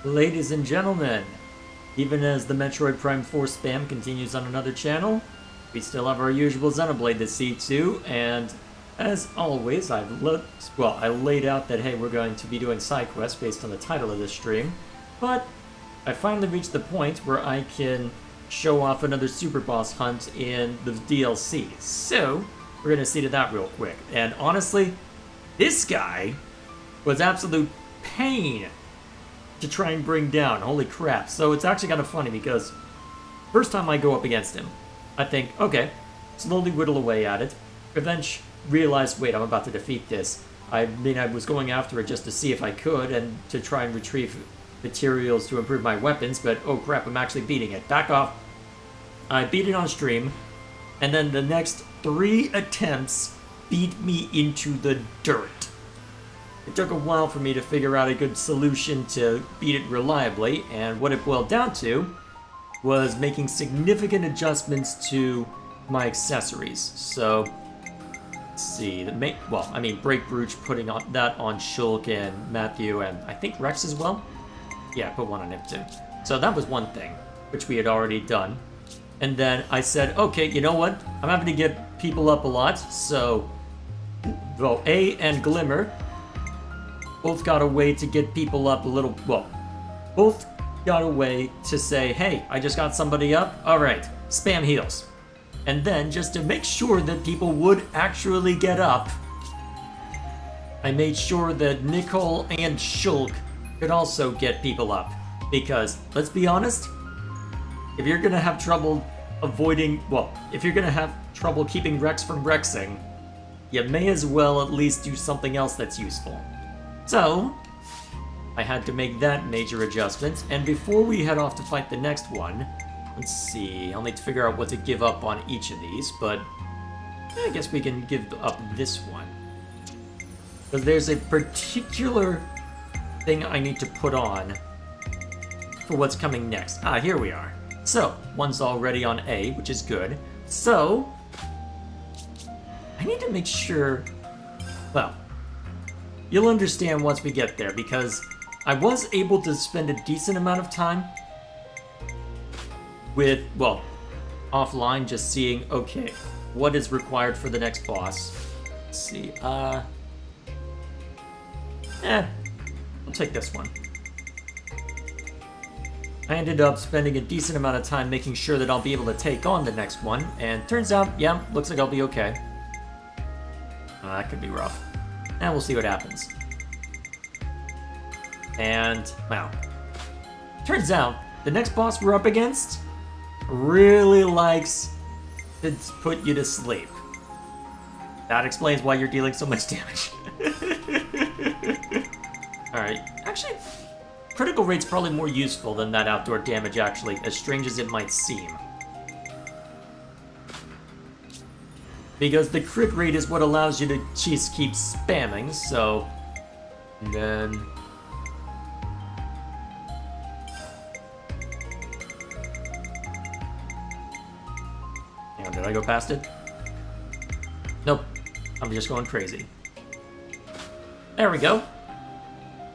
Ladies and gentlemen, even as the Metroid Prime 4 spam continues on another channel, we still have our usual Xenoblade to see to, and as always, I laid out that, hey, we're going to be doing side quests based on the title of this stream, but I finally reached the point where I can show off another super boss hunt in the DLC. So, we're going to see to that real quick. And honestly, this guy was absolute pain to try and bring down. Holy crap. So it's actually kind of funny because first time I go up against him, I think, okay, slowly whittle away at it. Eventually realize, wait, I'm about to defeat this. I mean, I was going after it just to see if I could and to try and retrieve materials to improve my weapons, but oh crap, I'm actually beating it. Back off. I beat it on stream, and then the next 3 attempts beat me into the dirt. It took a while for me to figure out a good solution to beat it reliably, and what it boiled down to was making significant adjustments to my accessories. So, let's see, Break Brooch, putting that on Shulk and Matthew, and I think Rex as well? Yeah, I put one on him too. So that was one thing, which we had already done. And then I said, okay, you know what? I'm having to get people up a lot, so... Well, A and Glimmer both got a way to get people up a little... Well, both got a way to say, hey, I just got somebody up. Alright, spam heals. And then, just to make sure that people would actually get up, I made sure that Nicole and Shulk could also get people up. Because, let's be honest, if you're gonna have trouble if you're gonna have trouble keeping Rex from Rexing, you may as well at least do something else that's useful. So, I had to make that major adjustment, and before we head off to fight the next one, let's see, I'll need to figure out what to give up on each of these, but I guess we can give up this one. Because there's a particular thing I need to put on for what's coming next. Ah, here we are. So, one's already on A, which is good. So, I need to make sure... Well, you'll understand once we get there, because I was able to spend a decent amount of time with, offline, just seeing, okay, what is required for the next boss. Let's see, I'll take this one. I ended up spending a decent amount of time making sure that I'll be able to take on the next one, and turns out, yeah, looks like I'll be okay. That could be rough. And we'll see what happens. And, wow. Turns out, the next boss we're up against really likes to put you to sleep. That explains why you're dealing so much damage. Alright, actually, critical rate's probably more useful than that outdoor damage, actually, as strange as it might seem. Because the crit rate is what allows you to just keep spamming, so... And then... Hang on, did I go past it? Nope. I'm just going crazy. There we go.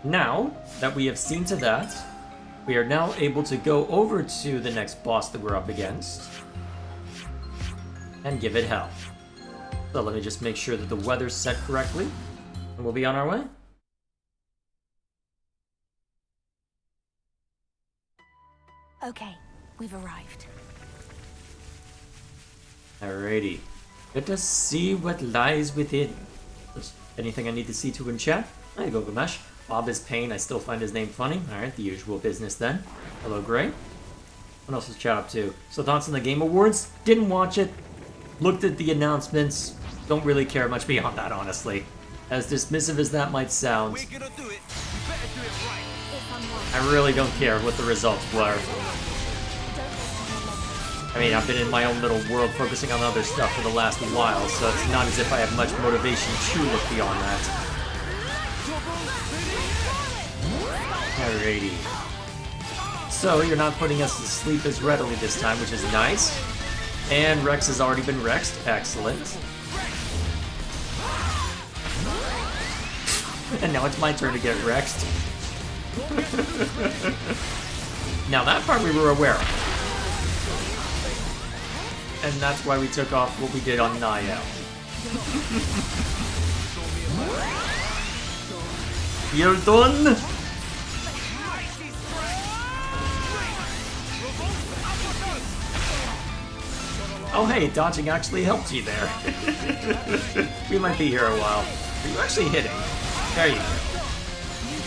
Now that we have seen to that, we are now able to go over to the next boss that we're up against and give it hell. So let me just make sure that the weather's set correctly, and we'll be on our way. Okay, we've arrived. Alrighty. Let us see what lies within. Anything I need to see to in chat? There you go, Gamesh. Bob is pain, I still find his name funny. Alright, the usual business then. Hello, Gray. What else is chat up to? So thoughts on the Game Awards? Didn't watch it. Looked at the announcements. Don't really care much beyond that, honestly. As dismissive as that might sound, We're gonna do it. You better do it right. I really don't care what the results were. I mean, I've been in my own little world focusing on other stuff for the last while, so it's not as if I have much motivation to look beyond that. Alrighty. So, you're not putting us to sleep as readily this time, which is nice. And Rex has already been Rexed. Excellent. And now it's my turn to get Rexed. Now that part we were aware of. And that's why we took off what we did on Niall. You're done? Oh hey, dodging actually helped you there. We might be here a while. Are you actually hitting? There you go.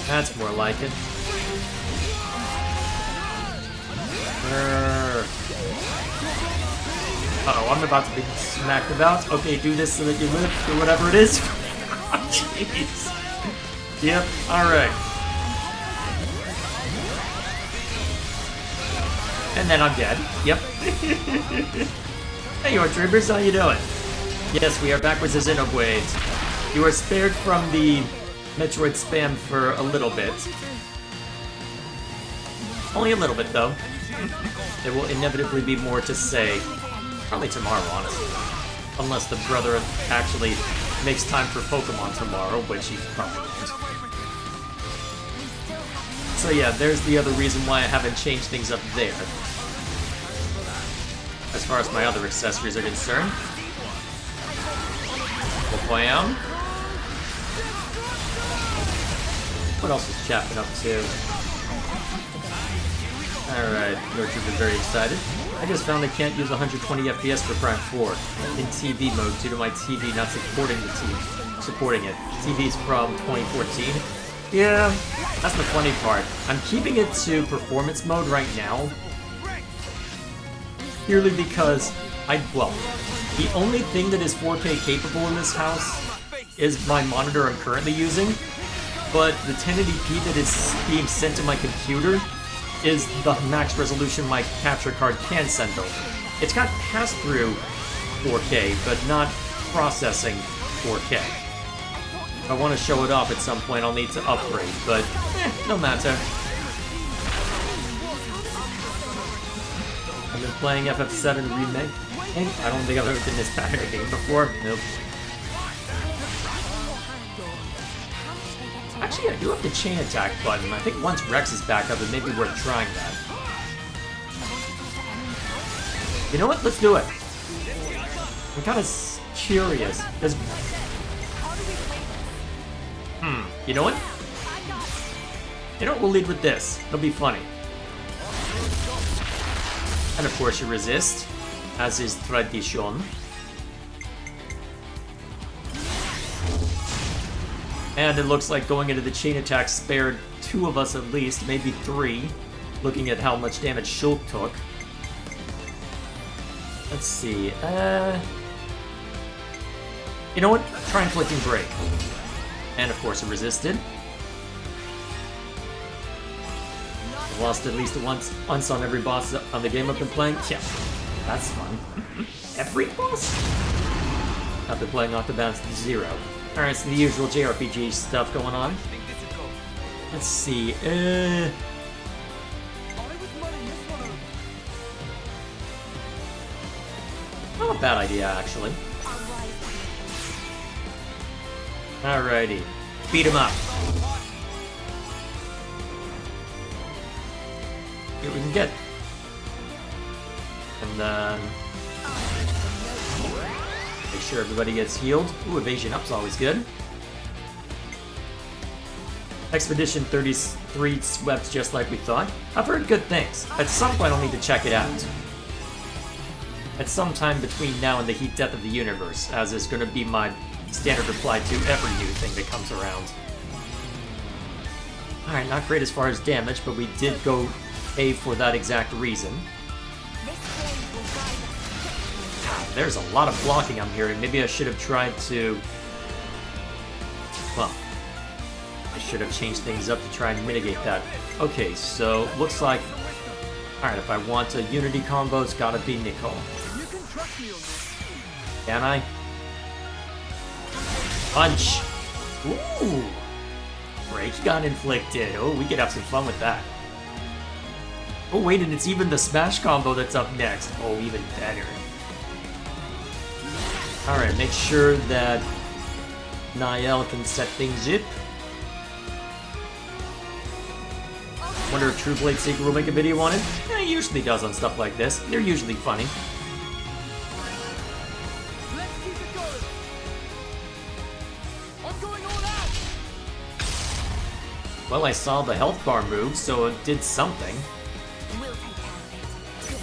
That's more like it. Uh-oh, I'm about to be smacked about. Okay, do this so that you live, or whatever it is. Jeez. Yep, alright. And then I'm dead. Yep. Hey, your troopers, how you doing? Yes, we are back with the Xenoblade. You are spared from the Metroid spam for a little bit. Only a little bit, though. There will inevitably be more to say. Probably tomorrow, honestly. Unless the brother actually makes time for Pokemon tomorrow, which he probably won't. So yeah, there's the other reason why I haven't changed things up there. As far as my other accessories are concerned. Wham. What else is Chapman up to? Alright, Northrop is very excited. I just found I can't use 120 FPS for Prime 4 in TV mode due to my TV not supporting it. TV's from 2014. Yeah, that's the funny part. I'm keeping it to performance mode right now. Purely because the only thing that is 4K capable in this house is my monitor I'm currently using, but the 1080p that is being sent to my computer is the max resolution my capture card can send over. It's got pass-through 4K, but not processing 4K. If I want to show it off at some point, I'll need to upgrade, but no matter. I've been playing FF7 Remake. I don't think I've ever been this bad at a game before. Nope. Actually, I do have the chain attack button. I think once Rex is back up, it may be worth trying that. You know what? Let's do it. I'm kind of curious. You know what? You know what? We'll lead with this. It'll be funny. And of course you resist, as is tradition. And it looks like going into the chain attack spared 2 of us at least, maybe 3, looking at how much damage Shulk took. Let's see, you know what? Try Inflicting Break. And of course it resisted. Lost at least once on every boss on the game I've been playing. Yeah, that's fun. Every boss? I've been playing Octopath 0. Alright, so the usual JRPG stuff going on. Let's see, not a bad idea, actually. Alrighty. Beat him up. See what we can get. And then make sure everybody gets healed. Ooh, evasion up's always good. Expedition 33 swept just like we thought. I've heard good things. At some point I'll need to check it out. At some time between now and the heat death of the universe, as is going to be my standard reply to every new thing that comes around. Alright, not great as far as damage, but we did go A for that exact reason. There's a lot of blocking I'm hearing. Maybe I should have tried to... Well, I should have changed things up to try and mitigate that. Okay, so looks like... Alright, if I want a Unity combo, it's gotta be Nicole. Can I? Punch! Ooh! Break gun inflicted. Oh, we could have some fun with that. Oh wait, and it's even the smash combo that's up next. Oh, even better. Alright, make sure that Niall can set things up. Wonder if True Blade Seeker will make a video on it? He usually does on stuff like this. They're usually funny. Let's keep it going. I'm going all out. Well, I saw the health bar move, so it did something. We'll take care of it. Good.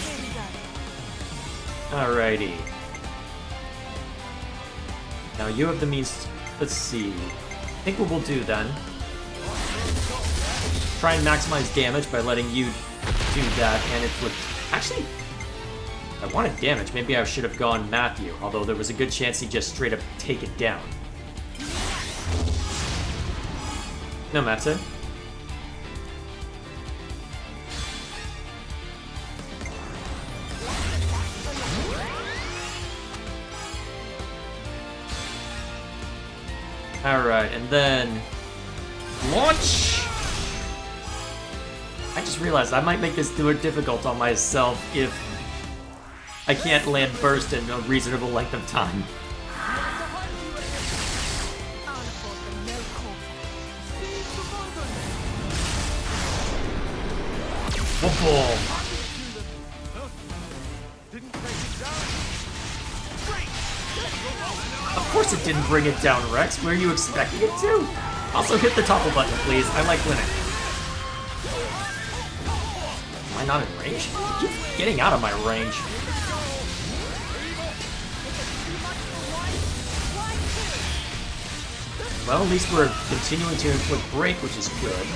Here we go. Alrighty. Now you have the means. Let's see. I think what we'll do then. Try and maximize damage by letting you do that, and it would. Actually, I wanted damage. Maybe I should have gone Matthew, although there was a good chance he'd just straight up take it down. No matter. Alright, and then launch! I just realized I might make this more difficult on myself if I can't land burst in a reasonable length of time. Football! Of course it didn't bring it down, Rex. Were you expecting it to? Also hit the toggle button, please. I like winning. Am I not in range? Keep getting out of my range. Well, at least we're continuing to inflict break, which is good.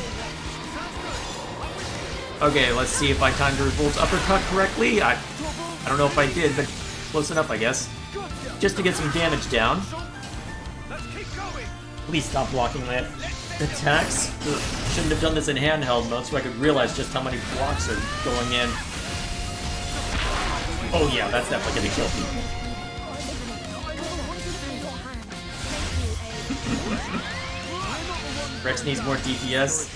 Okay, let's see if I timed Revolt's uppercut correctly. I don't know if I did, but close enough, I guess. Just to get some damage down. Please stop blocking my attacks. Ugh. Shouldn't have done this in handheld mode so I could realize just how many blocks are going in. Oh yeah, that's definitely gonna kill people. Rex needs more DPS.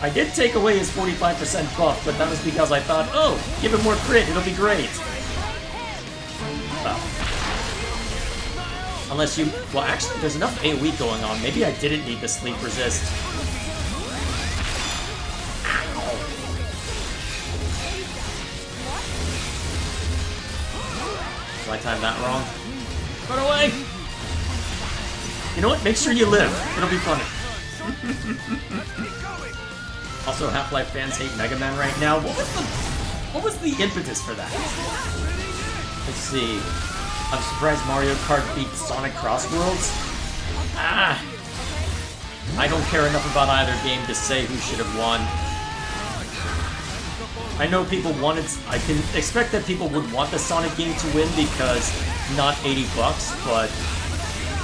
I did take away his 45% buff, but that was because I thought, oh, give him more crit, it'll be great. Well. Unless you... Well, actually, there's enough AoE going on. Maybe I didn't need the sleep resist. Ow. Did I time that wrong? Run away! You know what? Make sure you live. It'll be funny. Also, Half-Life fans hate Mega Man right now. What was the impetus for that? Let's see. I'm surprised Mario Kart beat Sonic Crossworlds. Ah! I don't care enough about either game to say who should have won. I know people wanted... I can expect that people would want the Sonic game to win because not $80, but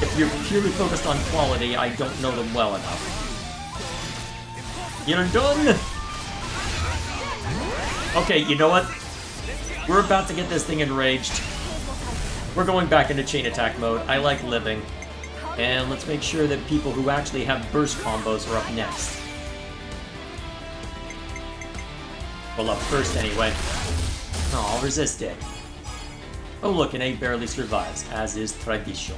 if you're purely focused on quality, I don't know them well enough. You're done! Okay, you know what? We're about to get this thing enraged. We're going back into chain attack mode. I like living. And let's make sure that people who actually have burst combos are up next. Well, up first anyway. Oh, I'll resist it. Oh look, an A barely survives, as is tradition.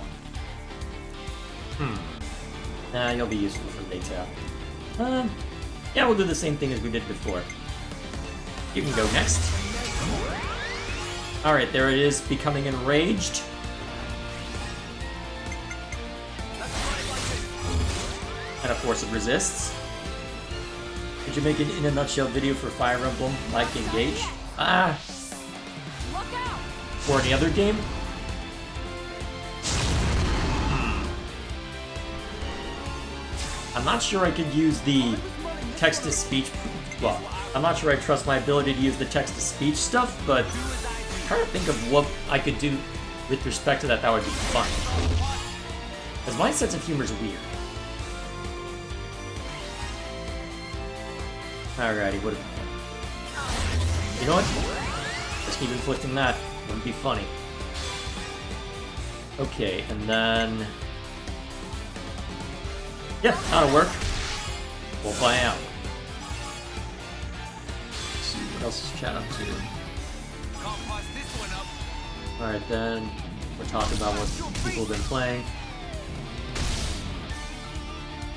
Nah, you'll be useful for later. Yeah, we'll do the same thing as we did before. You can go next. Alright, there it is, becoming enraged. And of course it resists. Could you make it in a nutshell video for Fire Emblem, like Engage? Ah! Or any other game? I'm not sure I could use the text-to-speech... Well, I'm not sure I trust my ability to use the text-to-speech stuff, but I'm trying to think of what I could do with respect to that would be fun. Because my sense of humor is weird. Alrighty, what... You know what? Just keep inflicting that. Wouldn't be funny. Okay, and then... Yep, that'll work. We'll fly out. Let's see, what else is chat up to? Alright then, we're talking about what people have been playing.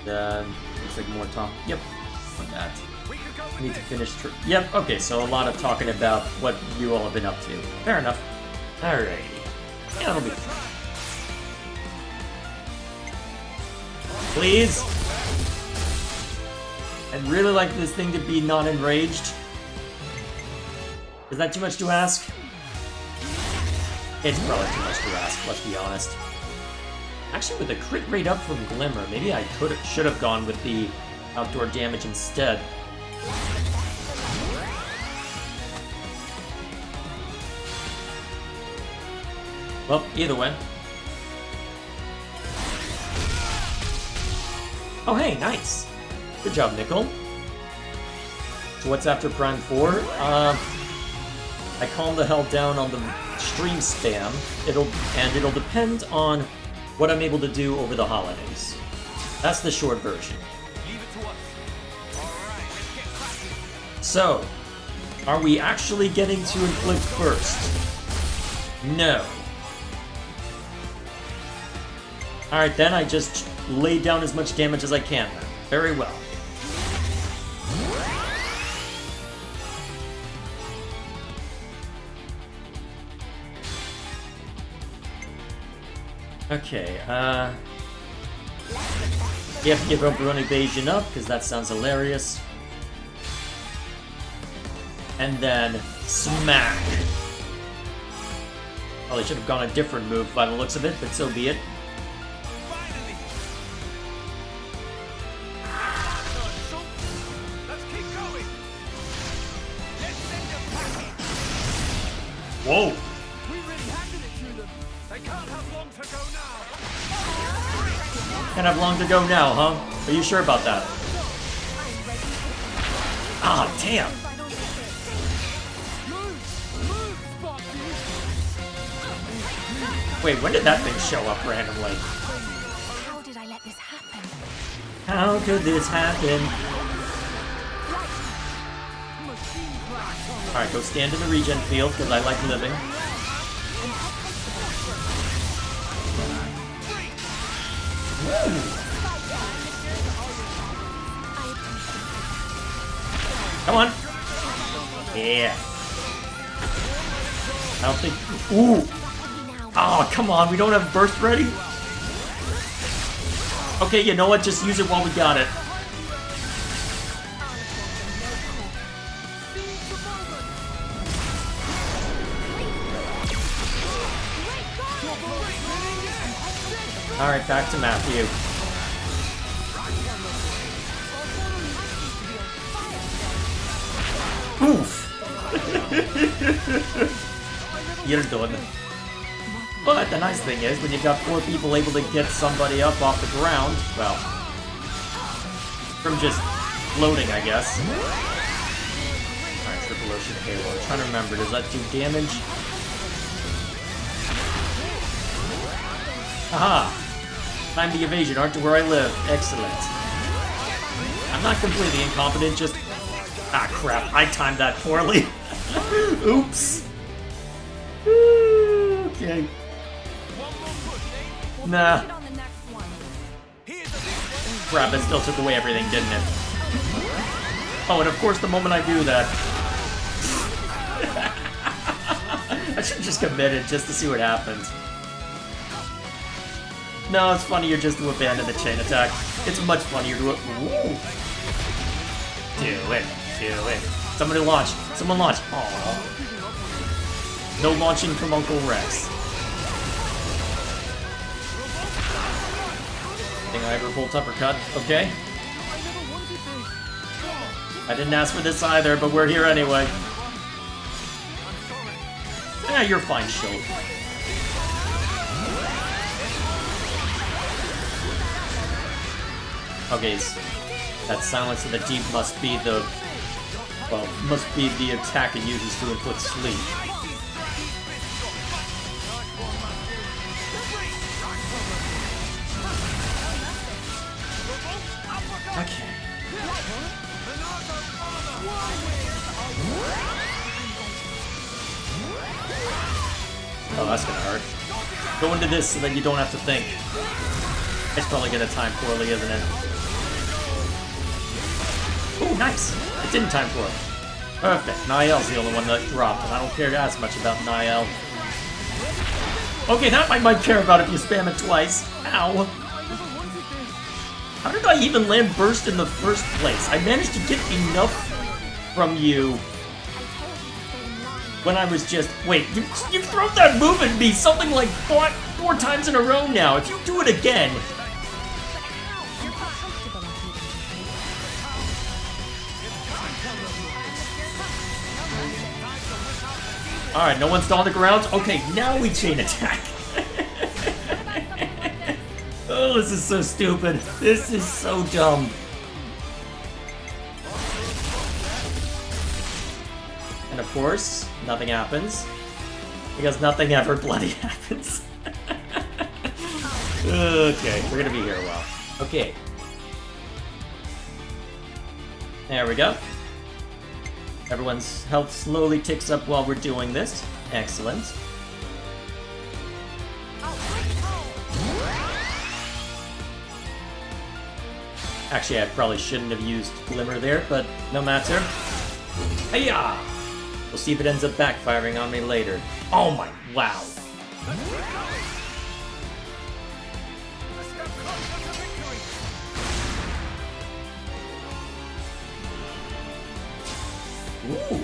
Then, looks like more talk. Yep. on that. We could go I with need to this. finish. Yep. Okay. So a lot of talking about what you all have been up to. Fair enough. Alrighty. Yeah, that'll be fun. Please. I'd really like this thing to be not enraged. Is that too much to ask? It's probably too much to ask, let's be honest. Actually, with a crit rate up from Glimmer, maybe I should have gone with the outdoor damage instead. Well, either way. Oh hey, nice! Good job, Nickel. So what's after Prime 4? I calm the hell down on the stream spam. It'll depend on what I'm able to do over the holidays. That's the short version. Leave it to us. Alright, let's get cracking. So, are we actually getting to inflict burst? No. Alright then, I just lay down as much damage as I can then. Very well. Okay, you have to give Oberon Evasion up, because that sounds hilarious. And then, smack! Probably should have gone a different move by the looks of it, but so be it. Finally. So, let's keep going. Let's send them packing. Whoa! We really handed it to them. They can't have long to go now. Can't have long to go now, huh? Are you sure about that? Ah, damn! Move, Sparky. Wait, when did that thing show up randomly? How did I let this happen? How could this happen? Alright, go stand in the regen field, because I like living. Come on! Yeah. I don't think... Ooh! Oh, come on, we don't have burst ready? Okay, you know what? Just use it while we got it. Alright, back to Matthew. Oof! You're done. But the nice thing is, when you've got 4 people able to get somebody up off the ground, well, from just floating, I guess. Alright, Triple Ocean Halo. I'm trying to remember, does that do damage? Haha! Time the evasion, aren't to where I live. Excellent. I'm not completely incompetent, just... Ah, crap. I timed that poorly. Oops. Okay. Nah. Crap, it still took away everything, didn't it? Oh, and of course, the moment I do that... I should just commit it just to see what happens. No, it's funnier just to abandon the chain attack. It's much funnier to... Ooh. Do it. Do it. Somebody launch. Someone launch. Aww. No launching from Uncle Rex. Think I ever volt uppercut? Okay. I didn't ask for this either, but we're here anyway. You're fine, Shield. Okay, that Silence of the Deep must be the... Well, must be the attack it uses to inflict sleep. Okay. Oh, that's gonna hurt. Go into this so that you don't have to think. It's probably gonna time poorly, isn't it? Oh, nice! It didn't time for it. Perfect. Niall's the only one that dropped, and I don't care as much about Niall. Okay, that I might care about if you spam it twice. Ow. How did I even land burst in the first place? I managed to get enough from you when I was just... Wait, you've thrown that move at me something like four times in a row now. If you do it again... Alright, no one's on the ground? Okay, now we chain attack. Oh, this is so stupid. This is so dumb. And of course, nothing happens. Because nothing ever bloody happens. Okay, we're gonna be here a while. Okay. There we go. Everyone's health slowly ticks up while we're doing this. Excellent. Actually, I probably shouldn't have used Glimmer there, but no matter. Hiya! We'll see if it ends up backfiring on me later. Oh my, wow. Ooh.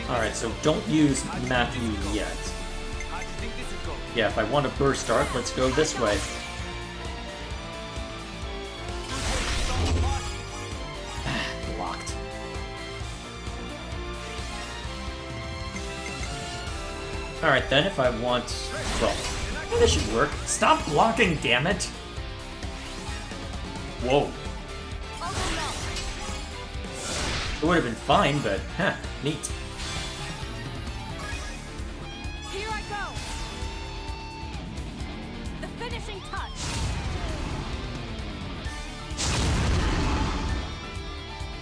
Alright, so don't use Matthew yet. Yeah, if I want a burst art, let's go this way. Blocked. Alright then, if I want... Well, this should work. Stop blocking, damn it! Whoa. It would have been fine, but, huh, neat. Here I go. The finishing touch.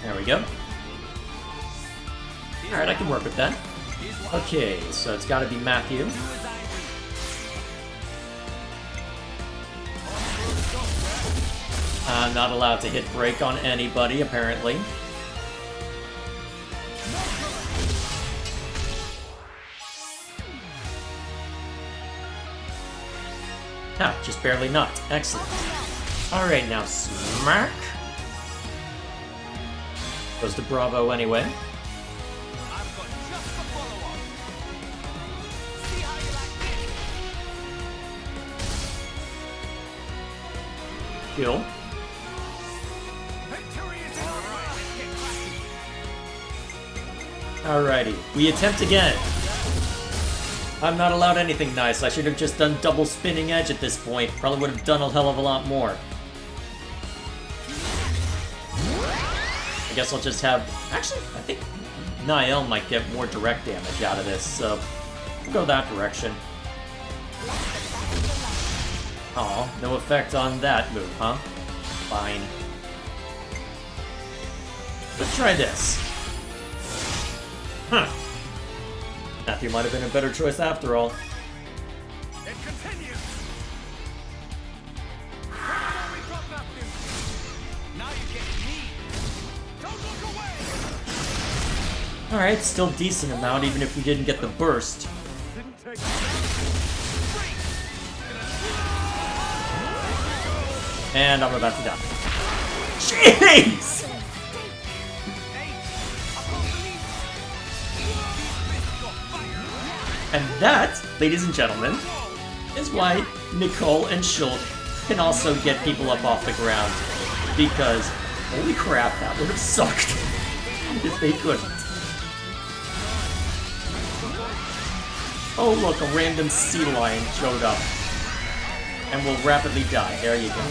There we go. Alright, I can work with that. Okay, so it's gotta be Matthew. I'm not allowed to hit break on anybody, apparently. Ah, just barely not. Excellent. Alright, now smack. Goes to Bravo anyway. Kill. Alrighty, we attempt again. I'm not allowed anything nice. I should have just done double spinning edge at this point. Probably would have done a hell of a lot more. I guess I'll just have... Actually, I think Niall might get more direct damage out of this, so we'll go that direction. Aw, no effect on that move, huh? Fine. Let's try this. Huh. Matthew might have been a better choice after all. It continues. Now you're getting me. Don't look away. Alright, still decent amount even if we didn't get the burst. Didn't take And I'm about to die. Jeez! And that, ladies and gentlemen, is why Nicole and Schultz can also get people up off the ground. Because, holy crap, that would have sucked if they couldn't. Oh look, a random sea lion showed up. And will rapidly die. There you go.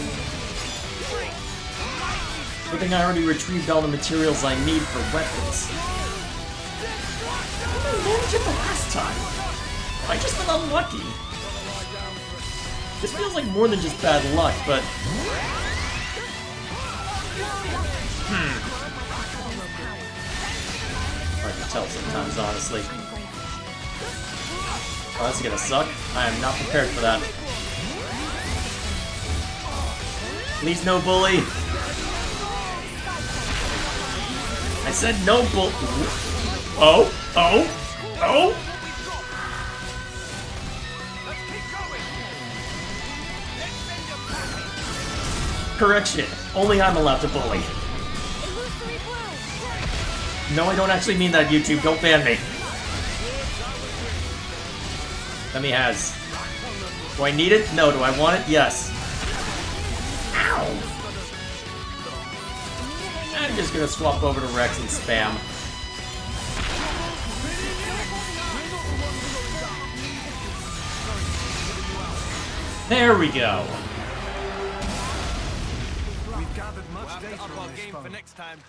Good thing I already retrieved all the materials I need for weapons. I didn't manage it the last time. I just been unlucky. This feels like more than just bad luck, but... Hard to tell sometimes, honestly. Oh, that's gonna suck. I am not prepared for that. Please no bully. I said no bull. Oh, oh, oh! Let's keep going. Let's send your package. Correction. Only I'm allowed to bully. Illusory blow. No, I don't actually mean that, YouTube. Don't ban me. Let me has. Do I need it? No. Do I want it? Yes. Ow! I'm just gonna swap over to Rex and spam. There we go. We've gathered much data on this game for next time.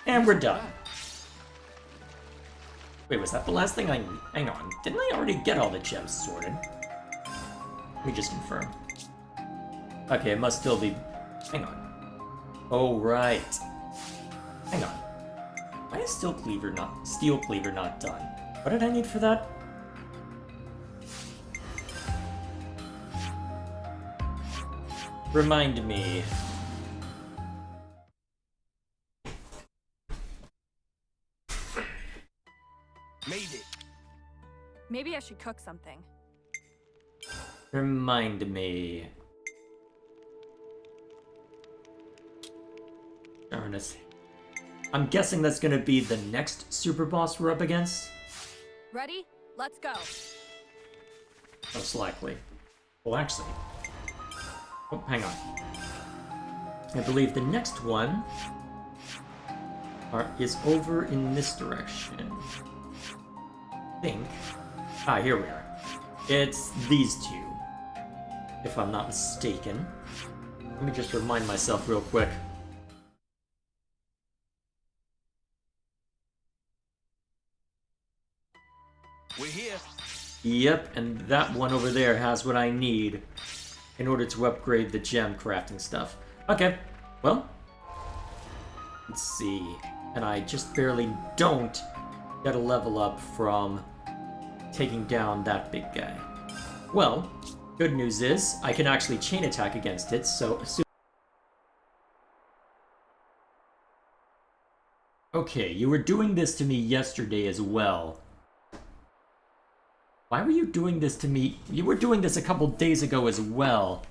And we're done. Wait, was that the last thing I... Hang on. Didn't I already get all the gems sorted? Let me just confirm. Okay, it must still be... Hang on. Oh, right. Hang on. Why is Steel Cleaver not done? What did I need for that? Remind me. Made it. Maybe I should cook something. Remind me. Darn it. I'm guessing that's gonna be the next super boss we're up against. Ready? Let's go. Most likely. Well, actually. Oh, hang on. I believe the next one is over in this direction. I think. Ah, here we are. It's these two, if I'm not mistaken. Let me just remind myself real quick. We're here. Yep, and that one over there has what I need in order to upgrade the gem crafting stuff. Okay, well, let's see. And I just barely don't get a level up from taking down that big guy. Well, good news is I can actually chain attack against it, so... Okay, you were doing this to me yesterday as well. Why were you doing this to me? You were doing this a couple days ago as well.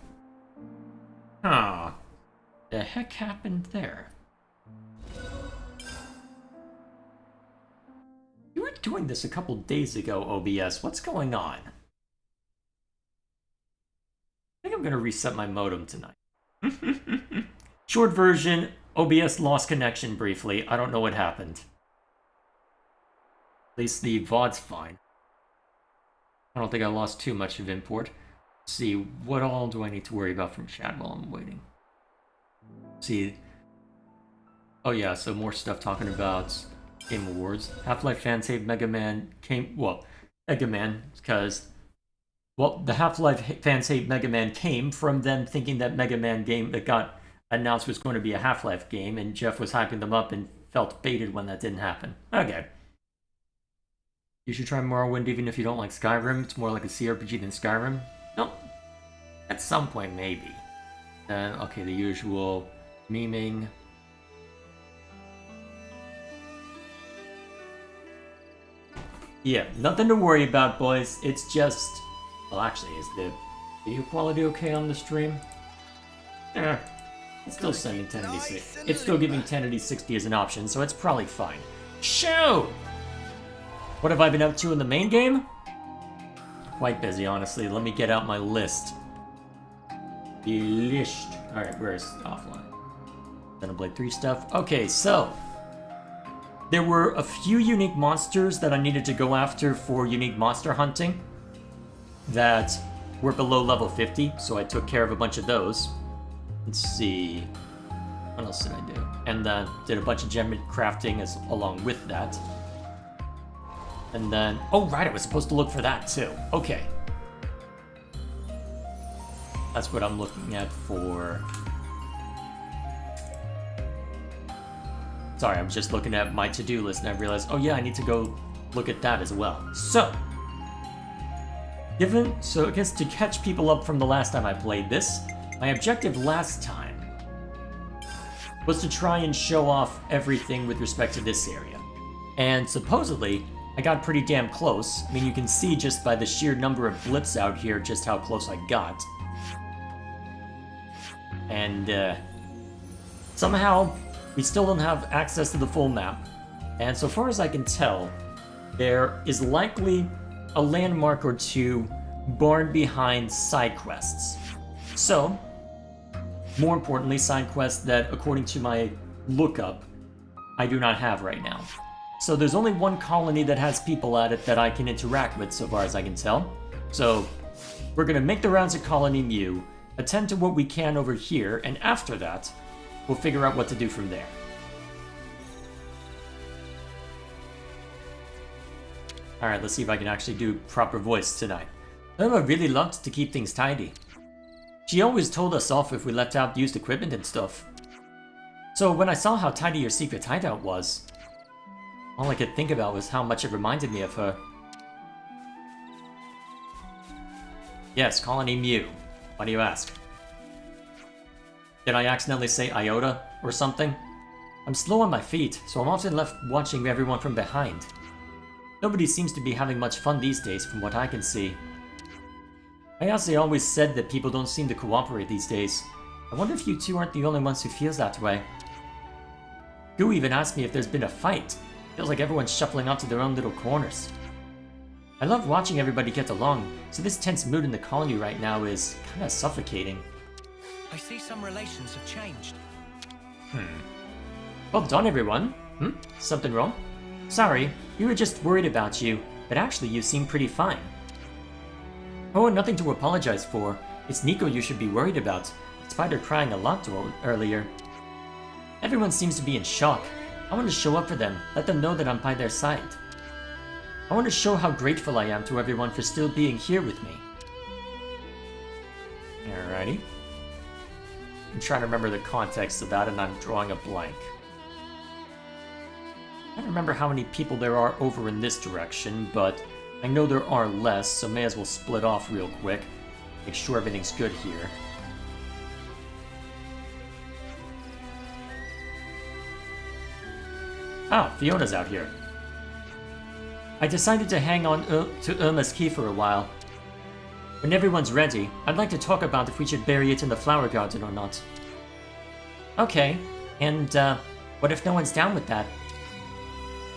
Huh. The heck happened there? You were doing this a couple days ago, OBS. What's going on? I think I'm gonna reset my modem tonight. Short version, OBS lost connection briefly. I don't know what happened. At least the VOD's fine. I don't think I lost too much of import. Let's see, what all do I need to worry about from chat while I'm waiting? Let's see. Oh yeah, so more stuff talking about Game Awards. Half-Life fans hate Mega Man came... Well, Mega Man, because... Well, the Half-Life fans hate Mega Man came from them thinking that Mega Man game that got announced was going to be a Half-Life game, and Jeff was hyping them up and felt baited when that didn't happen. Okay. You should try Morrowind even if you don't like Skyrim. It's more like a CRPG than Skyrim. No. At some point, maybe. Okay, the usual memeing. Yeah, nothing to worry about, boys. It's just... Well, actually, is the video quality okay on the stream? It's still sending 1080. It's still giving 1080-60 as an option, so it's probably fine. Shoot! What have I been up to in the main game? Quite busy, honestly. Let me get out my list. The list. Alright, where's offline? Xenoblade 3 stuff. Okay, so... There were a few unique monsters that I needed to go after for unique monster hunting that were below level 50, so I took care of a bunch of those. Let's see... What else did I do? And then did a bunch of gem crafting along with that. And then... Oh, right, I was supposed to look for that, too. Okay. That's what I'm looking at for... Sorry, I'm just looking at my to-do list and I realized, oh yeah, I need to go look at that as well. So... So I guess to catch people up from the last time I played this, my objective last time was to try and show off everything with respect to this area. And supposedly, I got pretty damn close. I mean, you can see just by the sheer number of blips out here just how close I got. And, somehow, we still don't have access to the full map. And so far as I can tell, there is likely a landmark or two barred behind side quests. So, more importantly, side quests that, according to my lookup, I do not have right now. So there's only one colony that has people at it that I can interact with, so far as I can tell. So, we're gonna make the rounds at Colony Mu, attend to what we can over here, and after that, we'll figure out what to do from there. Alright, let's see if I can actually do proper voice tonight. Irma really loved to keep things tidy. She always told us off if we left out used equipment and stuff. So when I saw how tidy your secret hideout was, all I could think about was how much it reminded me of her. Yes, Colony Mu. Why do you ask? Did I accidentally say Iota or something? I'm slow on my feet, so I'm often left watching everyone from behind. Nobody seems to be having much fun these days from what I can see. Ayase always said that people don't seem to cooperate these days. I wonder if you two aren't the only ones who feels that way. Gu even asked me if there's been a fight. Feels like everyone's shuffling off to their own little corners. I love watching everybody get along, so this tense mood in the colony right now is kinda suffocating. I see some relations have changed. Well done, everyone. Something wrong? Sorry, we were just worried about you, but actually you seem pretty fine. Oh, nothing to apologize for. It's Nico you should be worried about, despite her crying a lot earlier. Everyone seems to be in shock. I want to show up for them, let them know that I'm by their side. I want to show how grateful I am to everyone for still being here with me. Alrighty. I'm trying to remember the context of that and I'm drawing a blank. I don't remember how many people there are over in this direction, but I know there are less, so may as well split off real quick. Make sure everything's good here. Ah, Fiona's out here. I decided to hang on to Irma's key for a while. When everyone's ready, I'd like to talk about if we should bury it in the flower garden or not. Okay, and what if no one's down with that?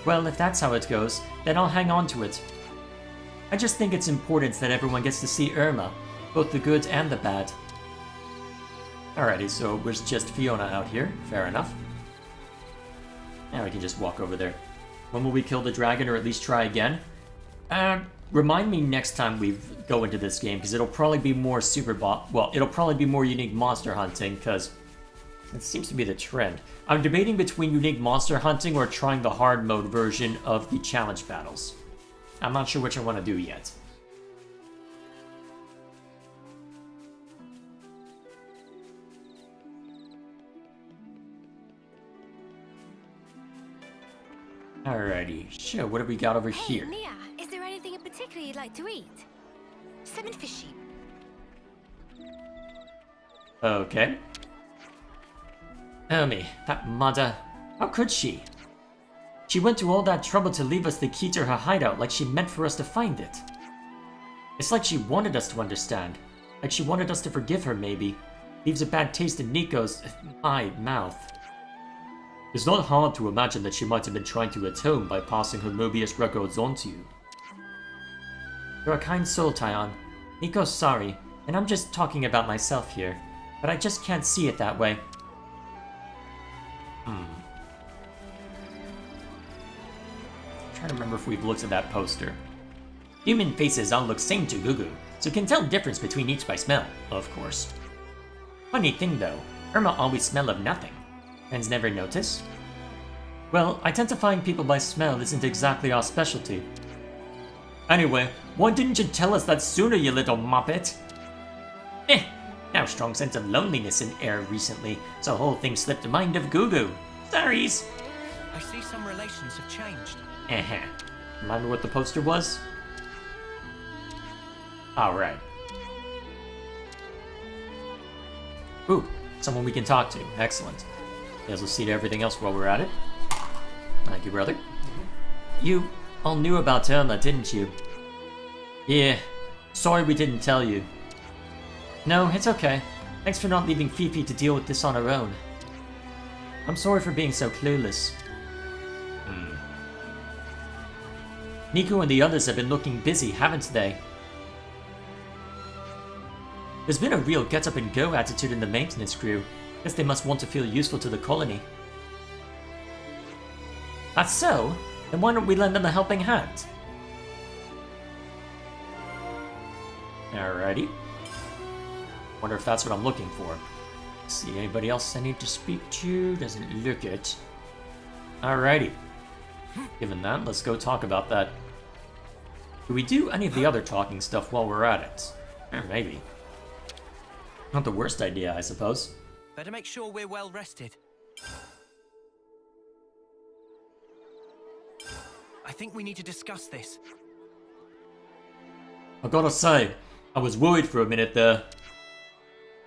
Well, if that's how it goes, then I'll hang on to it. I just think it's important that everyone gets to see Irma, both the good and the bad. Alrighty, so it was just Fiona out here, fair enough. Now we can just walk over there. When will we kill the dragon, or at least try again? Remind me next time we go into this game, because it'll probably be more it'll probably be more unique monster hunting, because it seems to be the trend. I'm debating between unique monster hunting or trying the hard mode version of the challenge battles. I'm not sure which I want to do yet. Alrighty, sure, what have we got over here? Hey, Nia, is there anything in particular you'd like to eat? Salmon fishy. Okay. Omi, that mother. How could she? She went to all that trouble to leave us the key to her hideout like she meant for us to find it. It's like she wanted us to understand. Like she wanted us to forgive her, maybe. Leaves a bad taste in Nico's, my mouth. It's not hard to imagine that she might have been trying to atone by passing her Mobius records on to you. You're a kind soul, Tyon. Nico's sorry, and I'm just talking about myself here, but I just can't see it that way. I'm trying to remember if we've looked at that poster. Human faces all look same to Gugu, so can tell difference between each by smell, of course. Funny thing though, Irma always smell of nothing. Friends never notice? Well, identifying people by smell isn't exactly our specialty. Anyway, why didn't you tell us that sooner, you little muppet? Now strong sense of loneliness in air recently, so whole thing slipped the mind of Gugu. Sorries! I see some relations have changed. Remind me what the poster was? Alright. Ooh, someone we can talk to. Excellent. Guess we'll see to everything else while we're at it. Thank you, brother. You all knew about Erna, didn't you? Yeah. Sorry we didn't tell you. No, it's okay. Thanks for not leaving Fifi to deal with this on her own. I'm sorry for being so clueless. Nico and the others have been looking busy, haven't they? There's been a real get-up-and-go attitude in the maintenance crew. Guess they must want to feel useful to the colony. That's so? Then why don't we lend them a helping hand? Alrighty. Wonder if that's what I'm looking for. See anybody else I need to speak to? Doesn't look it. Alrighty. Given that, let's go talk about that. Do we do any of the other talking stuff while we're at it? Or maybe. Not the worst idea, I suppose. Better make sure we're well rested. I think we need to discuss this. I gotta say, I was worried for a minute there.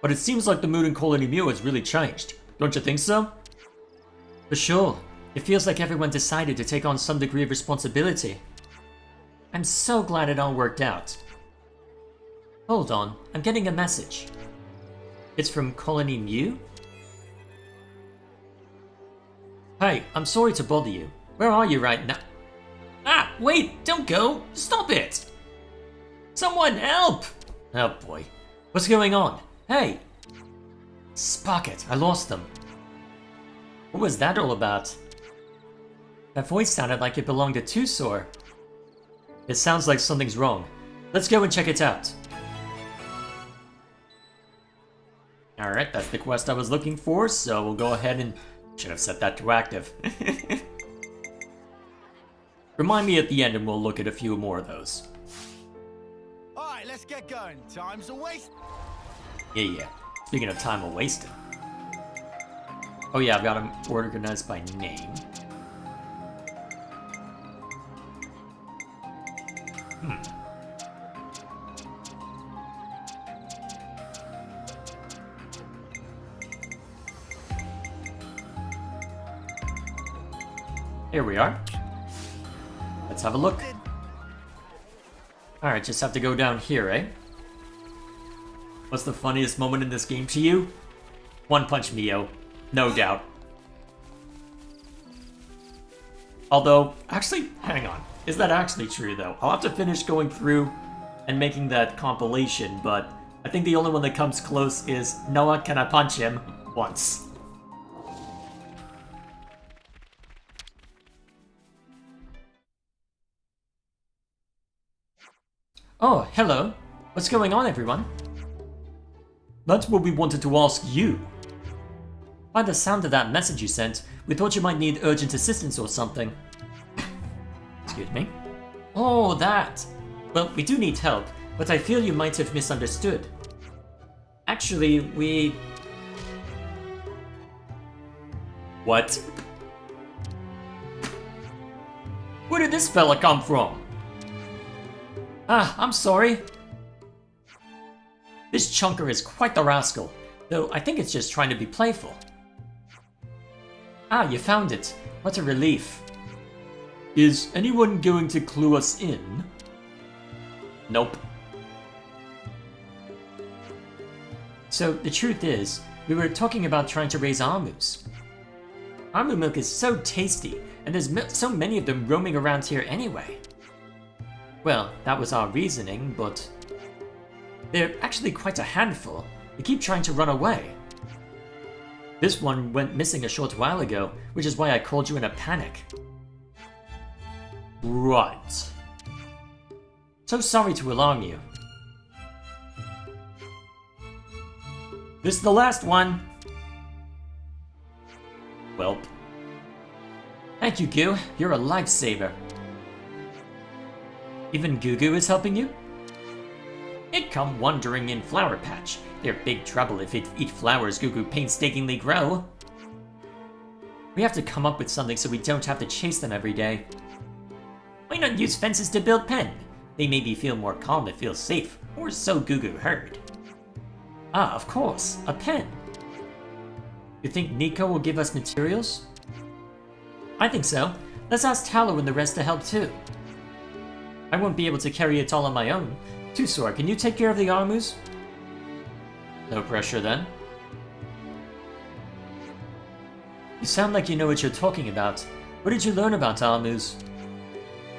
But it seems like the mood in Colony Mu has really changed. Don't you think so? For sure. It feels like everyone decided to take on some degree of responsibility. I'm so glad it all worked out. Hold on, I'm getting a message. It's from Colony Mu? Hey, I'm sorry to bother you. Where are you right now? Ah, wait, don't go! Stop it! Someone help! Oh boy. What's going on? Hey! Sprocket, I lost them. What was that all about? That voice sounded like it belonged to Tusor. It sounds like something's wrong. Let's go and check it out. Alright, that's the quest I was looking for, so we'll go ahead and... Should have set that to active. Remind me at the end and we'll look at a few more of those. Alright, let's get going. Time's a waste. Yeah. Speaking of time wasted. Oh yeah, I've got them organized by name. Here we are. Let's have a look. Alright, just have to go down here, eh? What's the funniest moment in this game to you? One Punch Mio. No doubt. Although, actually, hang on. Is that actually true, though? I'll have to finish going through and making that compilation, but I think the only one that comes close is Noah, can I punch him? Once. Oh, hello. What's going on, everyone? That's what we wanted to ask you. By the sound of that message you sent, we thought you might need urgent assistance or something. Excuse me? Oh, that! Well, we do need help, but I feel you might have misunderstood. Actually, we... What? Where did this fella come from? Ah, I'm sorry. This chunker is quite the rascal, though I think it's just trying to be playful. Ah, you found it. What a relief. Is anyone going to clue us in? Nope. So, the truth is, we were talking about trying to raise Amus. Amu milk is so tasty, and there's so many of them roaming around here anyway. Well, that was our reasoning, but... they're actually quite a handful. They keep trying to run away. This one went missing a short while ago, which is why I called you in a panic. Right. So sorry to alarm you. This is the last one. Welp. Thank you, Goo. You're a lifesaver. Even Gugu is helping you? It come wandering in Flower Patch. They're big trouble if it eat flowers Gugu painstakingly grow. We have to come up with something so we don't have to chase them every day. Why not use fences to build pen? They maybe feel more calm if feel safe, or so Gugu heard. Ah, of course, a pen. You think Nico will give us materials? I think so. Let's ask Tallow and the rest to help too. I won't be able to carry it all on my own. Tusor, can you take care of the Armus? No pressure then. You sound like you know what you're talking about. What did you learn about Armus?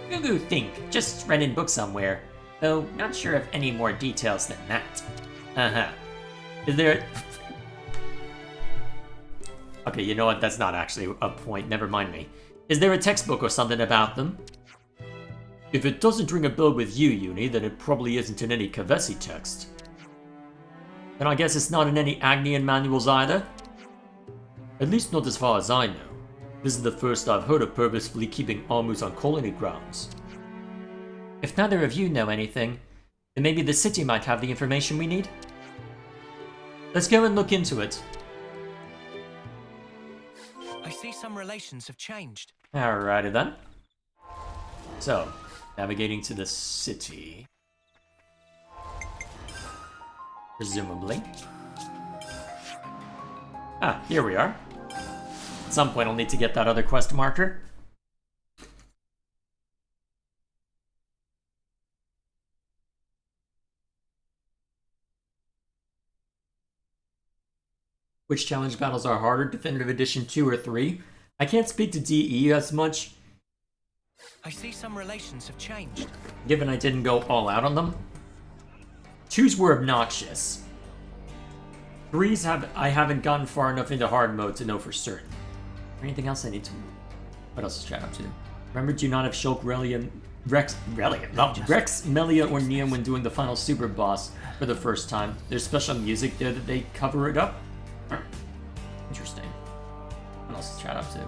Gugu think. Just read in book somewhere. Though, not sure of any more details than that. Uh-huh. Is there... Okay, you know what? That's not actually a point. Never mind me. Is there a textbook or something about them? If it doesn't ring a bell with you, Uni, then it probably isn't in any Kavesi text. Then I guess it's not in any Agnian manuals either? At least not as far as I know. This is the first I've heard of purposefully keeping Armus on colony grounds. If neither of you know anything, then maybe the city might have the information we need? Let's go and look into it. I see some relations have changed. Alrighty then. So, navigating to the city. Presumably. Ah, here we are. At some point I'll need to get that other quest marker. Which challenge battles are harder, Definitive Edition 2 or 3? I can't speak to DE as much, I see some relations have changed. given I didn't go all out on them. 2s were obnoxious. 3s I haven't gotten far enough into hard mode to know for certain. Anything else I need to... What else is chat up to? Remember, do not have Shulk, Rex, Melia, or Neon when doing the final super boss for the first time. There's special music there that they cover it up. Interesting. What else is chat up to?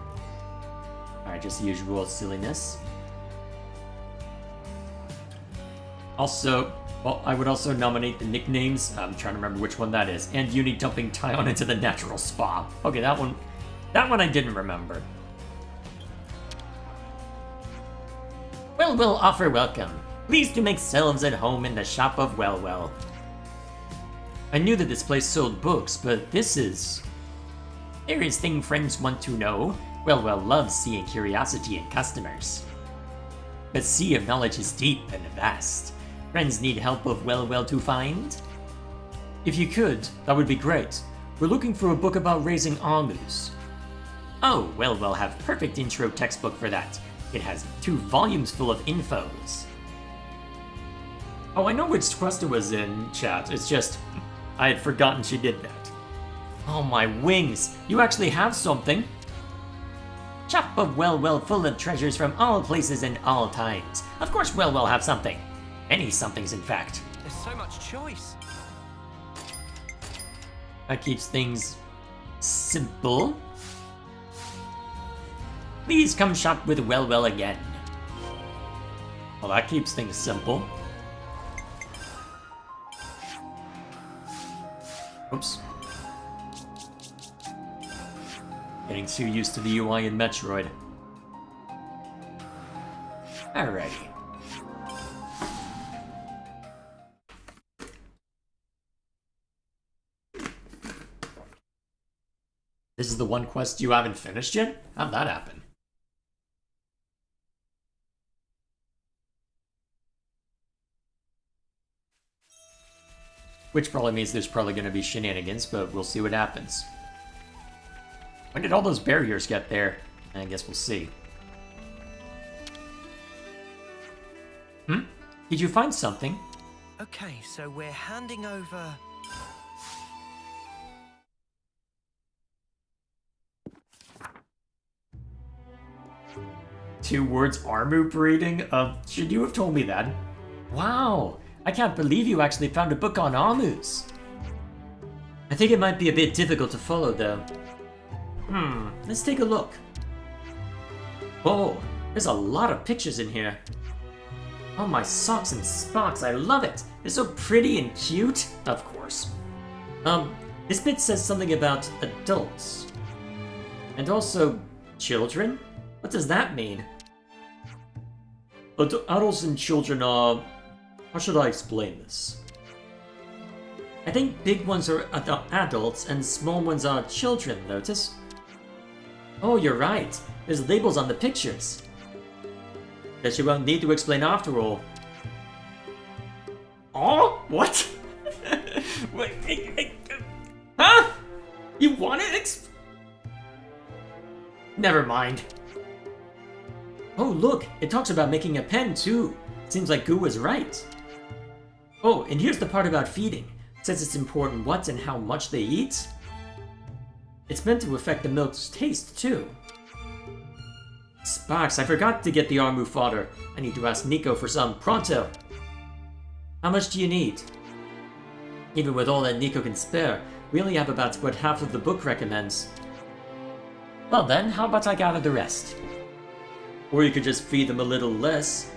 Alright, just the usual silliness. Also, well, I would also nominate the nicknames. I'm trying to remember which one that is. And Uni dumping Tyon into the natural spa. Okay, that one I didn't remember. Well, we'll offer welcome. Please do make selves at home in the shop of Well. I knew that this place sold books, but this is... There is thing friends want to know. Well loves seeing curiosity in customers. The sea of knowledge is deep and vast. Friends need help of well to find? If you could, that would be great. We're looking for a book about raising Armus. Oh, well have perfect intro textbook for that. It has 2 volumes full of infos. Oh, I know which quest it was in, chat. It's just, I had forgotten she did that. Oh my wings, you actually have something. Shop of Well full of treasures from all places and all times. Of course Well have something. Many somethings, in fact. There's so much choice. That keeps things simple. Please come shop with Well again. Well, that keeps things simple. Oops. Getting too used to the UI in Metroid. Alrighty. This is the one quest you haven't finished yet? How'd that happen? Which probably means there's probably going to be shenanigans, but we'll see what happens. When did all those barriers get there? I guess we'll see. Did you find something? Okay, so we're handing over... Two words, Armu breeding? Should you have told me that? Wow, I can't believe you actually found a book on Armus. I think it might be a bit difficult to follow though. Let's take a look. Oh, there's a lot of pictures in here. Oh, my socks and spocks, I love it. They're so pretty and cute. Of course. This bit says something about adults. And also, children? What does that mean? Adults and children are... How should I explain this? I think big ones are adults and small ones are children, Lotus. Oh, you're right. There's labels on the pictures. Guess you won't need to explain after all. Oh? What? Wait, huh? You want it? Never mind. Oh, look, it talks about making a pen too. Seems like Goo was right. Oh, and here's the part about feeding. It says it's important what and how much they eat. It's meant to affect the milk's taste too. Sparks, I forgot to get the Armu fodder. I need to ask Nico for some pronto. How much do you need? Even with all that Nico can spare, we only have about what half of the book recommends. Well then, how about I gather the rest? Or you could just feed them a little less.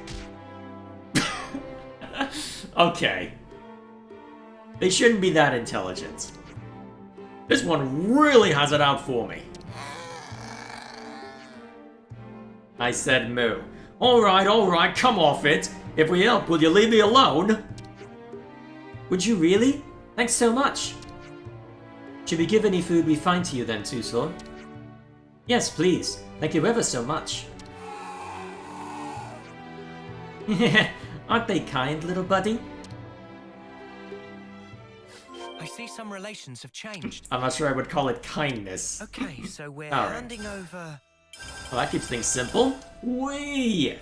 Okay. They shouldn't be that intelligent. This one really has it out for me. I said moo. Alright, come off it. If we help, will you leave me alone? Would you really? Thanks so much. Should we give any food we find to you then, Tusor? Yes, please. Thank you ever so much. Aren't they kind, little buddy? I see some relations have changed. I'm not sure I would call it kindness. Okay, so we're All right. handing over... Well, that keeps things simple. Whee!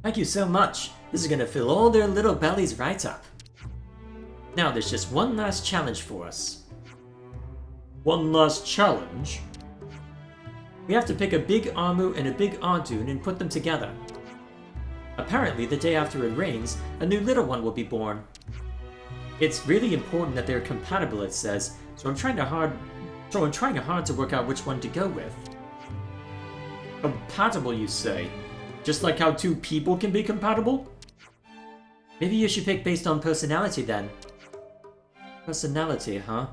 Thank you so much. This is gonna fill all their little bellies right up. Now there's just one last challenge for us. One last challenge? We have to pick a big Armu and a big Ardoon and put them together. Apparently, the day after it rains, a new little one will be born. It's really important that they're compatible, it says, so I'm trying hard to work out which one to go with. Compatible, you say? Just like how two people can be compatible? Maybe you should pick based on personality then. Personality, huh?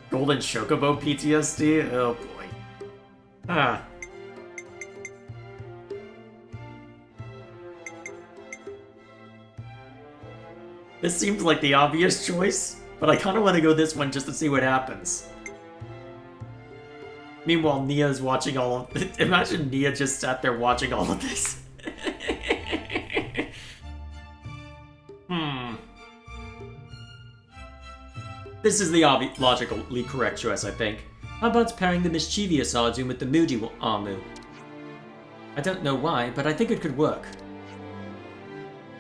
Golden Chocobo PTSD? Oh boy. This seems like the obvious choice, but I kinda wanna go this one just to see what happens. Meanwhile, Nia's watching all of... Imagine Nia just sat there watching all of this. This is the logically correct choice, I think. How about pairing the mischievous Ardoon with the moody Armu? I don't know why, but I think it could work.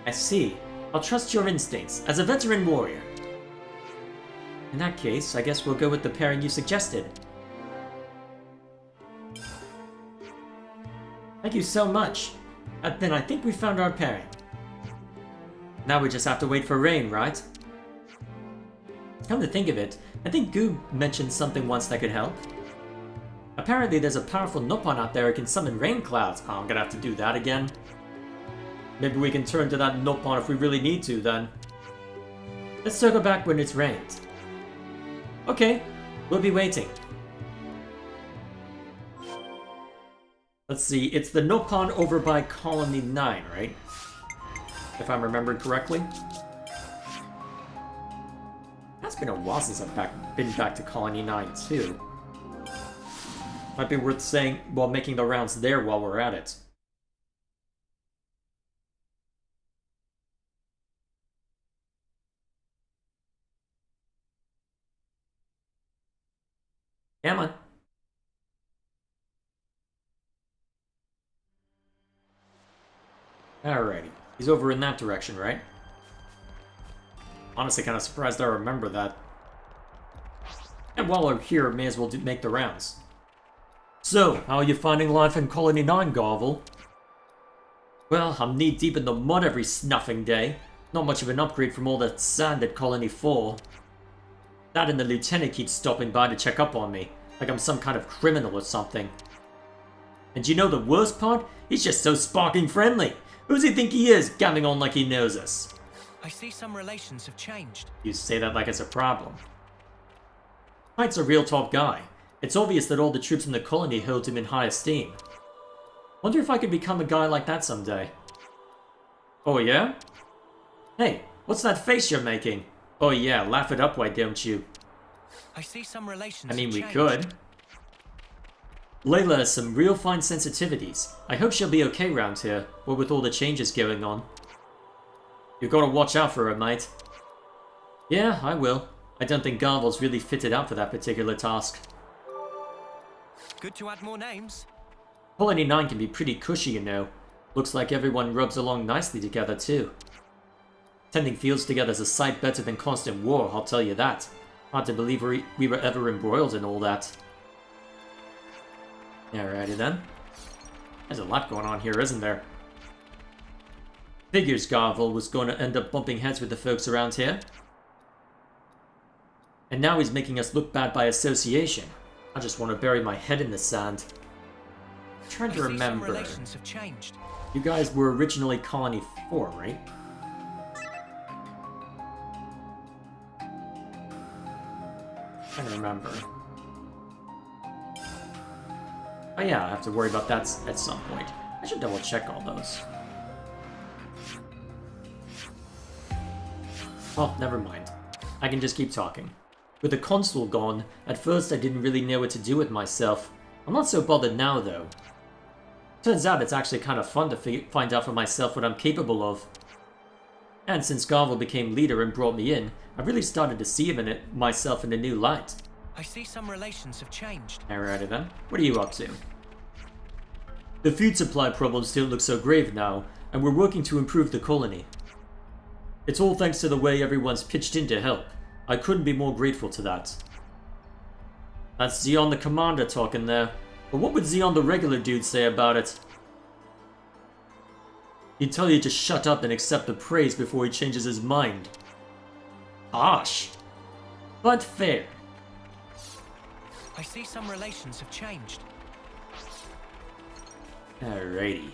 I see. I'll trust your instincts, as a veteran warrior. In that case, I guess we'll go with the pairing you suggested. Thank you so much. Then I think we found our pairing. Now we just have to wait for rain, right? Come to think of it, I think Goo mentioned something once that could help. Apparently there's a powerful Nopon out there who can summon rain clouds. Oh, I'm gonna have to do that again. Maybe we can turn to that Nopon if we really need to, then. Let's circle back when it's rained. Okay, we'll be waiting. Let's see, it's the Nopon over by Colony 9, right? If I'm remembering correctly. It's been a while since I've been back to Colony 9, too. Might be worth saying while making the rounds there while we're at it. Come on. Alrighty. He's over in that direction, right? Honestly, kind of surprised I remember that. And while we're here, may as well make the rounds. So, how are you finding life in Colony 9, Garvel? Well, I'm knee-deep in the mud every snuffing day. Not much of an upgrade from all that sand at Colony 4. That and the lieutenant keeps stopping by to check up on me, like I'm some kind of criminal or something. And you know the worst part? He's just so sparking friendly. Who's he think he is, gamming on like he knows us? I see some relations have changed. You say that like it's a problem. Knight's a real top guy. It's obvious that all the troops in the colony hold him in high esteem. Wonder if I could become a guy like that someday. Oh yeah? Hey, what's that face you're making? Oh yeah, laugh it up, why don't you? I see some relations I mean, have we changed. could. Layla has some real fine sensitivities. I hope she'll be okay round here, what with all the changes going on. You gotta watch out for her, mate. Yeah, I will. I don't think Garvel's really fitted out for that particular task. Good to add more names. Colony 9 can be pretty cushy, you know. Looks like everyone rubs along nicely together, too. Tending fields together is a sight better than constant war, I'll tell you that. Hard to believe we were ever embroiled in all that. Alrighty then. There's a lot going on here, isn't there? Figures Garvel was going to end up bumping heads with the folks around here. And now he's making us look bad by association. I just want to bury my head in the sand. I'm trying to remember. Some relations have changed. You guys were originally Colony 4, right? Trying to remember. Oh yeah, I have to worry about that at some point. I should double check all those. Oh, never mind. I can just keep talking. With the console gone, at first I didn't really know what to do with myself. I'm not so bothered now, though. Turns out it's actually kind of fun to find out for myself what I'm capable of. And since Garvel became leader and brought me in, I've really started to see myself in a new light. I see some relations have changed. Alrighty then. What are you up to? The food supply problems don't look so grave now, and we're working to improve the colony. It's all thanks to the way everyone's pitched in to help. I couldn't be more grateful to that. That's Xeon the Commander talking there. But what would Xeon the regular dude say about it? He'd tell you to shut up and accept the praise before he changes his mind. Harsh. But fair. I see some relations have changed. Alrighty.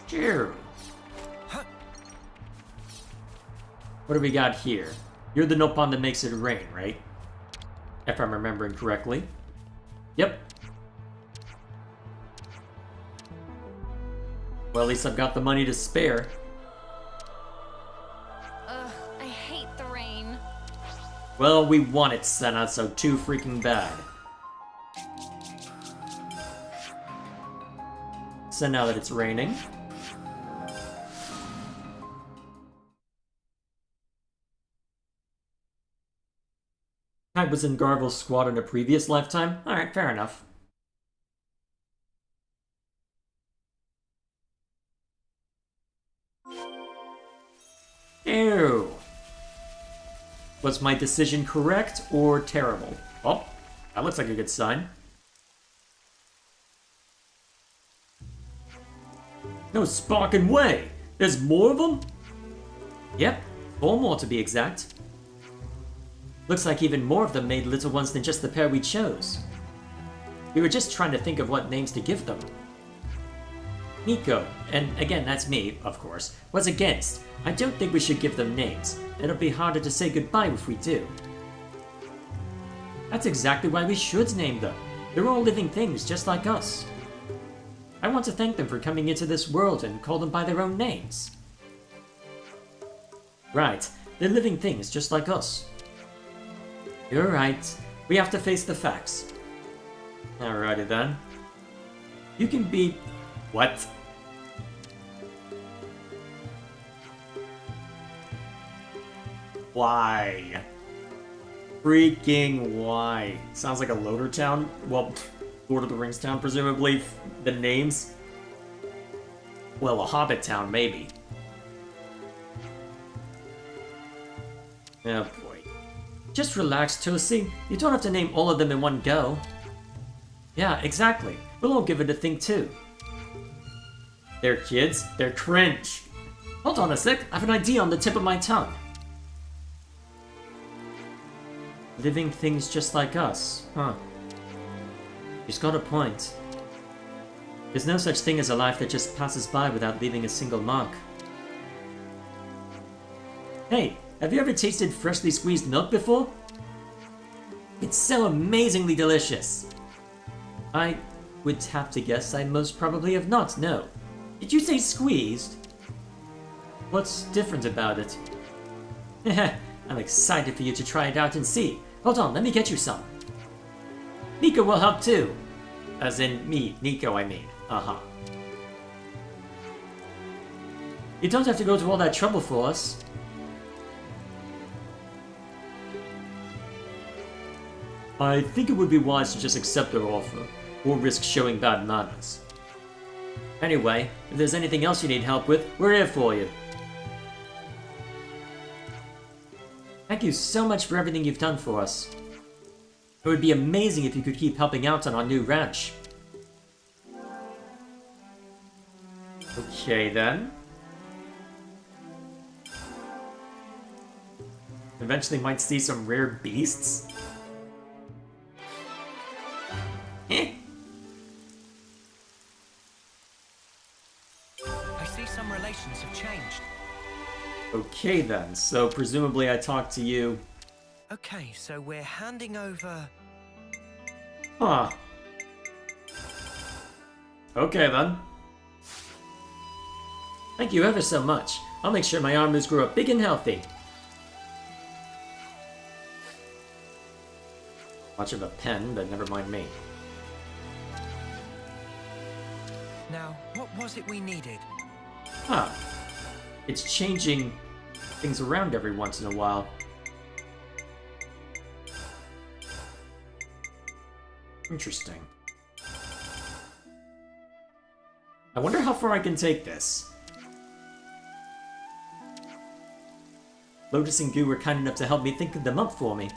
Sure. What do we got here? You're the Nopon that makes it rain, right? If I'm remembering correctly. Yep. Well, at least I've got the money to spare. Ugh, I hate the rain. Well, we want it, Senna, so too freaking bad. So now that it's raining... I was in Garvel's squad in a previous lifetime? Alright, fair enough. Ew. Was my decision correct or terrible? Oh, that looks like a good sign. No sparking way! There's more of them? Yep, 4 more to be exact. Looks like even more of them made little ones than just the pair we chose. We were just trying to think of what names to give them. Nico, and again that's me, of course, was against. I don't think we should give them names. It'll be harder to say goodbye if we do. That's exactly why we should name them. They're all living things just like us. I want to thank them for coming into this world and call them by their own names. Right, they're living things just like us. You're right. We have to face the facts. Alrighty then. You can be... What? Why? Freaking why? Sounds like a loader town? Well, Lord of the Rings town, presumably. The names? Well, a Hobbit town, maybe. Oh boy. Just relax, Tosi. You don't have to name all of them in one go. Yeah, exactly. We'll all give it a think too. They're kids. They're cringe. Hold on a sec. I have an idea on the tip of my tongue. Living things just like us. Huh. She's got a point. There's no such thing as a life that just passes by without leaving a single mark. Hey, have you ever tasted freshly squeezed milk before? It's so amazingly delicious! I would have to guess I most probably have not, no. Did you say squeezed? What's different about it? I'm excited for you to try it out and see. Hold on, let me get you some. Nico will help too. As in me, Nico, I mean. Uh-huh. You don't have to go to all that trouble for us. I think it would be wise to just accept their offer, or risk showing bad manners. Anyway, if there's anything else you need help with, we're here for you. Thank you so much for everything you've done for us. It would be amazing if you could keep helping out on our new ranch. Okay then. Eventually might see some rare beasts. Eh. I see some relations have changed. Okay then, so presumably I talked to you. Okay, so we're handing over... Huh. Okay then. Thank you ever so much. I'll make sure my armors grow up big and healthy. Much of a pen, but never mind me. Now, what was it we needed? Huh. It's changing things around every once in a while. Interesting. I wonder how far I can take this. Lotus and Goo were kind enough to help me think them up for me.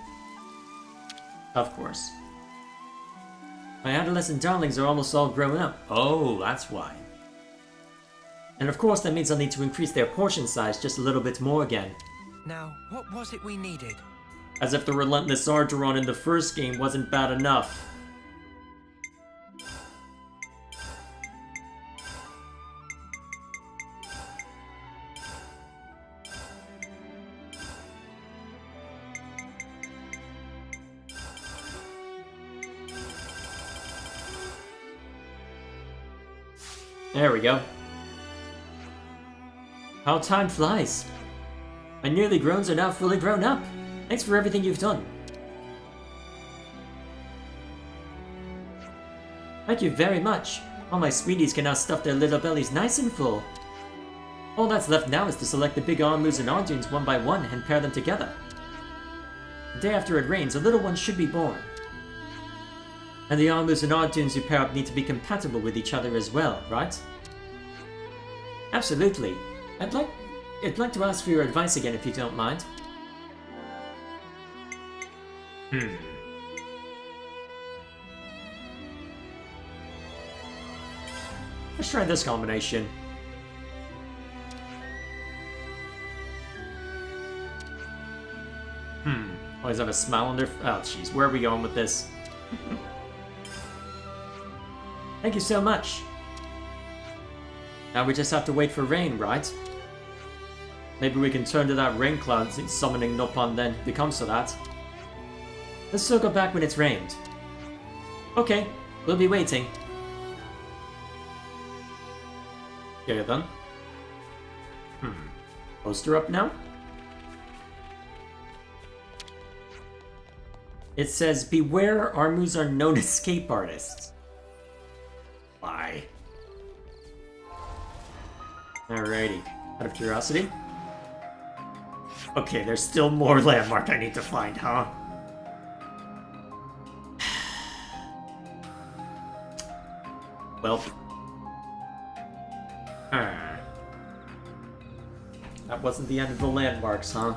Of course. My adolescent darlings are almost all grown up. Oh, that's why. And of course that means I'll need to increase their portion size just a little bit more again. Now, what was it we needed? As if the relentless Argeron in the first game wasn't bad enough. There we go. How time flies. My nearly growns are now fully grown up. Thanks for everything you've done. Thank you very much. All my sweeties can now stuff their little bellies nice and full. All that's left now is to select the big Armus and Ardunes one by one and pair them together. The day after it rains, a little one should be born. And the Armus and Ardunes you pair up need to be compatible with each other as well, right? Absolutely. I'd like to ask for your advice again if you don't mind. Let's try this combination. Always have a smile on their... Oh, jeez. Where are we going with this? Thank you so much. Now we just have to wait for rain, right? Maybe we can turn to that rain cloud summoning Nopon then if it comes to that. Let's circle back when it's rained. Okay, we'll be waiting. Okay then. Poster up now? It says, beware, Armus are known escape artists. Why? Alrighty. Out of curiosity. Okay, there's still more landmark I need to find, huh? Well. That wasn't the end of the landmarks, huh?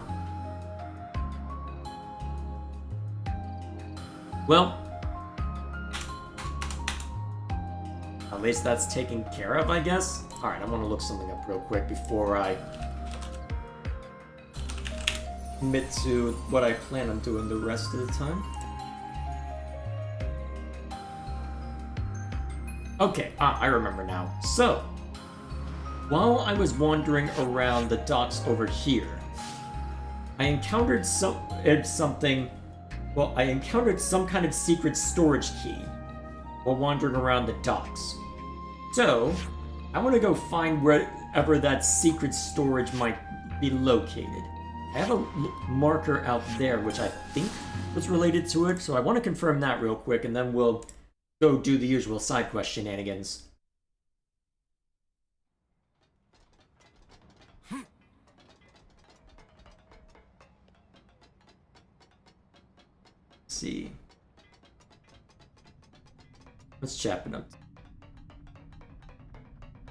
Well. At least that's taken care of, I guess? Alright, I want to look something up real quick before I commit to what I plan on doing the rest of the time. Okay, I remember now. So, while I was wandering around the docks over here, I encountered something. Well, I encountered some kind of secret storage key while wandering around the docks. So, I want to go find wherever that secret storage might be located. I have a marker out there which I think was related to it, so I want to confirm that real quick, and then we'll go do the usual side quest shenanigans. Let's see. What's chapping up?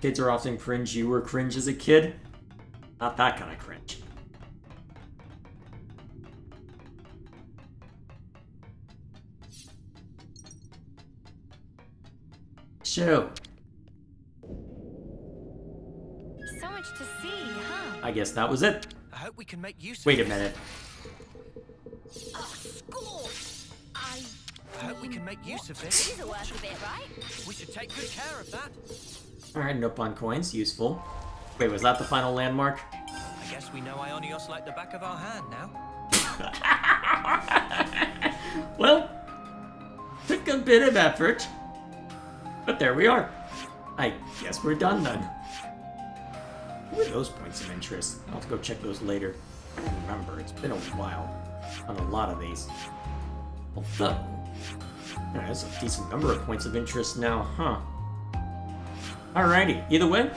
Kids are often cringe. You were cringe as a kid? Not that kind of cringe. Show. So much to see, huh? I guess that was it. I hope we can make use of Wait a this. minute. School! I hope we can make use of this. These are worth a bit, right? We should take good care of that. Alright, nope on coins. Useful. Wait, was that the final landmark? I guess we know Ionios like the back of our hand now. Well, took a bit of effort. But there we are. I guess we're done then. What are those points of interest? I'll have to go check those later. I don't remember. It's been a while on a lot of these. Although, there's a decent number of points of interest now, huh? Alrighty, either way.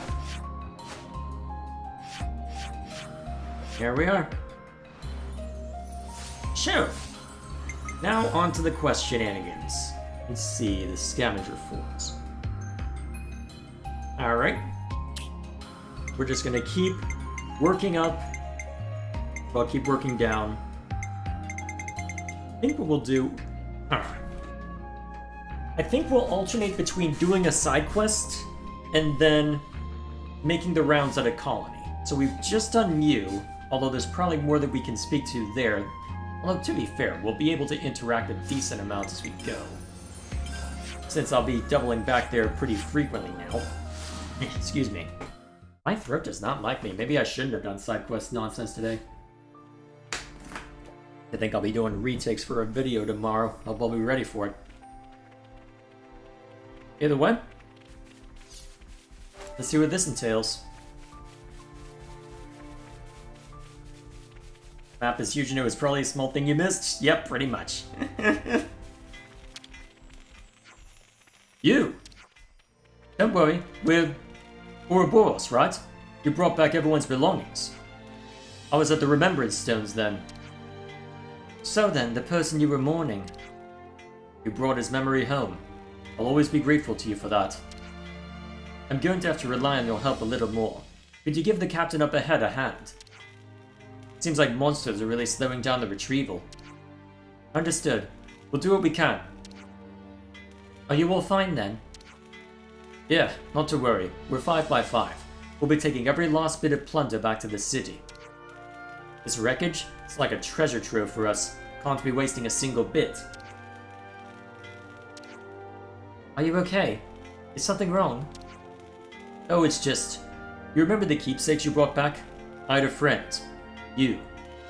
Here we are. Sure. Now on to the quest shenanigans. Let's see, the scavenger forts. Alright. We're just gonna keep working up. Well, keep working down. I think what we'll do... I think we'll alternate between doing a side quest and then making the rounds at a colony. So we've just done you, although there's probably more that we can speak to there. Although, to be fair, we'll be able to interact a decent amount as we go. Since I'll be doubling back there pretty frequently now. Excuse me. My throat does not like me. Maybe I shouldn't have done side quest nonsense today. I think I'll be doing retakes for a video tomorrow. I'll be ready for it. Either way, let's see what this entails. Map is huge and it was probably a small thing you missed. Yep, pretty much. You! Don't worry, we're Ouroboros, right? You brought back everyone's belongings. I was at the Remembrance Stones then. So then, the person you were mourning. You brought his memory home. I'll always be grateful to you for that. I'm going to have to rely on your help a little more. Could you give the captain up ahead a hand? Seems like monsters are really slowing down the retrieval. Understood. We'll do what we can. Are you all fine then? Yeah, not to worry. We're 5 by 5. We'll be taking every last bit of plunder back to the city. This wreckage? It's like a treasure trove for us. Can't be wasting a single bit. Are you okay? Is something wrong? Oh, it's just... You remember the keepsakes you brought back? I had a friend. You.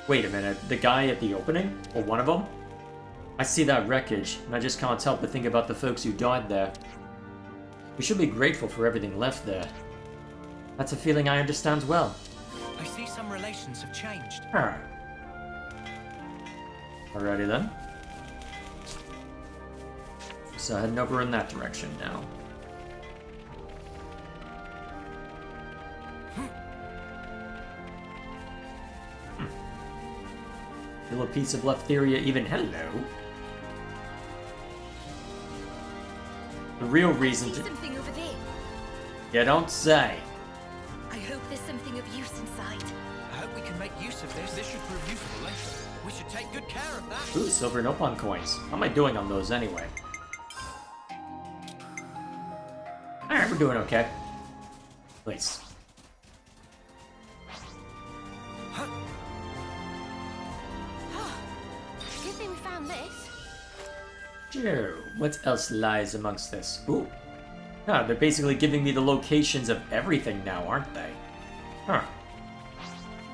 Wait a minute, the guy at the opening? Or one of them? I see that wreckage, and I just can't help but think about the folks who died there. We should be grateful for everything left there. That's a feeling I understand well. I see some relations have changed. Alrighty then. So heading over in that direction now. Feel a piece of Erythia even hello. The real reason to... Something over there. You don't say. I hope there's something of use inside. I hope we can make use of this. This should prove useful later. We should take good care of that. Ooh, silver Nopon coins. How am I doing on those anyway? Alright, we're doing okay. Please. Good thing we found this. Sure, what else lies amongst this? Ooh. Yeah, they're basically giving me the locations of everything now, aren't they? Huh.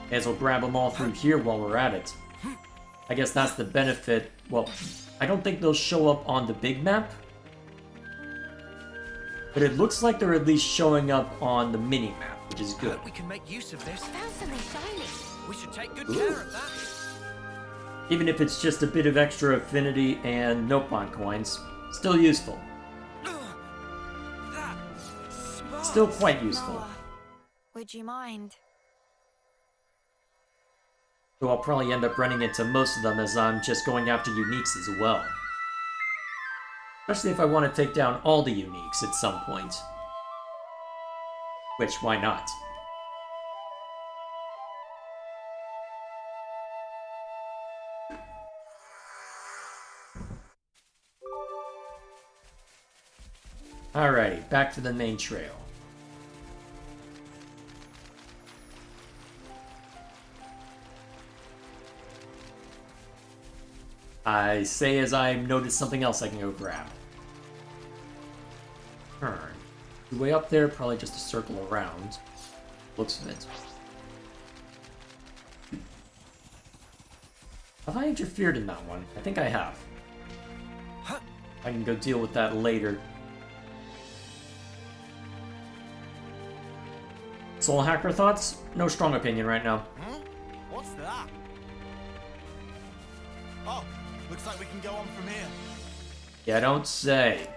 May as well grab them all through here while we're at it. I guess that's the benefit. Well, I don't think they'll show up on the big map. But it looks like they're at least showing up on the mini-map, which is good. We can make use of this. I found something shiny. We should take good care of that. Even if it's just a bit of extra affinity and Nopon coins, still useful. That sparks. Still quite useful. Noah, would you mind? So I'll probably end up running into most of them as I'm just going after uniques as well. Especially if I want to take down all the uniques at some point. Which, why not? Alrighty, back to the main trail. I say as I notice something else I can go grab. Turn. The way up there, probably just a circle around. Looks of it. Have I interfered in that one? I think I have. I can go deal with that later. Soul Hacker thoughts? No strong opinion right now. Huh? What's that? Oh, looks like we can go on from here. Yeah, don't say.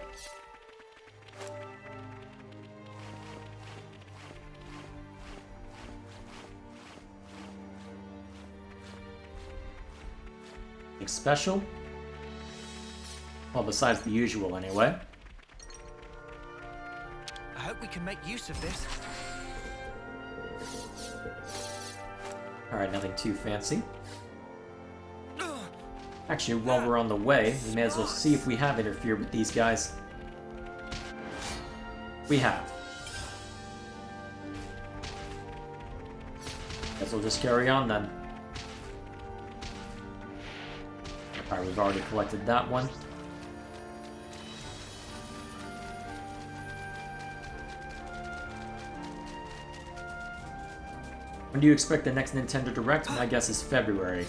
Anything special? Well, besides the usual anyway. I hope we can make use of this. Alright, nothing too fancy. Actually, while we're on the way, we may as well see if we have interfered with these guys. We have. Guess we'll just carry on then. Alright, we've already collected that one. When do you expect the next Nintendo Direct? My guess is February.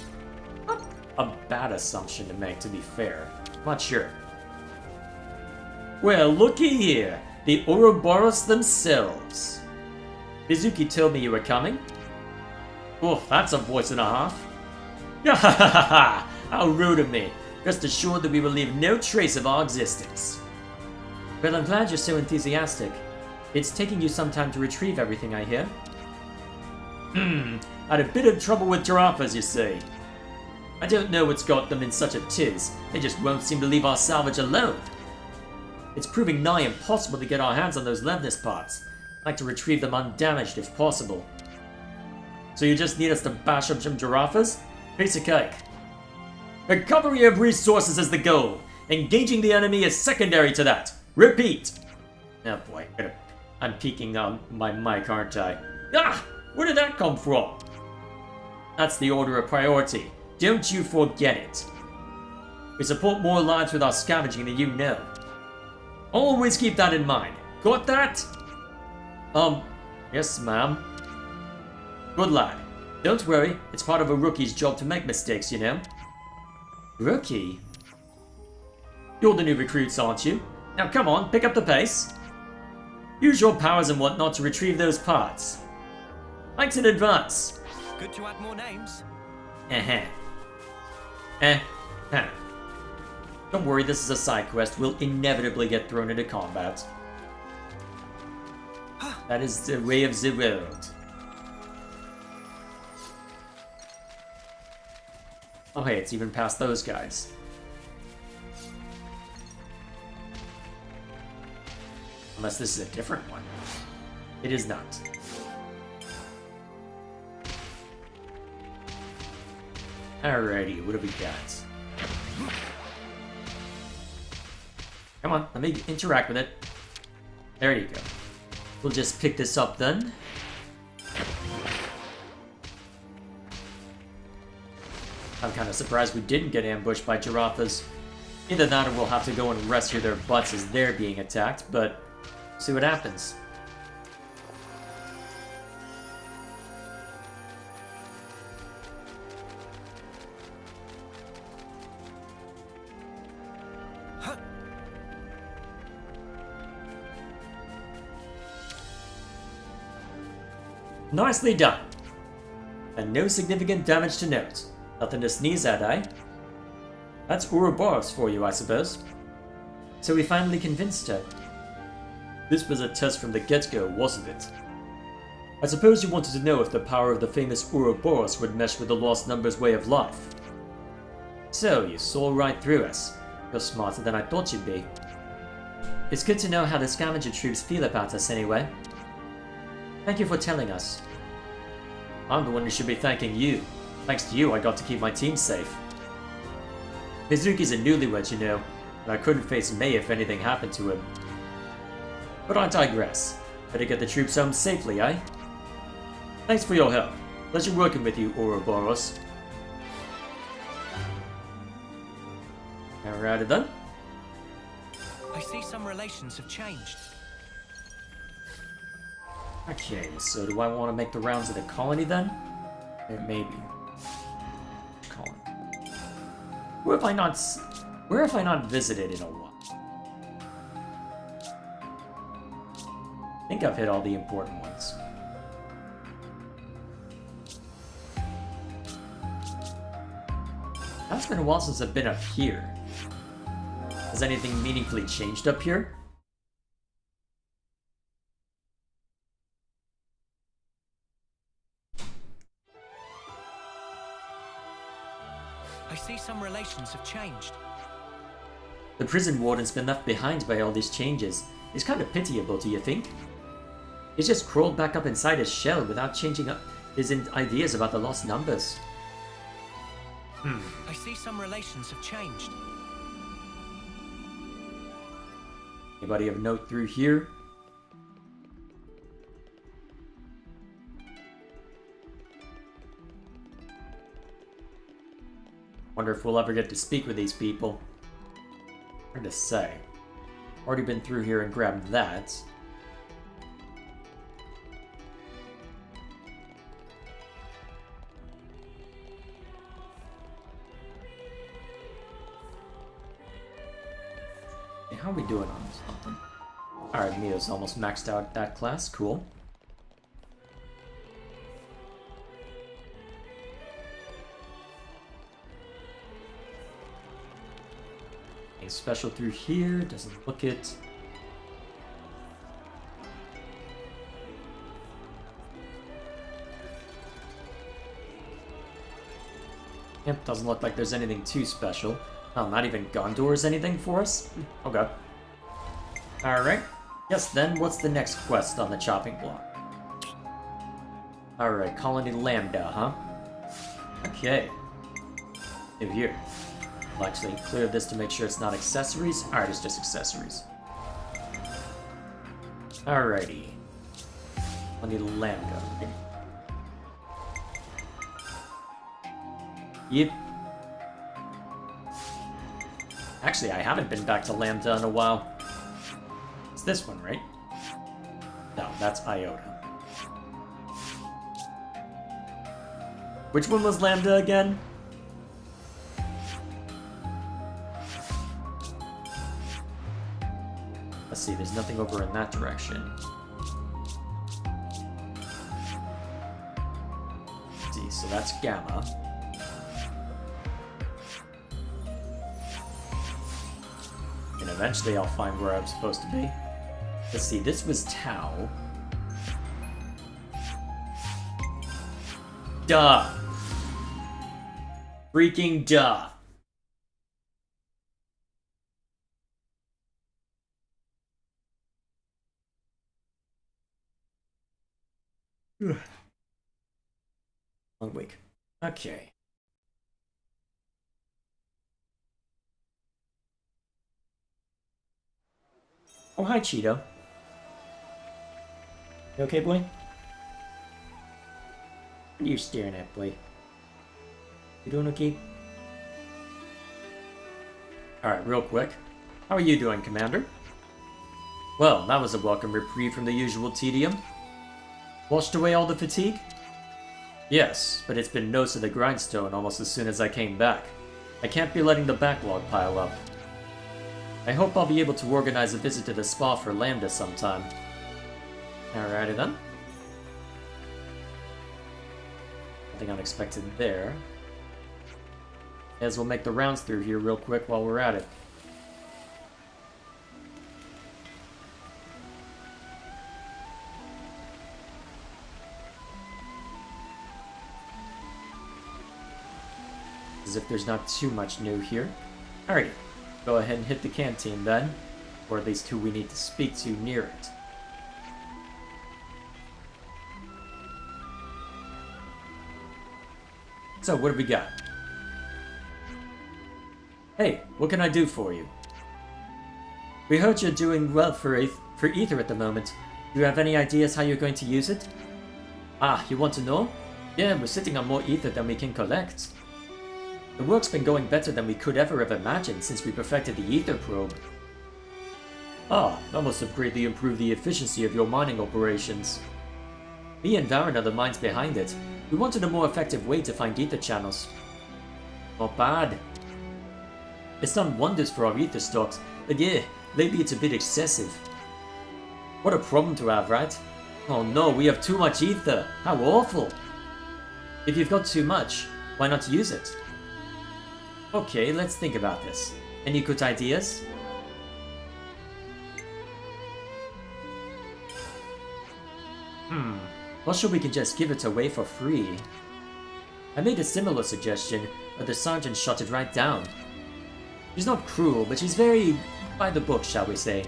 A bad assumption to make, to be fair. Not sure. Well, looky here. The Ouroboros themselves. Mizuki told me you were coming. Oh, that's a voice and a half. Ha! How rude of me. Rest assured that we will leave no trace of our existence. Well, I'm glad you're so enthusiastic. It's taking you some time to retrieve everything, I hear. Had a bit of trouble with giraffes, you see. I don't know what's got them in such a tiz. They just won't seem to leave our salvage alone. It's proving nigh impossible to get our hands on those Levnis parts. I'd like to retrieve them undamaged if possible. So you just need us to bash up some giraffes? Piece of cake. Recovery of resources is the goal. Engaging the enemy is secondary to that. Repeat. Oh boy, I'm peeking on my mic, aren't I? Ah! Where did that come from? That's the order of priority. Don't you forget it. We support more lives with our scavenging than you know. Always keep that in mind. Got that? Yes, ma'am. Good lad. Don't worry, it's part of a rookie's job to make mistakes, you know. Rookie? You're the new recruits, aren't you? Now come on, pick up the pace. Use your powers and whatnot to retrieve those parts. Thanks in advance. Good to add more names. Don't worry, this is a side quest. We'll inevitably get thrown into combat. That is the way of the world. Oh hey, it's even past those guys. Unless this is a different one. It is not. Alrighty, what do we got? Come on, let me interact with it. There you go. We'll just pick this up then. I'm kind of surprised we didn't get ambushed by giraffes. Either that or we'll have to go and rescue their butts as they're being attacked, but See what happens. Nicely done. And no significant damage to note. Nothing to sneeze at, eh? That's Ouroboros for you, I suppose. So we finally convinced her. This was a test from the get-go, wasn't it? I suppose you wanted to know if the power of the famous Ouroboros would mesh with the Lost Numbers' way of life. So, you saw right through us. You're smarter than I thought you'd be. It's good to know how the scavenger troops feel about us anyway. Thank you for telling us. I'm the one who should be thanking you. Thanks to you, I got to keep my team safe. Mizuki's a newlywed, you know, and I couldn't face Mei if anything happened to him. But I digress. Better get the troops home safely, eh? Thanks for your help. Pleasure working with you, Ouroboros. Alrighty then. I see some relations have changed. Okay, so do I want to make the rounds of the colony then? Maybe. Colony. Where have I not visited in a while? I think I've hit all the important ones. It's been a while since I've been up here. Has anything meaningfully changed up here? I see some relations have changed. The prison warden's been left behind by all these changes. It's kind of pitiable, do you think? He's just crawled back up inside his shell without changing up his ideas about the lost numbers. I see some relations have changed. Anybody of note through here? Wonder if we'll ever get to speak with these people. Hard to say. Already been through here and grabbed that. Hey, how are we doing on something? Alright, Mio's almost maxed out that class. Cool. Anything special through here? Doesn't look it. Yep, doesn't look like there's anything too special. Oh, not even Gondor is anything for us? Okay. Alright. Yes, then what's the next quest on the chopping block? Alright, Colony Lambda, huh? Okay. New here. I'll actually clear this to make sure it's not accessories. Alright, it's just accessories. Alrighty. Colony Lambda. Yep. Actually, I haven't been back to Lambda in a while. It's this one, right? No, that's Iota. Which one was Lambda again? Let's see, there's nothing over in that direction. Let's see, so that's Gamma. And eventually I'll find where I'm supposed to be. Let's see, this was Tau. Duh! Freaking duh! Long week. Okay. Oh, hi, Cheeto. You okay, boy? What are you staring at, boy? You doing okay? Alright, real quick. How are you doing, Commander? Well, that was a welcome reprieve from the usual tedium. Washed away all the fatigue? Yes, but it's been nose to the grindstone almost as soon as I came back. I can't be letting the backlog pile up. I hope I'll be able to organize a visit to the spa for Lambda sometime. Alrighty then. Nothing unexpected there. As we'll make the rounds through here real quick while we're at it. As if there's not too much new here. Alrighty, go ahead and hit the canteen then. Or at least who we need to speak to near it. So, what have we got? Hey, what can I do for you? We heard you're doing well for Ether at the moment. Do you have any ideas how you're going to use it? Ah, you want to know? Yeah, we're sitting on more Ether than we can collect. The work's been going better than we could ever have imagined since we perfected the Ether probe. Ah, that must have greatly improved the efficiency of your mining operations. Me and Varen are the minds behind it. We wanted a more effective way to find Ether channels. Not bad. It's done wonders for our Ether stocks, but yeah, lately it's a bit excessive. What a problem to have, right? Oh no, we have too much Ether! How awful! If you've got too much, why not use it? Okay, let's think about this. Any good ideas? Not sure we can just give it away for free. I made a similar suggestion, but the sergeant shot it right down. She's not cruel, but she's very by the book, shall we say.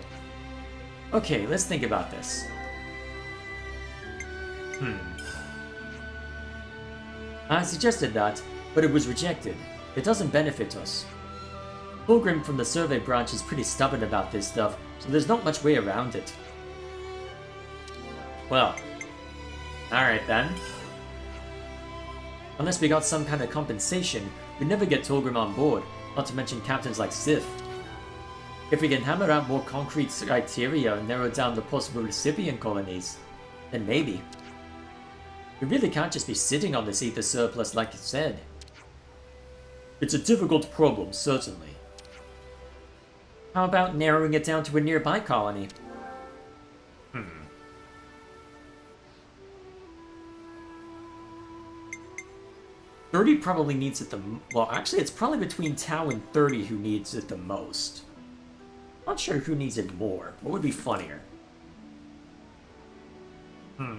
Okay, let's think about this. I suggested that, but it was rejected. It doesn't benefit us. Fulgrim from the survey branch is pretty stubborn about this stuff, so there's not much way around it. Well, alright then. Unless we got some kind of compensation, we'd never get Fulgrim on board, not to mention captains like Sif. If we can hammer out more concrete criteria and narrow down the possible recipient colonies, then maybe. We really can't just be sitting on this Ether surplus like you said. It's a difficult problem, certainly. How about narrowing it down to a nearby colony? 30 probably needs it the well, actually, it's probably between Tau and 30 who needs it the most. Not sure who needs it more. What would be funnier? I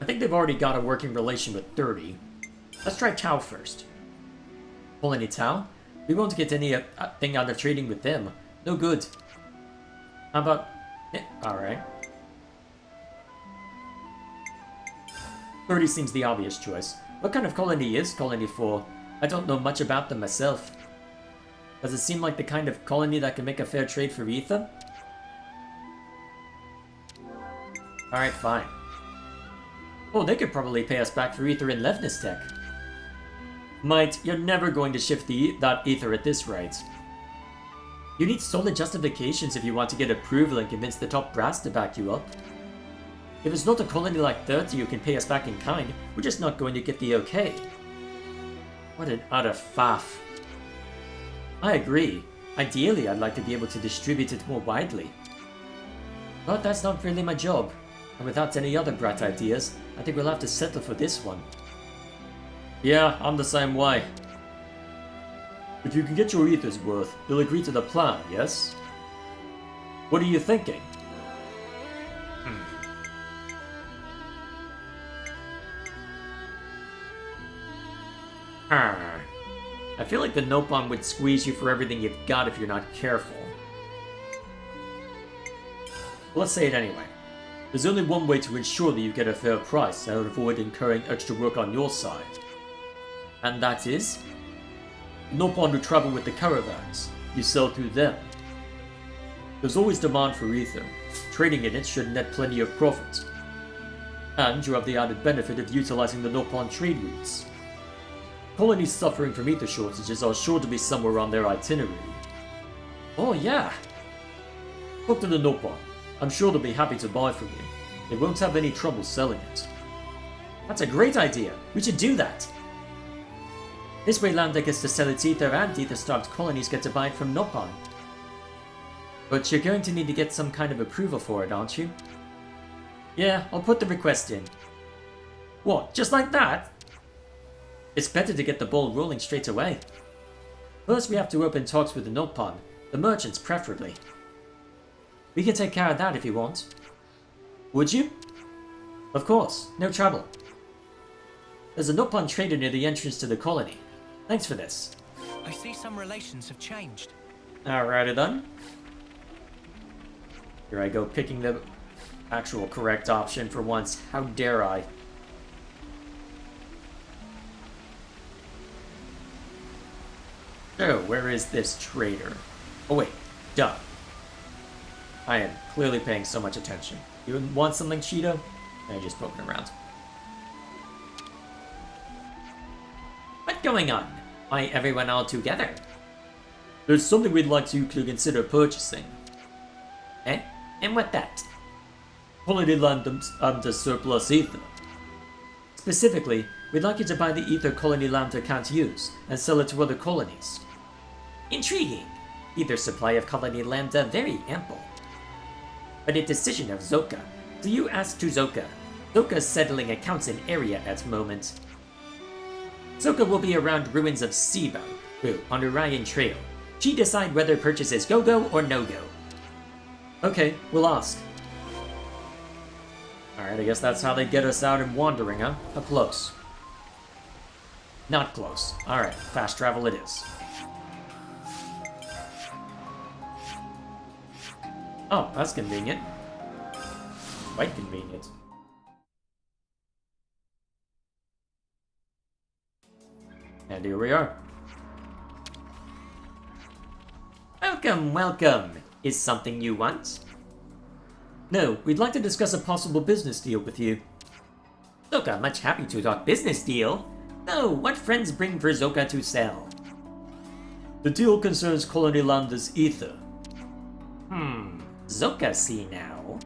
think they've already got a working relation with 30. Let's try Tau first. Pull any Tau? We won't get anything out of trading with them. No good. How about... alright. 30 seems the obvious choice. What kind of colony is Colony 4? I don't know much about them myself. Does it seem like the kind of colony that can make a fair trade for Ether? Alright, fine. Oh, they could probably pay us back for Ether in Levnis Tech. Mate, you're never going to shift that Ether at this rate. You need solid justifications if you want to get approval and convince the top brass to back you up. If it's not a colony like 30 who can pay us back in kind, we're just not going to get the okay. What an utter faff. I agree. Ideally, I'd like to be able to distribute it more widely. But that's not really my job. And without any other brat ideas, I think we'll have to settle for this one. Yeah, I'm the same way. If you can get your Ether's worth, you'll agree to the plan, yes? What are you thinking? I feel like the Nopon would squeeze you for everything you've got if you're not careful. Let's say it anyway. There's only one way to ensure that you get a fair price and avoid incurring extra work on your side. And that is? Nopon who travel with the caravans. You sell through them. There's always demand for Ether. Trading in it should net plenty of profit. And you have the added benefit of utilizing the Nopon trade routes. Colonies suffering from Ether shortages are sure to be somewhere on their itinerary. Oh yeah, Talk to the Nopon. I'm sure they'll be happy to buy from you. They won't have any trouble selling it. That's a great idea. We should do that. This way Lambda gets to sell its ether and ether-starved colonies get to buy it from Nopon. But you're going to need to get some kind of approval for it, aren't you? Yeah, I'll put the request in. What, just like that? It's better to get the ball rolling straight away. First we have to open talks with the Nopon, the merchants preferably. We can take care of that if you want. Would you? Of course, no trouble. There's a Nopon trader near the entrance to the colony. Thanks for this. I see some relations have changed. Alrighty then. Here I go picking the actual correct option for once. How dare I? So, where is this trader? Oh wait, duh. I am clearly paying so much attention. You want something, Cheeto? I'm just poking around. What's going on? Why everyone all together? There's something we'd like you to consider purchasing. Eh? And what that? Holiday Land under surplus ether. Specifically, we'd like you to buy the ether Colony Lambda can't use, and sell it to other colonies. Intriguing. Ether supply of Colony Lambda very ample. But a decision of Zoka. So you ask to Zoka. Zoka's settling accounts in Area at the moment. Zoka will be around ruins of Sibo, on Orion Trail. She decide whether purchases go-go or no-go. Okay, we'll ask. Alright, I guess that's how they get us out and wandering, huh? How close? Not close. Alright, fast travel it is. Oh, that's convenient. Quite convenient. And here we are. Welcome, welcome. Is something you want? No, we'd like to discuss a possible business deal with you. Zoka, much happy to talk business deal. No, what friends bring for Zoka to sell? The deal concerns Colony Lambda's ether. Zoka see now.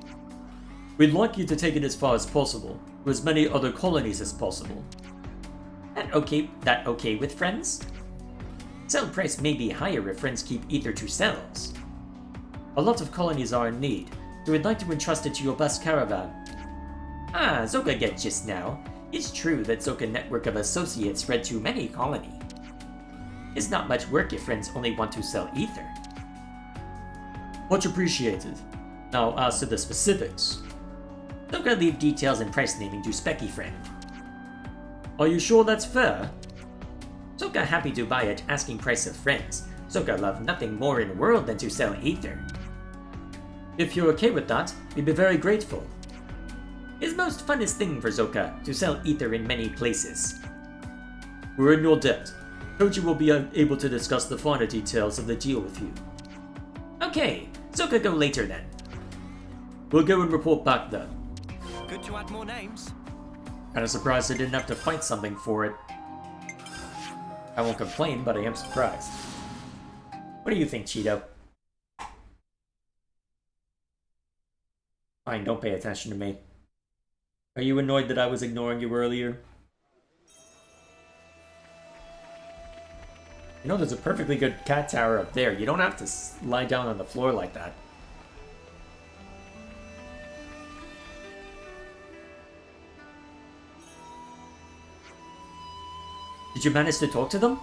We'd like you to take it as far as possible, to as many other colonies as possible. That okay with friends? Sell price may be higher if friends keep ether to sells. A lot of colonies are in need, so we'd like to entrust it to your best caravan. Ah, Zoka get just now. It's true that Zoka network of associates spread to many colony. It's not much work if friends only want to sell ether. Much appreciated. Now as to the specifics. Zoka leave details and price naming to Specky friend. Are you sure that's fair? Zoka happy to buy at asking price of friends. Zoka love nothing more in the world than to sell ether. If you're okay with that, we'd be very grateful. It's most funnest thing for Zoka to sell ether in many places. We're in your debt. Koji will be able to discuss the finer details of the deal with you. Okay, Zoka go later then. We'll go and report back then. Good to add more names. Kinda surprised I didn't have to fight something for it. I won't complain, but I am surprised. What do you think, Cheeto? Fine, don't pay attention to me. Are you annoyed that I was ignoring you earlier? You know, there's a perfectly good cat tower up there. You don't have to lie down on the floor like that. Did you manage to talk to them?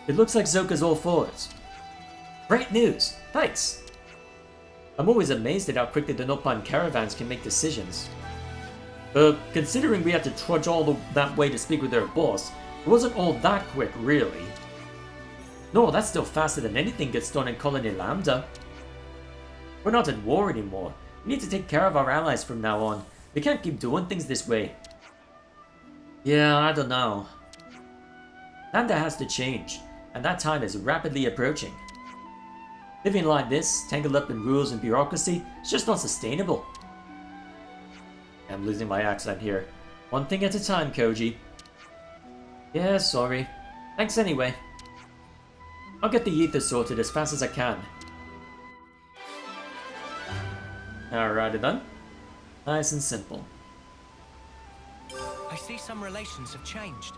It looks like Zoka's all for it. Great news! Thanks! I'm always amazed at how quickly the Nopon caravans can make decisions. Considering we had to trudge all that way to speak with their boss, it wasn't all that quick, really. No, that's still faster than anything gets done in Colony Lambda. We're not at war anymore. We need to take care of our allies from now on. We can't keep doing things this way. Yeah, I don't know. Lambda has to change, and that time is rapidly approaching. Living like this, tangled up in rules and bureaucracy, is just not sustainable. I'm losing my accent here. One thing at a time, Koji. Yeah, sorry. Thanks anyway. I'll get the ether sorted as fast as I can. Alrighty then. Nice and simple. I see some relations have changed.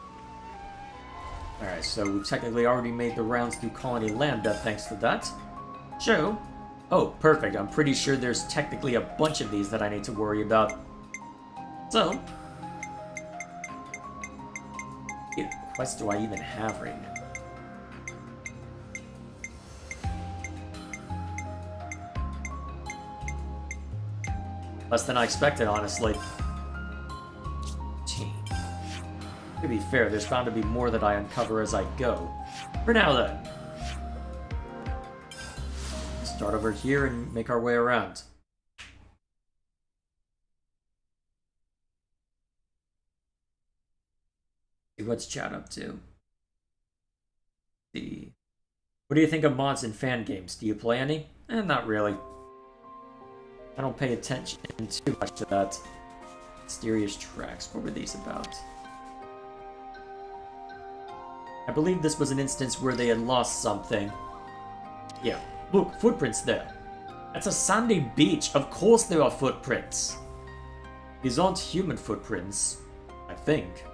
Alright, so we've technically already made the rounds through Colony Lambda, thanks for that. Joe? Oh, perfect. I'm pretty sure there's technically a bunch of these that I need to worry about. So... what quests do I even have right now? Less than I expected, honestly. To be fair, there's bound to be more that I uncover as I go. For now, then. Start over here and make our way around. See what's chat up to. See. What do you think of mods in fan games? Do you play any? Not really. I don't pay attention too much to that. Mysterious tracks. What were these about? I believe this was an instance where they had lost something. Yeah, look, footprints there. That's a sandy beach. Of course there are footprints. These aren't human footprints, I think.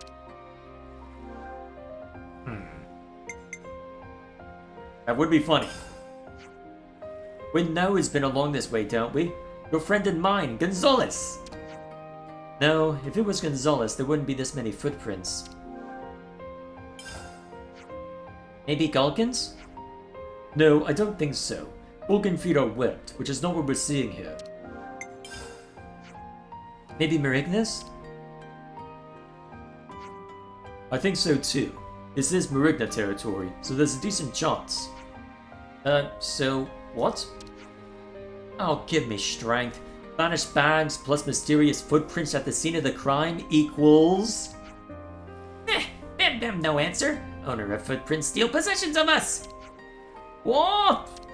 That would be funny. We know it's been along this way, don't we? Your friend and mine, Gonzales! No, if it was Gonzales, there wouldn't be this many footprints. Maybe Galkins? No, I don't think so. Vulcan feet are webbed, which is not what we're seeing here. Maybe Marignas? I think so too. This is Marigna territory, so there's a decent chance. So what? Oh, give me strength. Vanished bags plus mysterious footprints at the scene of the crime equals... Bam bam, no answer. Owner of footprints steal possessions of us! What?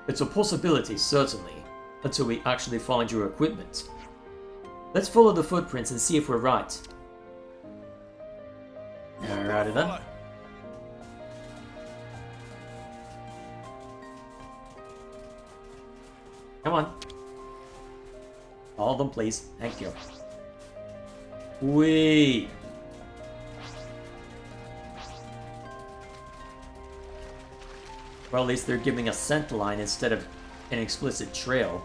It's a possibility, certainly, until we actually find your equipment. Let's follow the footprints and see if we're right. Alrighty then. Come on. All of them, please. Thank you. Whee! Well, at least they're giving a scent line instead of an explicit trail.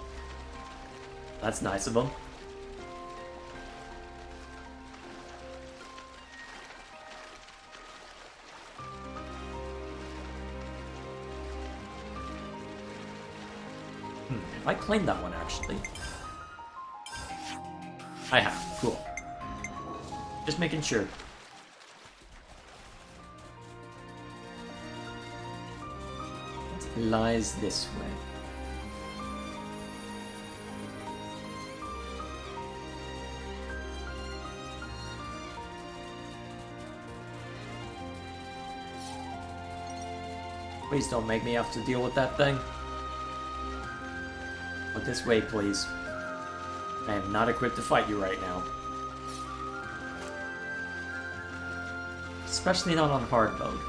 That's nice of them. Have I claimed that one, actually? I have. Cool. Just making sure. It lies this way. Please don't make me have to deal with that thing. But this way, please. I am not equipped to fight you right now. Especially not on hard mode.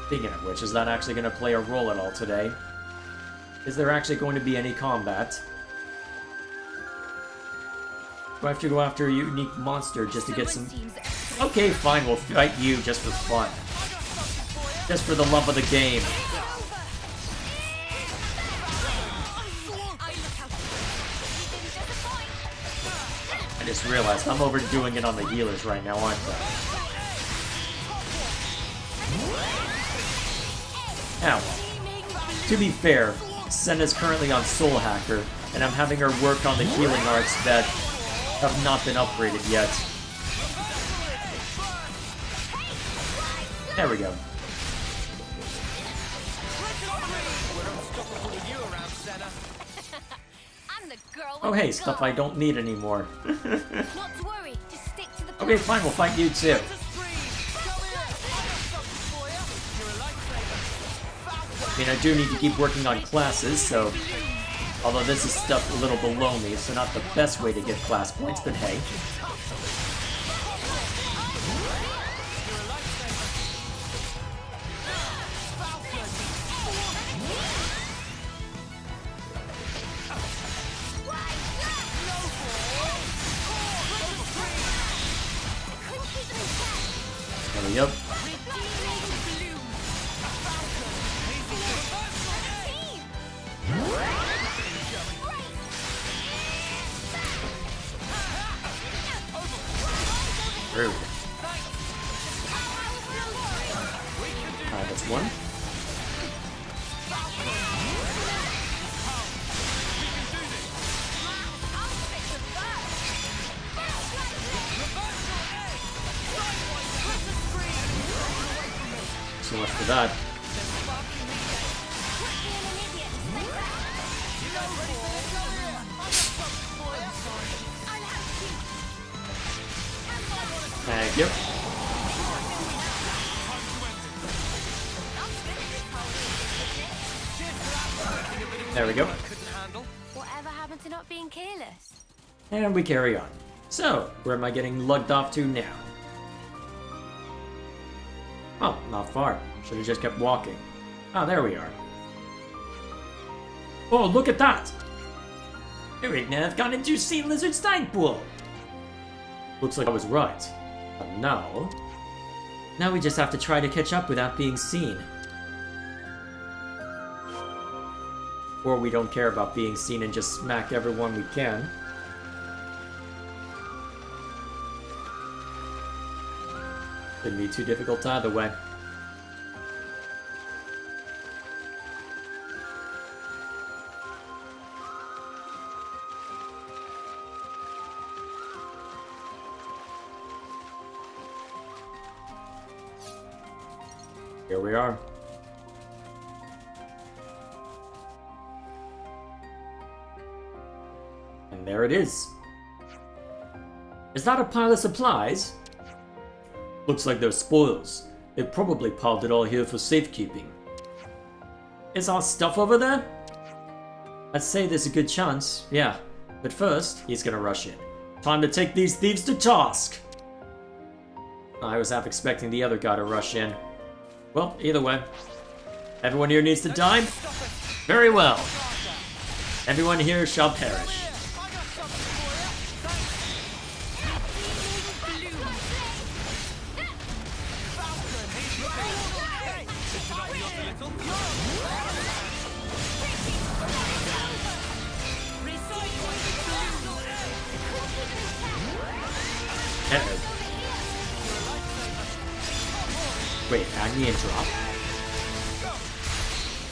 Speaking of which, is that actually going to play a role at all today? Is there actually going to be any combat? Do I have to go after a unique monster just to get some... Okay, fine, we'll fight you just for fun. Just for the love of the game. I just realized I'm overdoing it on the healers right now, aren't I? Now, to be fair, Senna's currently on Soul Hacker, and I'm having her work on the healing arts that have not been upgraded yet. There we go. Oh hey, stuff I don't need anymore. Not to worry, just stick to the plan. Okay, fine, we'll fight you too. I mean, I do need to keep working on classes, so... Although this is stuff a little below me, so not the best way to get class points, but hey. So much for that. Thank you. There we go. Whatever happened to not being careless? And we carry on. So, where am I getting lugged off to now? Oh, not far. Should have just kept walking. Ah, there we are. Oh, look at that! Erythia have gone into Sea Lizard's tide pool! Looks like I was right. But now... Now we just have to try to catch up without being seen. Or we don't care about being seen and just smack everyone we can. Shouldn't be too difficult either way. Here we are. And there it is. Is that a pile of supplies? Looks like they're spoils. They probably piled it all here for safekeeping. Is our stuff over there? I'd say there's a good chance, yeah. But first, he's gonna rush in. Time to take these thieves to task! I was half expecting the other guy to rush in. Well, either way. Everyone here needs to die? Very well. Everyone here shall perish. Wait, Agni and drop?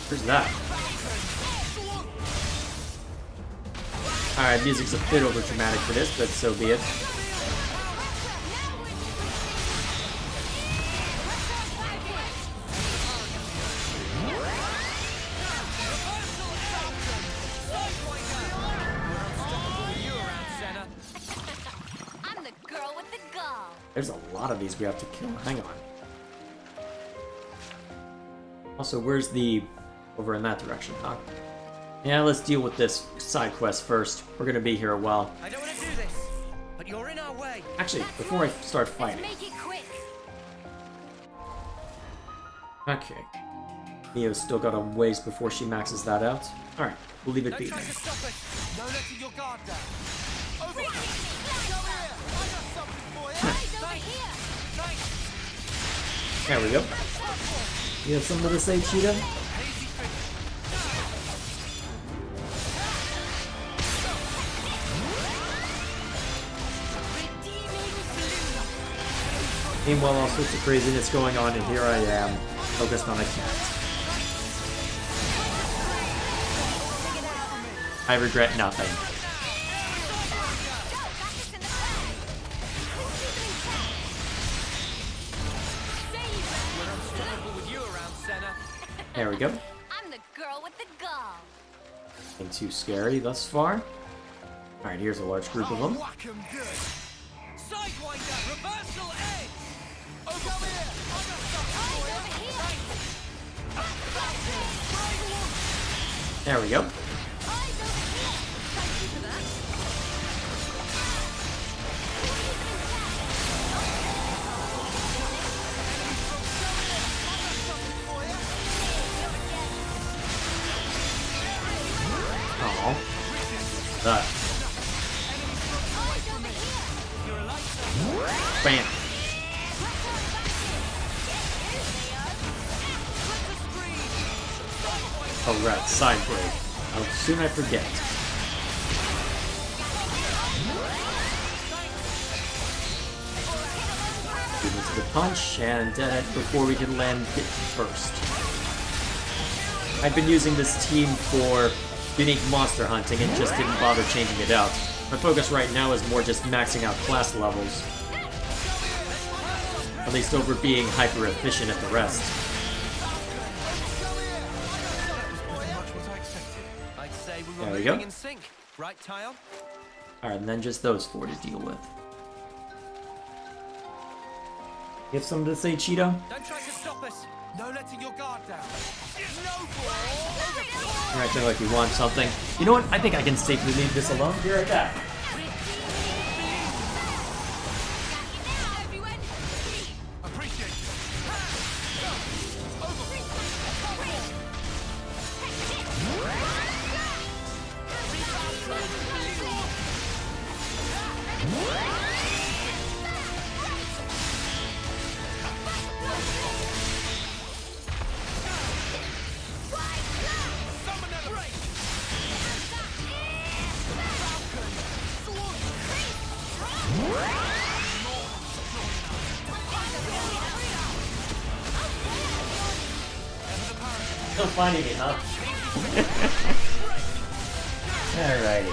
Where's that? Alright, music's a bit over dramatic for this, but so be it. I'm the girl with the gall. There's a lot of these we have to kill. Hang on. Also, where's the... over in that direction, huh? Yeah, let's deal with this side quest first. We're gonna be here a while. I don't want to do this, but you're in our way. Actually, before I start Let's fighting... make it quick. Okay. Mio's still got a ways before she maxes that out. Alright, we'll leave it Don't be try then. to stop us. No letting your guard down. Over Bring here. it. Go here. I got something for you. Eyes over here. Thanks. There we go. You have something to say, Cheetah? Hazy finish. Meanwhile, all sorts of craziness going on, and here I am, focused on a cat. I regret nothing. With you around, Senna. There we go. I'm the girl with the gall. Nothing too scary thus far. Alright, here's a large group of them. Whack 'em good. Sidewinder, reversal edge. Over here. I got something for you. There we go. Eyes over here. Thank you for that. Oh, that. Bam. Oh right, side break. How soon I forget. Give into the punch, and before we can land hit first. I've been using this team for unique monster hunting and just didn't bother changing it out. My focus right now is more just maxing out class levels. At least over being hyper efficient at the rest. Much what I expected. I'd say we were There we go. moving in sync, right, Tile? Alright, and then just those 4 to deal with. You have something to say, Cheetah? Don't try to stop us. No letting your guard down. You're acting like you want something. You know what? I think I can safely leave this alone. Be right back. Appreciate it. Still finding it, huh? Alrighty.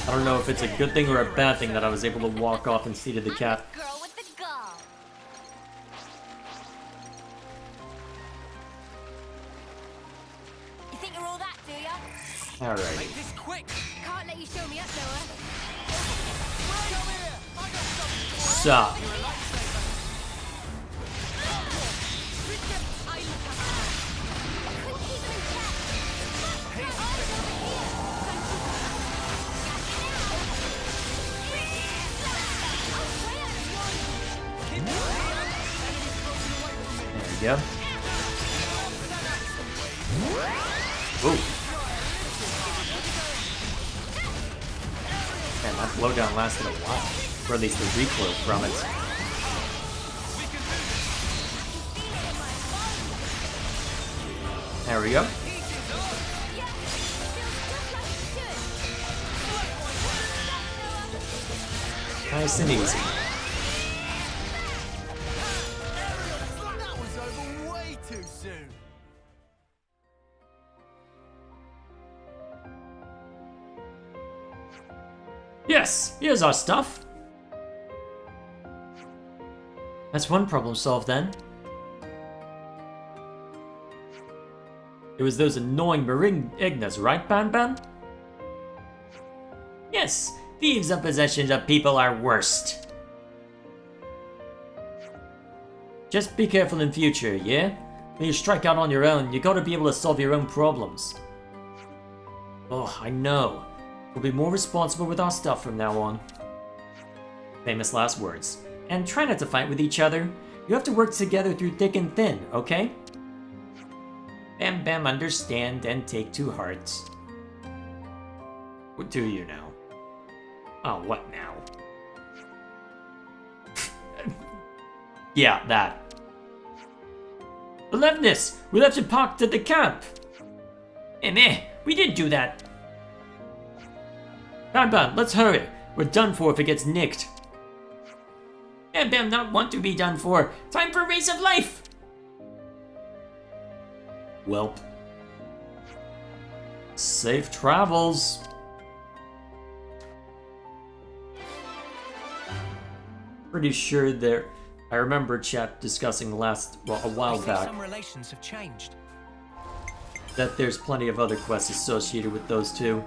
I don't know if it's a good thing or a bad thing that I was able to walk off and see to the cat. Girl with the gall. You think you're all that, do ya? Alrighty. Make this quick. Can't let you show me up, Noah. Stop. There we go. Ooh. Man, that blowdown lasted a while. Or at least the recoil from it. There we go. Nice and easy. That was over way too soon. Yes, here's our stuff. That's one problem solved then. It was those annoying Ignas, right, Ban Ban? Yes, thieves and possessions of people are worst. Just be careful in future, yeah? When you strike out on your own, you gotta be able to solve your own problems. Oh, I know. We'll be more responsible with our stuff from now on. Famous last words. And try not to fight with each other. You have to work together through thick and thin, okay? Bam Bam understand and take to heart. What do you now? Oh, what now? Yeah, that. We left this! We left it parked at the camp! We did do that! Bam Bam, let's hurry! We're done for if it gets nicked. Bam Bam not want to be done for! Time for a race of life! Welp. Safe travels! Pretty sure there... I remember chat discussing a while I think back some relations have changed. that there's plenty of other quests associated with those two.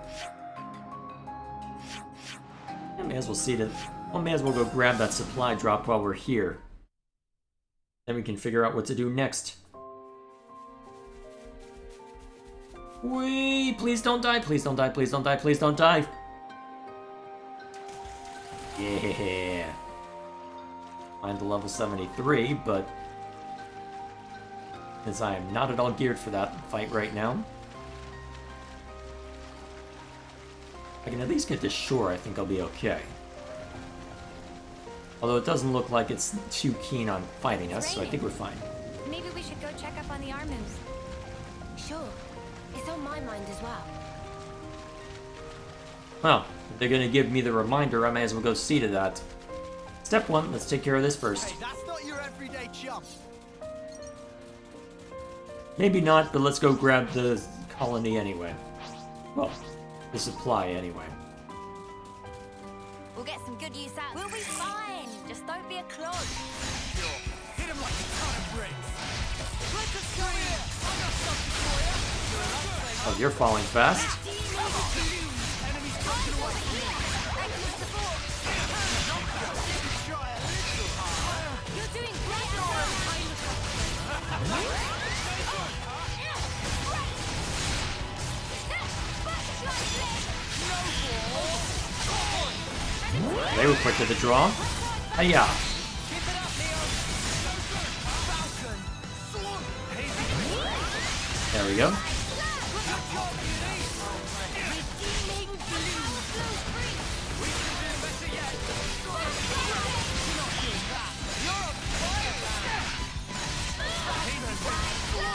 I may as well see that. Well, may as well go grab that supply drop while we're here. Then we can figure out what to do next. Wait, please don't die, please don't die, please don't die, please don't die. Yeah. I'm to level 73, but since I am not at all geared for that fight right now, I can at least get to shore. I think I'll be okay. Although it doesn't look like it's too keen on fighting us, so I think we're fine. Maybe we should go check up on the arm moves. Sure. It's on my mind as well. Well, if they're gonna give me the reminder, I may as well go see to that. Step one, let's take care of this first. Hey, that's not your everyday chump. Maybe not, but let's go grab the colony anyway. Well, the supply anyway. We'll get some good use out. We'll be fine. Just don't be a clod. Sure. Hit him like a ton of bricks. Let us go here. I got something for you. Oh, you're falling fast. Enemies broken away. Excellent support. Try a little harder. You're doing great. They were quick to the draw. Hiya! Keep it up, Leo. Falcon. Sword. There we go.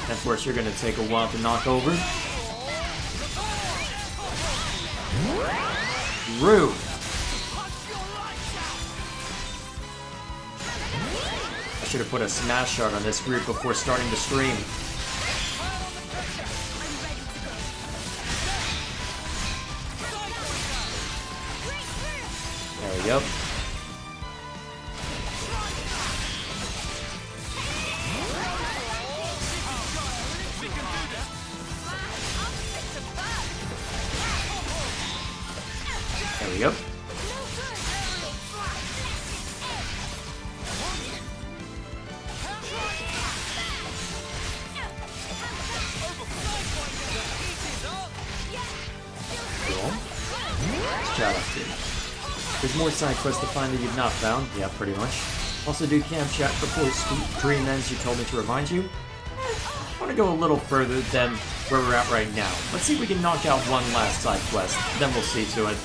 And of course, you're gonna take a while to knock over. Rude. I should have put a smash shot on this group before starting the stream. There we go. There we go. Cool. Let's chat up too. There's more side quests to find that you've not found. Yeah, pretty much. Also do camp chat before stream ends, you told me to remind you. I want to go a little further than where we're at right now. Let's see if we can knock out one last side quest, then we'll see to it.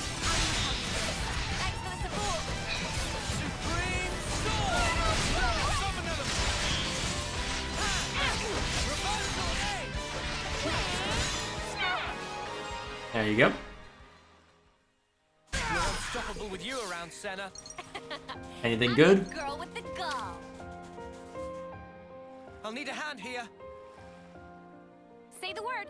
There you go. You're unstoppable with you around, Senna. Anything good? Girl with the gall. I'll need a hand here. Say the word.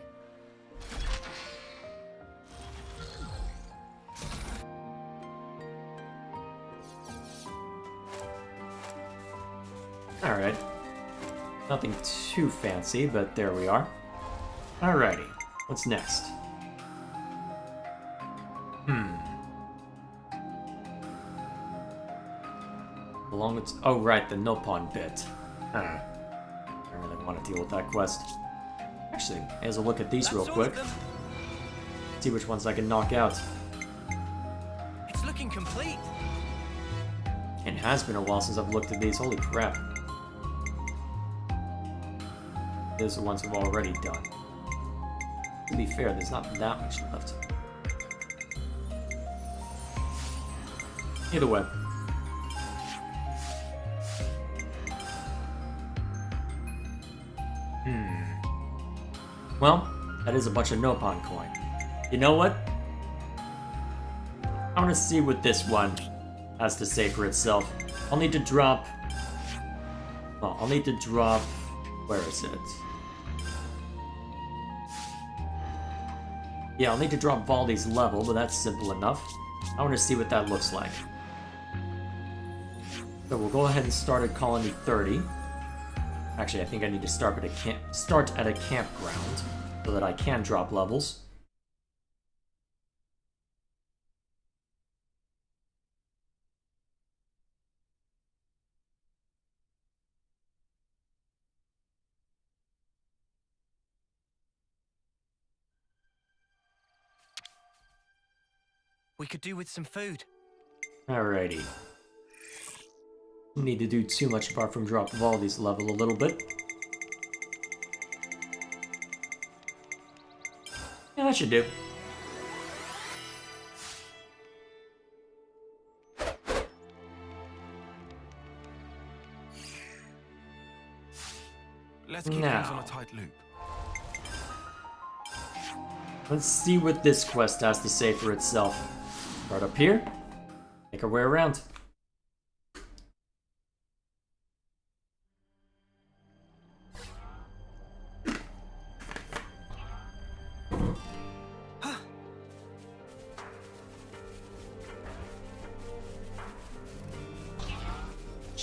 Alright. Nothing too fancy, but there we are. Alrighty. What's next? Along with... Oh, right, the Nopon bit. I don't really want to deal with that quest. Actually, here's a look at these real That's all of quick. them. See which ones I can knock out. It's looking complete. It has been a while since I've looked at these. Holy crap. Those are the ones we've already done. To be fair, there's not that much left. Either way. Well, that is a bunch of Nopon coin. You know what? I want to see what this one has to say for itself. I'll need to drop... Well, I'll need to drop... Where is it? Yeah, I'll need to drop Valdi's level, but that's simple enough. I want to see what that looks like. So we'll go ahead and start at Colony 30. Actually, I think I need to start at a campground so that I can drop levels. We could do with some food. Alrighty. Don't need to do too much apart from drop Valdi's level a little bit. Yeah, that should do. Let's keep Now. things on a tight loop. Let's see what this quest has to say for itself. Start up here. Make our way around.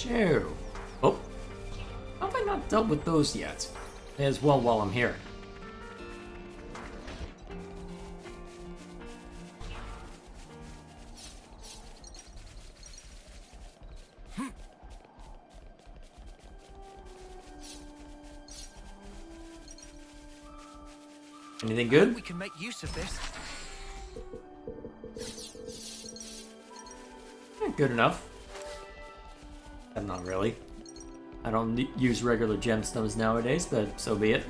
Chew. Oh. How have I not dealt with those yet? May as well while I'm here. Anything good? We can make use of this. Good enough. Not really. I don't use regular gemstones nowadays, but so be it.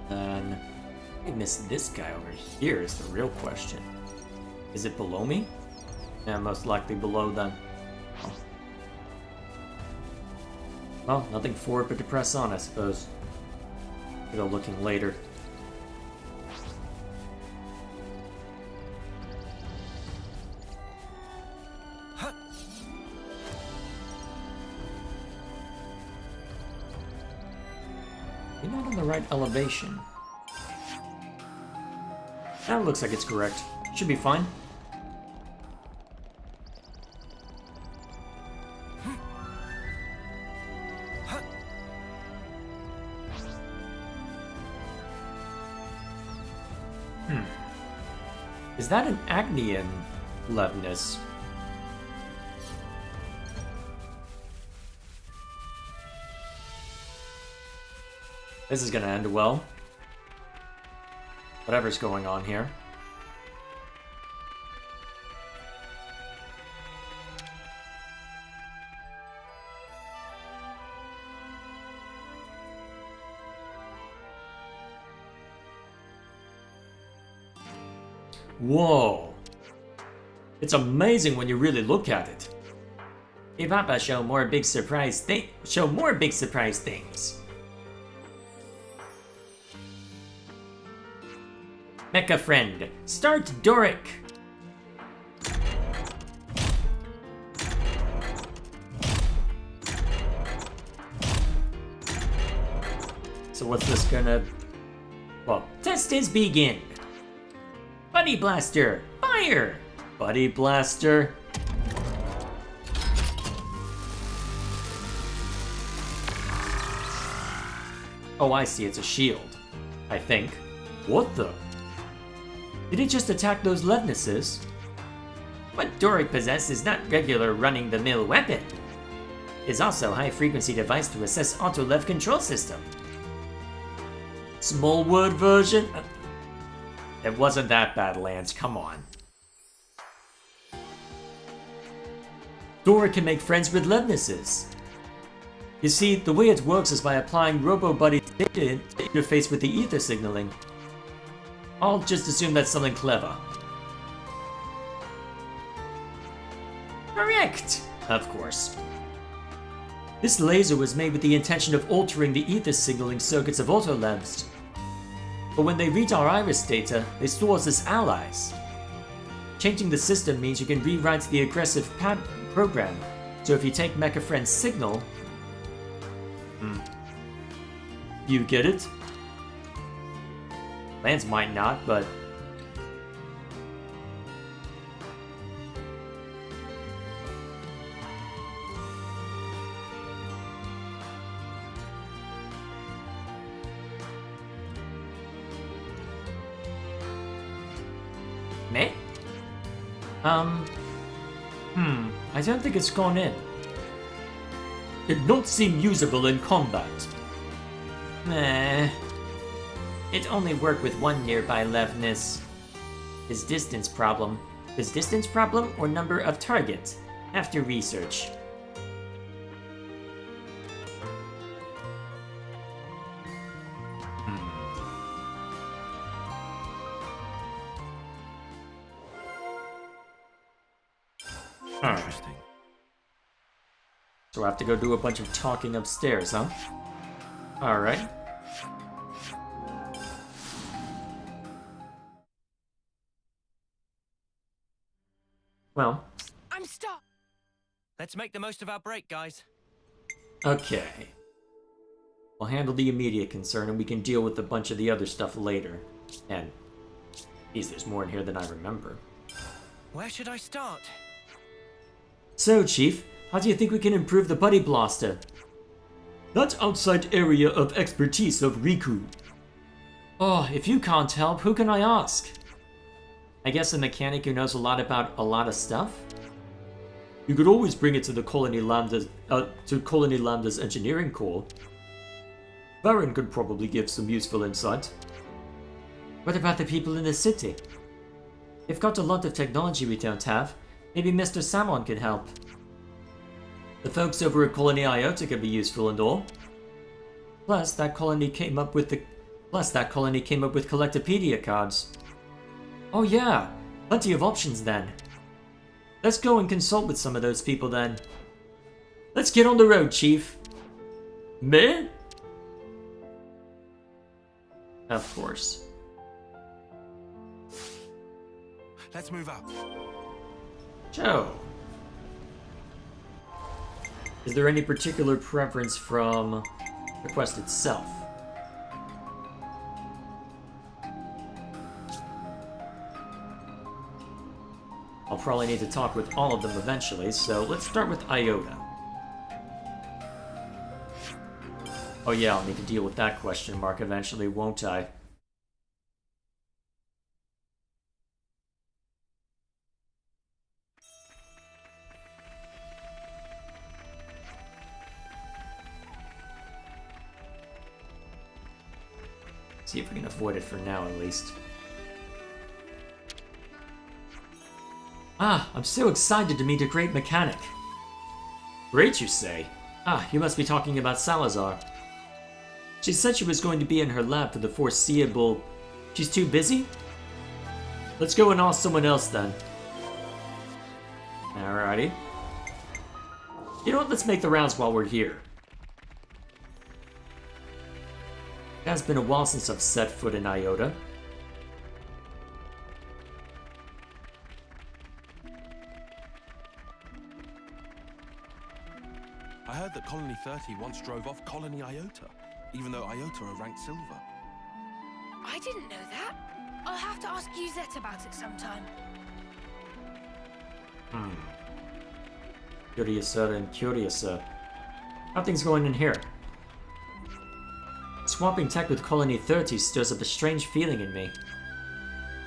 Then I missed this guy over here is the real question. Is it below me? Yeah, most likely below then. Oh. Well, nothing for it but to press on, I suppose. Go looking later. You're not on the right elevation. That looks like it's correct. Should be fine. Is that an Agnian levelness? This is gonna end well. Whatever's going on here. Whoa. It's amazing when you really look at it. Hey Papa, show more big surprise things. Mecha friend, start Doric. So what's this gonna... Well, test is begin. Buddy Blaster, fire! Buddy Blaster. Oh, I see, it's a shield. I think. What the? Did it just attack those Levnesses? What Doric possesses is not regular running-the-mill weapon. It's also a high-frequency device to assess auto-lev control system. Small word version? It wasn't that bad, Lance, come on. Doric can make friends with Levnesses. You see, the way it works is by applying Robo-Buddy's data to interface with the ether signaling. I'll just assume that's something clever. Correct! Of course. This laser was made with the intention of altering the ether signaling circuits of Autolabs. But when they read our iris data, they store us as allies. Changing the system means you can rewrite the aggressive program, so if you take Mecha Friend's signal... You get it? Lance might not, but... Me? I don't think it's gone in. Did not seem usable in combat. Nah. It only worked with one nearby Levness. His distance problem or number of targets? After research. Interesting. So I have to go do a bunch of talking upstairs, huh? Alright. Well. I'm stuck. Let's make the most of our break, guys. Okay. We'll handle the immediate concern and we can deal with a bunch of the other stuff later. And, geez, there's more in here than I remember. Where should I start? So, Chief, how do you think we can improve the Buddy Blaster? That's outside area of expertise of Riku. Oh, if you can't help, who can I ask? I guess a mechanic who knows a lot about a lot of stuff? You could always bring it to the Colony Lambda's engineering core. Baron could probably give some useful insight. What about the people in the city? They've got a lot of technology we don't have. Maybe Mr. Samon could help. The folks over at Colony Iota could be useful and all. Plus, that colony came up with Collectopedia cards. Oh yeah, plenty of options then. Let's go and consult with some of those people then. Let's get on the road, Chief. Me? Of course. Let's move out. Joe. Is there any particular preference from the quest itself? I'll probably need to talk with all of them eventually, so let's start with Iota. Oh yeah, I'll need to deal with that question mark eventually, won't I? See if we can avoid it for now, at least. Ah, I'm so excited to meet a great mechanic. Great, you say? Ah, you must be talking about Salazar. She said she was going to be in her lab for the foreseeable... She's too busy? Let's go and ask someone else then. Alrighty. You know what, let's make the rounds while we're here. It has been a while since I've set foot in Iota. I heard that Colony 30 once drove off Colony Iota, even though Iota are ranked silver. I didn't know that. I'll have to ask Yuzette about it sometime. Curiouser and curiouser. How things going in here? Swapping tech with Colony 30 stirs up a strange feeling in me.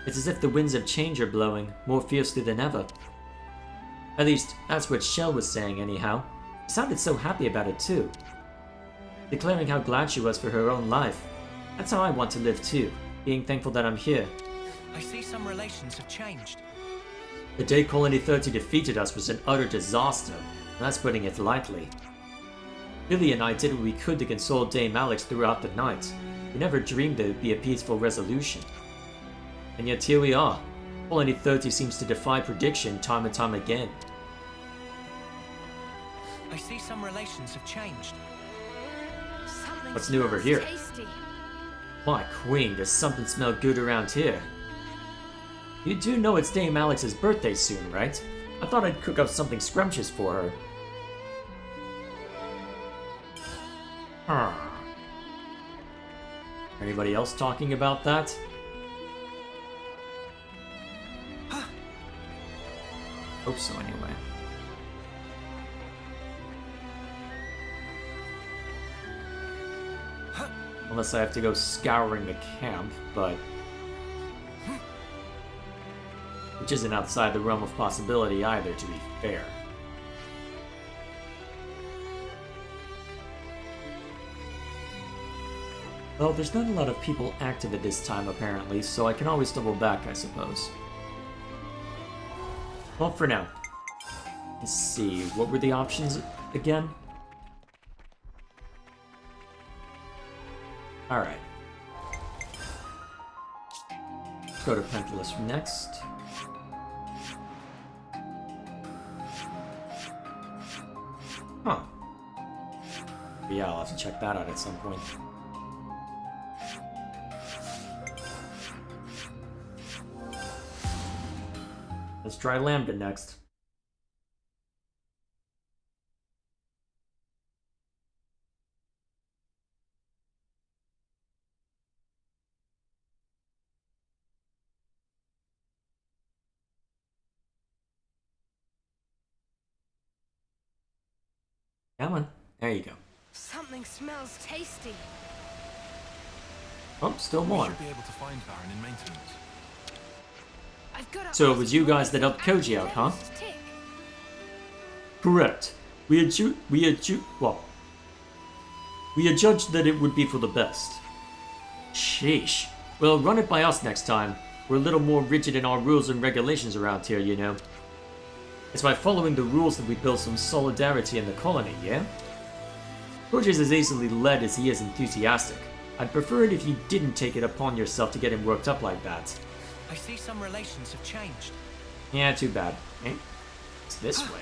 It's as if the winds of change are blowing, more fiercely than ever. At least, that's what Shell was saying anyhow. She sounded so happy about it too. Declaring how glad she was for her own life. That's how I want to live too, being thankful that I'm here. I see some relations have changed. The day Colony 30 defeated us was an utter disaster, and that's putting it lightly. Billy and I did what we could to console Dame Alex throughout the night. We never dreamed there would be a peaceful resolution. And yet here we are. Colony 30 seems to defy prediction time and time again. I see some relations have changed. Something What's new over smells here? Tasty. My queen, does something smell good around here? You do know it's Dame Alex's birthday soon, right? I thought I'd cook up something scrumptious for her. Anybody else talking about that? Hope so, anyway. Unless I have to go scouring the camp, but... which isn't outside the realm of possibility either, to be fair. Well, there's not a lot of people active at this time, apparently, so I can always double back, I suppose. Well, for now. Let's see, what were the options again? Alright. Let's go to Penthelis next. Huh. But yeah, I'll have to check that out at some point. Let's try Lambda next. Come on. There you go. Something smells tasty. Oh, still We more. should be able to find Baron in maintenance. I've got to So it ask was you guys that why helped Koji out, huh? this tick. Correct. We had judged that it would be for the best. Sheesh. Well, run it by us next time. We're a little more rigid in our rules and regulations around here, you know. It's by following the rules that we build some solidarity in the colony, yeah? Koji's as easily led as he is enthusiastic. I'd prefer it if you didn't take it upon yourself to get him worked up like that. I see some relations have changed. Yeah, too bad. Eh? It's this way.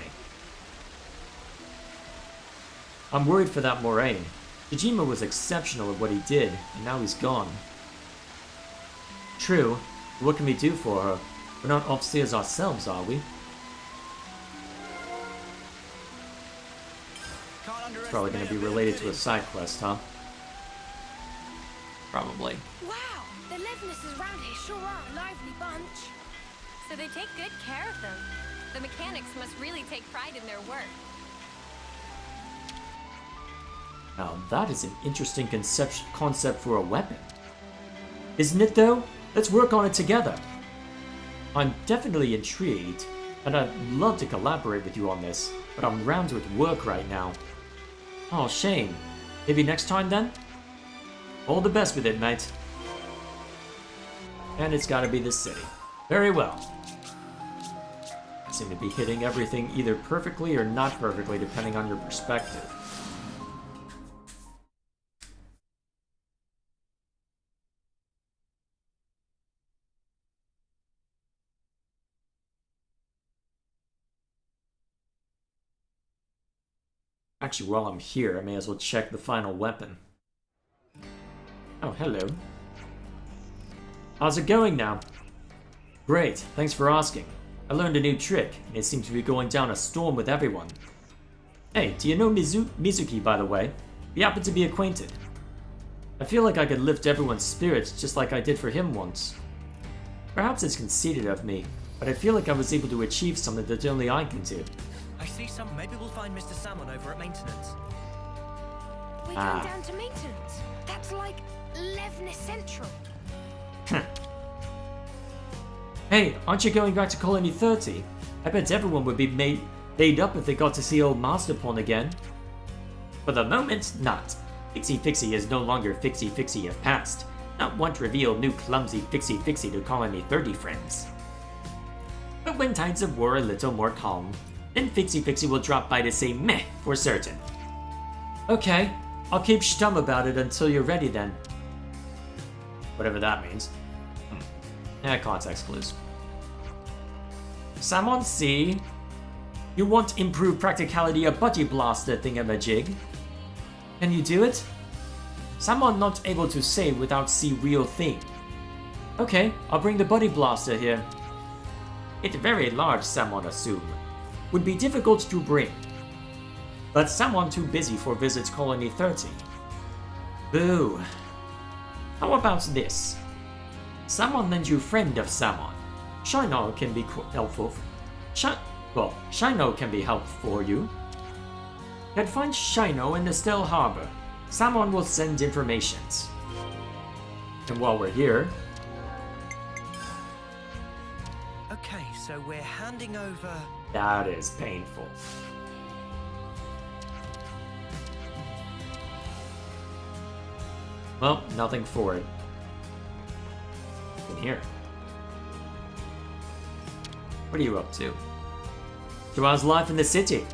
I'm worried for that Moraine. Kojima was exceptional at what he did, and now he's gone. True, but what can we do for her? We're not upstairs ourselves, are we? Probably going to be related to a side quest, huh? Probably. Wow, the Levinuses around here sure are a lively bunch. So they take good care of them. The mechanics must really take pride in their work. Now that is an interesting concept for a weapon. Isn't it though? Let's work on it together. I'm definitely intrigued, and I'd love to collaborate with you on this, but I'm rammed with work right now. Oh, shame. Maybe next time then? All the best with it, mate. And it's gotta be this city. Very well. Seem to be hitting everything either perfectly or not perfectly, depending on your perspective. Actually, while I'm here, I may as well check the final weapon. Oh, hello. How's it going now? Great, thanks for asking. I learned a new trick, and it seems to be going down a storm with everyone. Hey, do you know Mizuki, by the way? We happen to be acquainted. I feel like I could lift everyone's spirits just like I did for him once. Perhaps it's conceited of me, but I feel like I was able to achieve something that only I can do. I see some. Maybe we'll find Mr. Salmon over at maintenance. We're going down to maintenance. That's like Levnus Central. Hey, aren't you going back to Colony 30? I bet everyone would be made up if they got to see old Master Pond again. For the moment, not. Fixie Fixie is no longer Fixie Fixie of past. Not want to reveal new clumsy Fixie Fixie to Colony 30 friends. But when tides of war are a little more calm, then Fixie Fixie will drop by to say meh for certain. Okay, I'll keep stum about it until you're ready then. Whatever that means. Context clues. Samon C. You want improved practicality a budgie blaster thingamajig? Can you do it? Samon not able to say without see real thing. Okay, I'll bring the buddy blaster here. It very large, Samon assume. Would be difficult to bring. But someone too busy for visits Colony 30. Boo. How about this? Someone lends you friend of Samon. Shino can be helpful. Shino can be helpful for you. Can find Shino in the Still Harbor. Samon will send informations. And while we're here... Okay, so we're handing over... That is painful. Well, nothing for it. In here. What are you up to? So how's life in the city?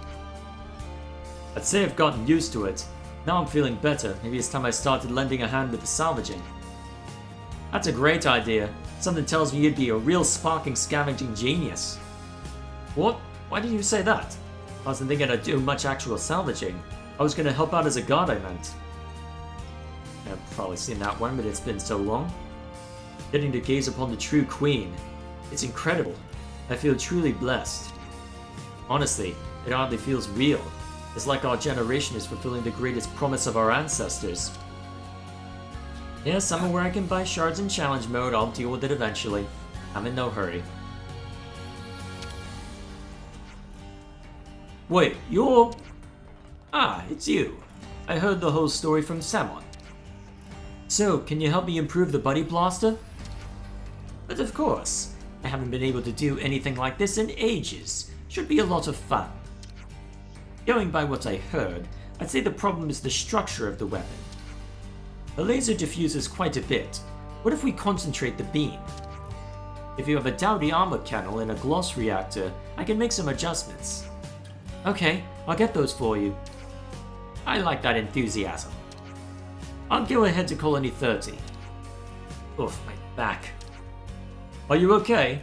I'd say I've gotten used to it. Now I'm feeling better. Maybe it's time I started lending a hand with the salvaging. That's a great idea. Something tells me you'd be a real sparking scavenging genius. What? Why did you say that? I wasn't thinking I'd do much actual salvaging. I was gonna help out as a god, I meant. I've probably seen that one, but it's been so long. Getting to gaze upon the true queen. It's incredible. I feel truly blessed. Honestly, it hardly feels real. It's like our generation is fulfilling the greatest promise of our ancestors. Yeah, somewhere where I can buy shards in challenge mode, I'll deal with it eventually. I'm in no hurry. Wait, you're... Ah, it's you. I heard the whole story from Samon. So, can you help me improve the Buddy Blaster? But of course. I haven't been able to do anything like this in ages. Should be a lot of fun. Going by what I heard, I'd say the problem is the structure of the weapon. The laser diffuses quite a bit. What if we concentrate the beam? If you have a Dowdy armor kennel and a gloss reactor, I can make some adjustments. Okay, I'll get those for you. I like that enthusiasm. I'll go ahead to Colony 30. Oof, my back. Are you okay?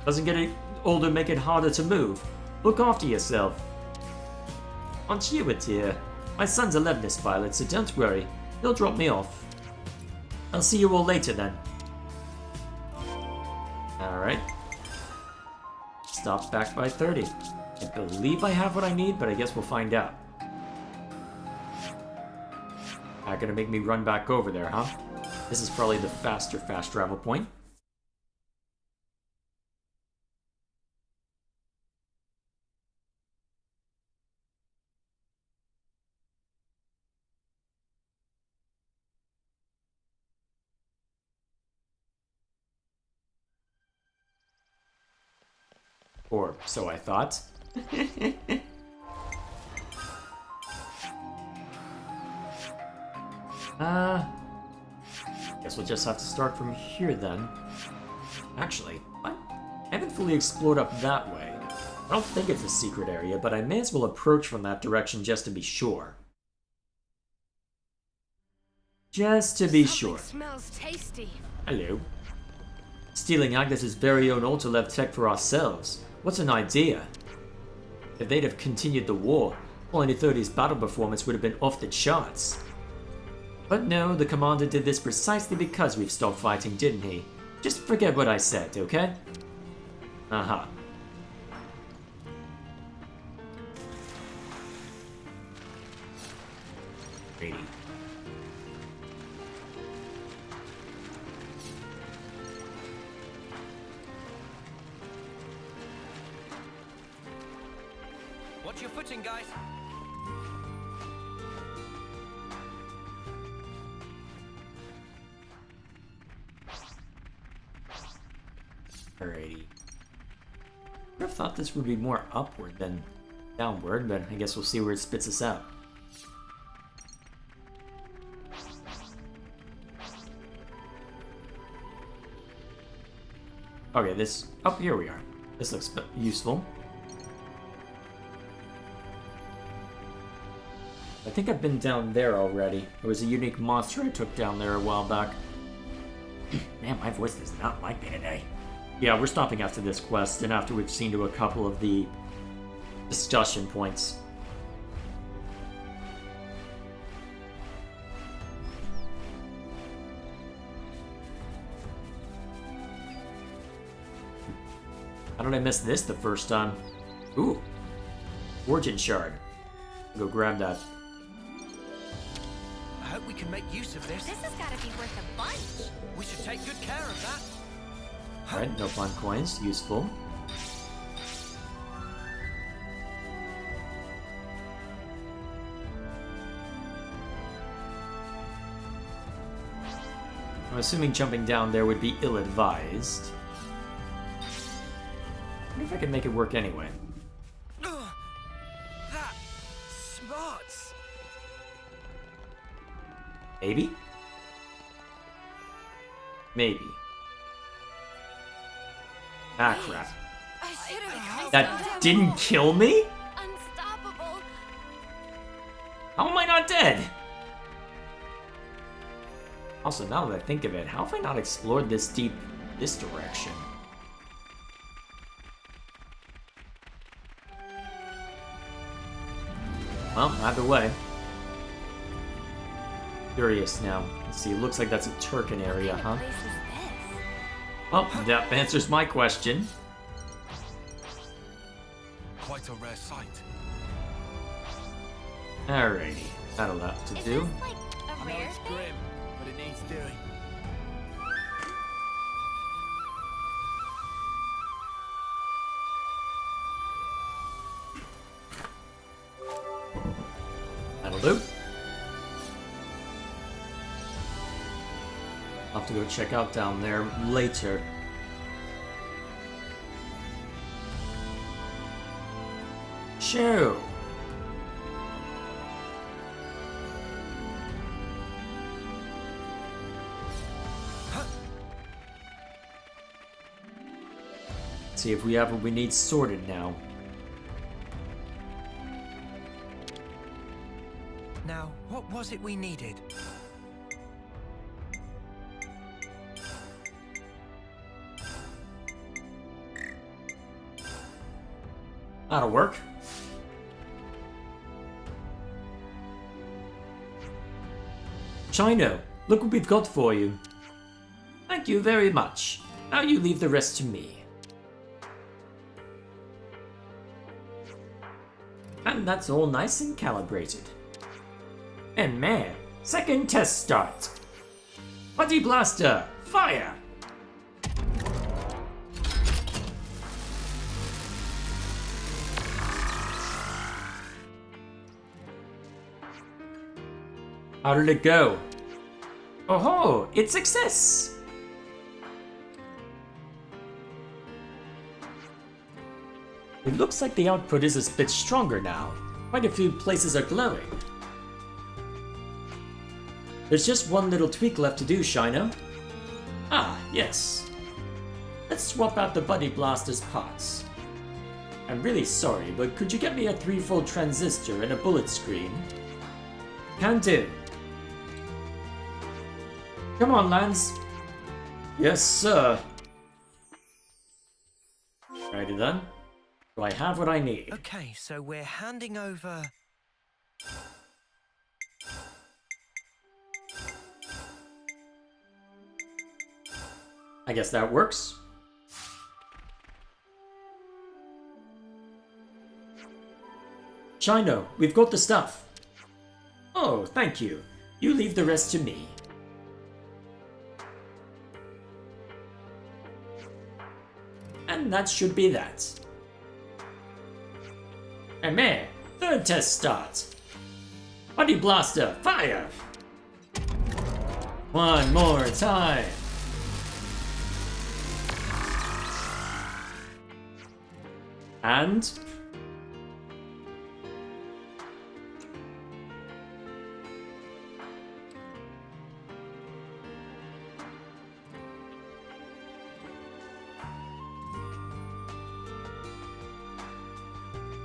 Doesn't getting older make it harder to move. Look after yourself. Aren't you a dear? My son's a Lebanese pilot, so don't worry. He'll drop me off. I'll see you all later then. Alright. Stop back by 30. I believe I have what I need, but I guess we'll find out. Not gonna make me run back over there, huh? This is probably the faster fast travel point. Or so I thought. Guess we'll just have to start from here then. Actually, what? I haven't fully explored up that way. I don't think it's a secret area, but I may as well approach from that direction just to be sure. Just to be sure. Smells tasty. Hello. Stealing Agnes's very own Ultralev tech for ourselves. What's an idea? If they'd have continued the war, Colony 30's battle performance would have been off the charts. But no, the commander did this precisely because we've stopped fighting, didn't he? Just forget what I said, okay? Uh-huh. Ready. Watch your footing, guys. Alrighty. I would have thought this would be more upward than downward, but I guess we'll see where it spits us out. Okay, this... Oh, here we are. This looks useful. I think I've been down there already. There was a unique monster I took down there a while back. Man, my voice does not like me today. Yeah, we're stopping after this quest, and after we've seen to a couple of the discussion points. How did I miss this the first time? Ooh. Origin Shard. Go grab that. I hope we can make use of this. This has got to be worth a bunch. We should take good care of that. Alright, no fun coins. Useful. I'm assuming jumping down there would be ill-advised. I wonder if I can make it work anyway. That smarts. Maybe? Maybe. Ah, crap. I should have. That didn't kill me? Unstoppable. How am I not dead? Also, now that I think of it, how have I not explored this deep, this direction? Well, either way. Curious now. Let's see, it looks like that's a Turkin area, huh? What place is this? Well, that answers my question. Quite a rare sight. Alrighty, that'll have to Is do. this like a I know rare it's thing? grim, but it needs doing. do. I'll have to go check out down there later. Shoo! See if we have what we need sorted now. Now, what was it we needed? That'll work. Chino, look what we've got for you. Thank you very much. Now you leave the rest to me. And that's all nice and calibrated. And man, second test start. Buddy Blaster, fire! How did it go? Oh-ho, it's success! It looks like the output is a bit stronger now. Quite a few places are glowing. There's just one little tweak left to do, Shino. Ah, yes. Let's swap out the Buddy Blaster's parts. I'm really sorry, but could you get me a 3-fold transistor and a bullet screen? Can do. Come on, Lance. Yes, sir. Righty then. Do I have what I need? Okay, so we're handing over... I guess that works. Chino, we've got the stuff. Oh, thank you. You leave the rest to me. And that should be that. And man, third test starts. Buddy Blaster, fire! One more time. And...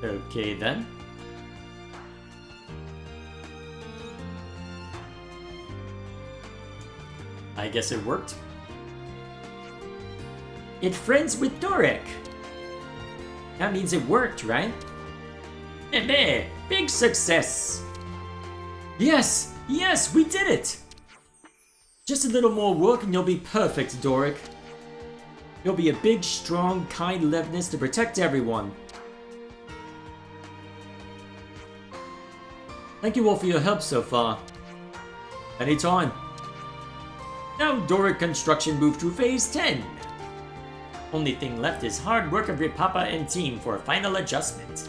okay then. I guess it worked. It friends with Doric. That means it worked, right? And there, big success. Yes, yes, we did it. Just a little more work and you'll be perfect, Doric. You'll be a big, strong, kind Levnis to protect everyone. Thank you all for your help so far. Anytime. Now Doric construction moved to phase 10. Only thing left is hard work of Ripapa and team for a final adjustment.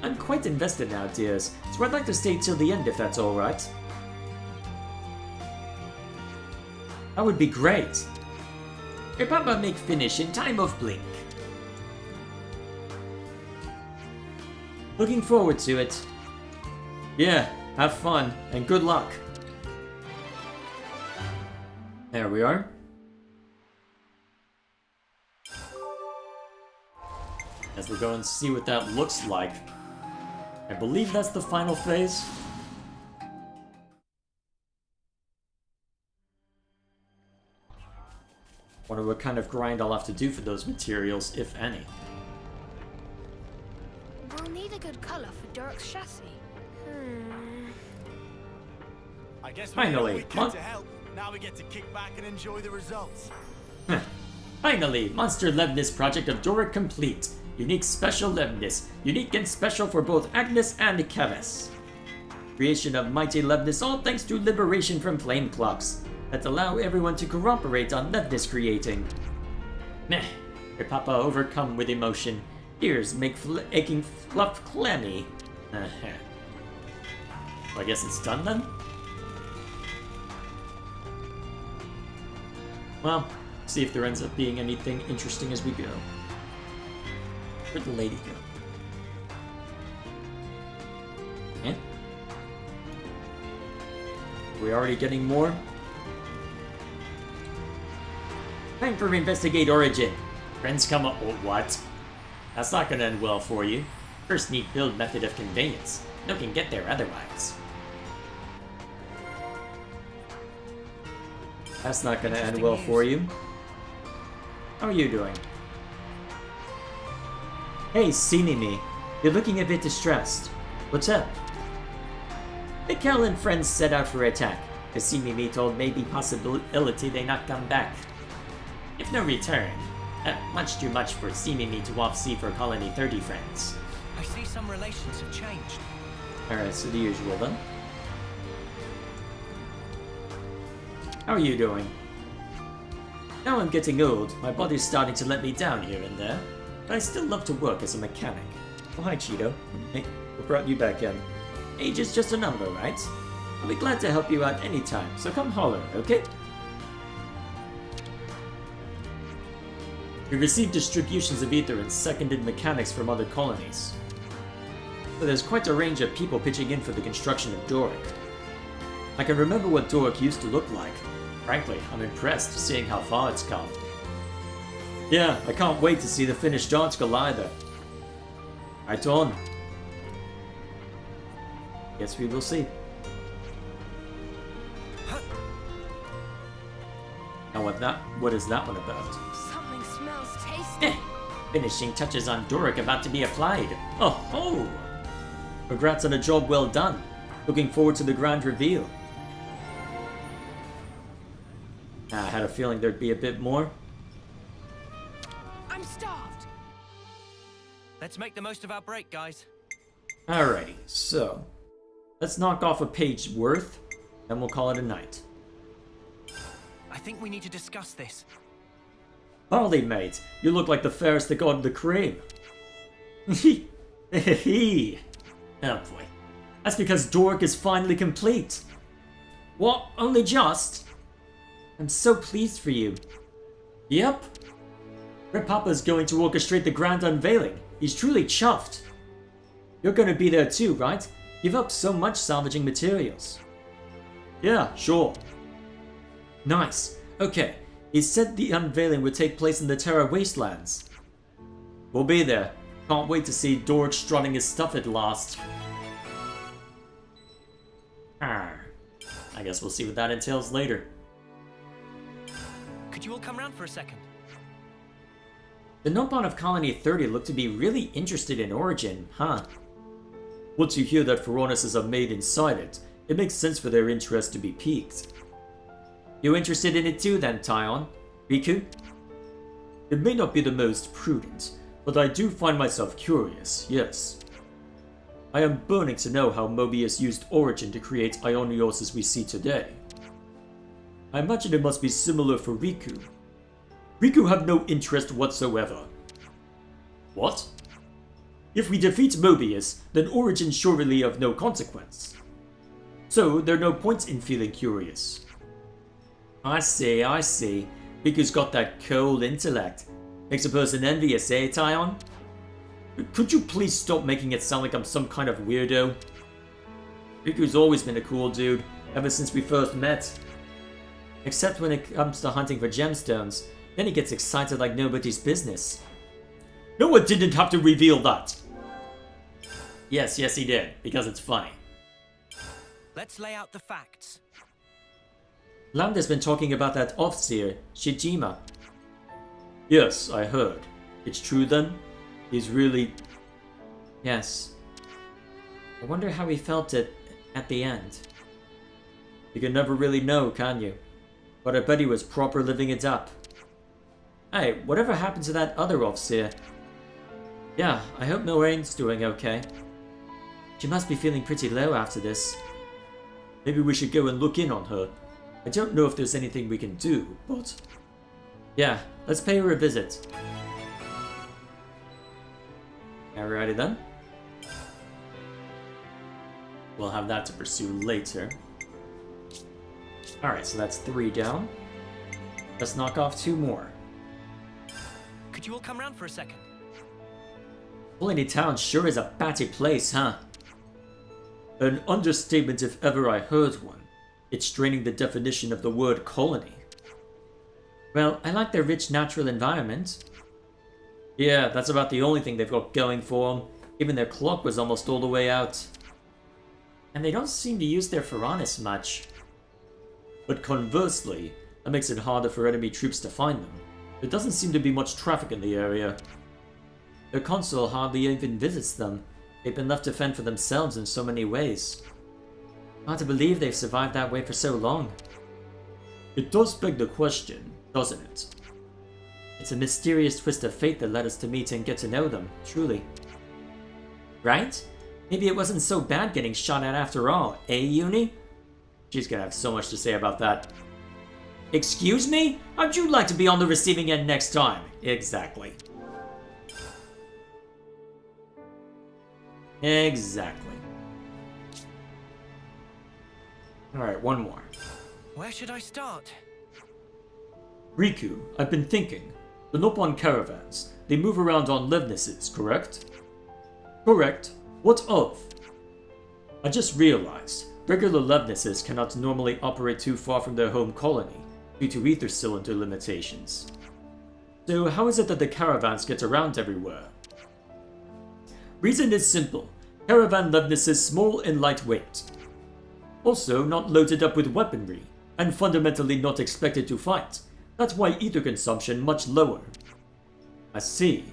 I'm quite invested now, dears, so I'd like to stay till the end if that's alright. That would be great. Ripapa make finish in time of blink. Looking forward to it. Yeah, have fun, and good luck. There we are. As we go and see what that looks like. I believe that's the final phase. Wonder what kind of grind I'll have to do for those materials, if any. We'll need a good color for Doric's chassis. I guess Finally, we came to help. Now we get to kick back and enjoy the results. Finally, Monster Levnis project of Doric complete. Unique special Levnis. Unique and special for both Agnes and Kevis. Creation of mighty Levnis, all thanks to liberation from flame clocks that allow everyone to cooperate on Levnis creating. Your papa overcome with emotion. Ears make aching fluff clammy. I guess it's done then? Well, see if there ends up being anything interesting as we go. Where'd the lady go? Eh? Are we already getting more? Time for investigate origin. Friends come up. Oh, what? That's not gonna end well for you. First need build method of conveyance. No can get there otherwise. That's not gonna end well for you. How are you doing? Hey, Sinimi. You're looking a bit distressed. What's up? Mikkel and friends set out for attack. The Sinimi told maybe possibility they not come back. If no return, much too much for Sinimi to off-sea for Colony 30 friends. I see some relations have changed. Alright, so the usual then. How are you doing? Now I'm getting old, my body's starting to let me down here and there, but I still love to work as a mechanic. Oh, hi, Cheeto. Hey, what brought you back in? Age is just a number, right? I'll be glad to help you out anytime, so come holler, okay? We received distributions of ether and seconded mechanics from other colonies. So there's quite a range of people pitching in for the construction of Doric. I can remember what Doric used to look like. Frankly, I'm impressed seeing how far it's come. Yeah, I can't wait to see the finished article either. Right on. Guess we will see. Now what is that one about? Something smells tasty. Finishing touches on Doric about to be applied. Oh ho! Congrats on a job well done. Looking forward to the grand reveal. I had a feeling there'd be a bit more. I'm starved. Let's make the most of our break, guys. Alrighty, so let's knock off a page worth, then we'll call it a night. I think we need to discuss this. Barley, mate, you look like the fairest that got the cream. Hee hee. Oh boy. That's because Doric is finally complete. What? Only just? I'm so pleased for you. Yep. Red Papa's going to orchestrate the grand unveiling. He's truly chuffed. You're going to be there too, right? You've helped so much salvaging materials. Yeah, sure. Nice. Okay. He said the unveiling would take place in the Terra Wastelands. We'll be there. Can't wait to see Doric strutting his stuff at last. I guess we'll see what that entails later. Could you all come round for a second? The Nopon of Colony 30 look to be really interested in Origin, huh? Once you hear that Phoroneses are made inside it, it makes sense for their interest to be piqued. You interested in it too then, Tyon? Riku? It may not be the most prudent, but I do find myself curious, yes. I am burning to know how Mobius used Origin to create Ionios as we see today. I imagine it must be similar for Riku. Riku had no interest whatsoever. What? If we defeat Mobius, then Origin surely of no consequence. So there are no points in feeling curious. I see. Riku's got that cold intellect. Makes a person envious, eh, Tyon? Could you please stop making it sound like I'm some kind of weirdo? Riku's always been a cool dude, ever since we first met. Except when it comes to hunting for gemstones, then he gets excited like nobody's business. No one didn't have to reveal that! Yes, he did, because it's funny. Let's lay out the facts. Lambda's been talking about that Offseer, Shijima. Yes, I heard. It's true then? He's really... Yes. I wonder how he felt it at the end. You can never really know, can you? But I bet he was proper living it up. Hey, whatever happened to that other Offseer? Yeah, I hope Milrain's doing okay. She must be feeling pretty low after this. Maybe we should go and look in on her. I don't know if there's anything we can do, but... Yeah, let's pay her a visit. Alrighty then. we'll have that to pursue later. Alright, so that's 3 down. Let's knock off 2 more. Could you all come round for a second? Colony Town sure is a batty place, huh? An understatement if ever I heard one. It's straining the definition of the word colony. Well, I like their rich natural environment. Yeah, that's about the only thing they've got going for them. Even their clock was almost all the way out. And they don't seem to use their Faranis much. But conversely, that makes it harder for enemy troops to find them. There doesn't seem to be much traffic in the area. Their consul hardly even visits them. They've been left to fend for themselves in so many ways. Hard to believe they've survived that way for so long. It does beg the question, doesn't it? It's a mysterious twist of fate that led us to meet and get to know them, truly. Right? Maybe it wasn't so bad getting shot at after all, eh, Uni? She's gonna have so much to say about that. Excuse me? How'd you like to be on the receiving end next time? Exactly. Exactly. Alright, one more. Where should I start? Riku, I've been thinking. The Nopon caravans, they move around on Levnesses, correct? Correct. What of? I just realized, regular Levnesses cannot normally operate too far from their home colony, due to ether cylinder limitations. So how is it that the caravans get around everywhere? Reason is simple. Caravan Levness is small and lightweight. Also not loaded up with weaponry, and fundamentally not expected to fight. That's why ether consumption much lower. I see.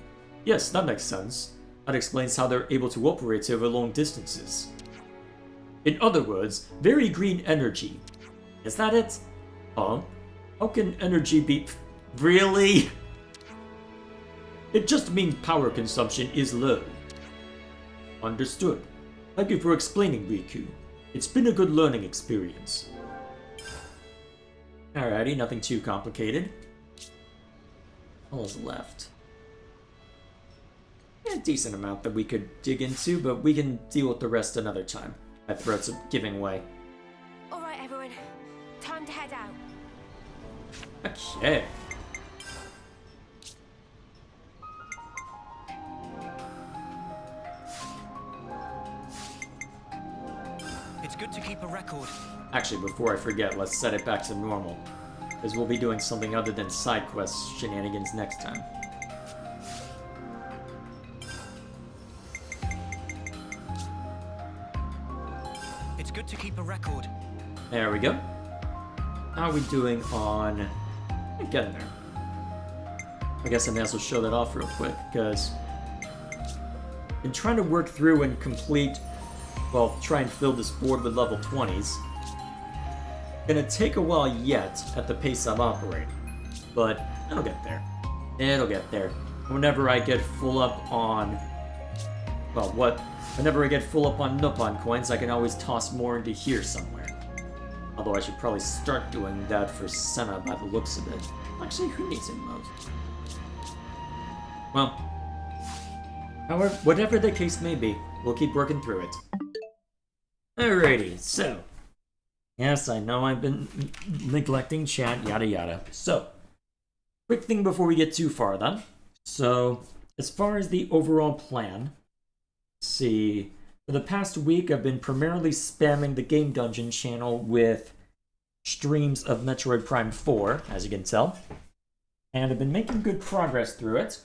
Yes, that makes sense. That explains how they're able to operate over long distances. In other words, very green energy. Is that it? Huh? How can energy be... Really? It just means power consumption is low. Understood. Thank you for explaining, Riku. It's been a good learning experience. Alrighty, nothing too complicated. All is left. A decent amount that we could dig into, but we can deal with the rest another time. My throat's giving way. Alright, everyone. Time to head out. Okay. It's good to keep a record. Actually, before I forget, let's set it back to normal. Because we'll be doing something other than side quest shenanigans next time. It's good to keep a record. There we go. How are we doing on... Getting there. I guess I may as well show that off real quick, because... I've been trying to work through and complete... Well, try and fill this board with level 20s. Gonna take a while yet, at the pace I'm operating. But, it'll get there. It'll get there. Whenever I get full up on... Well, what? Whenever I get full up on Nopon coins, I can always toss more into here somewhere. Although I should probably start doing that for Senna by the looks of it. Actually, who needs it most? Well, however, whatever the case may be, we'll keep working through it. Alrighty, so... Yes, I know I've been neglecting chat, yada yada. So, quick thing before we get too far then. So, as far as the overall plan, let's see, for the past week I've been primarily spamming the Game Dungeon channel with streams of Metroid Prime 4, as you can tell. And I've been making good progress through it.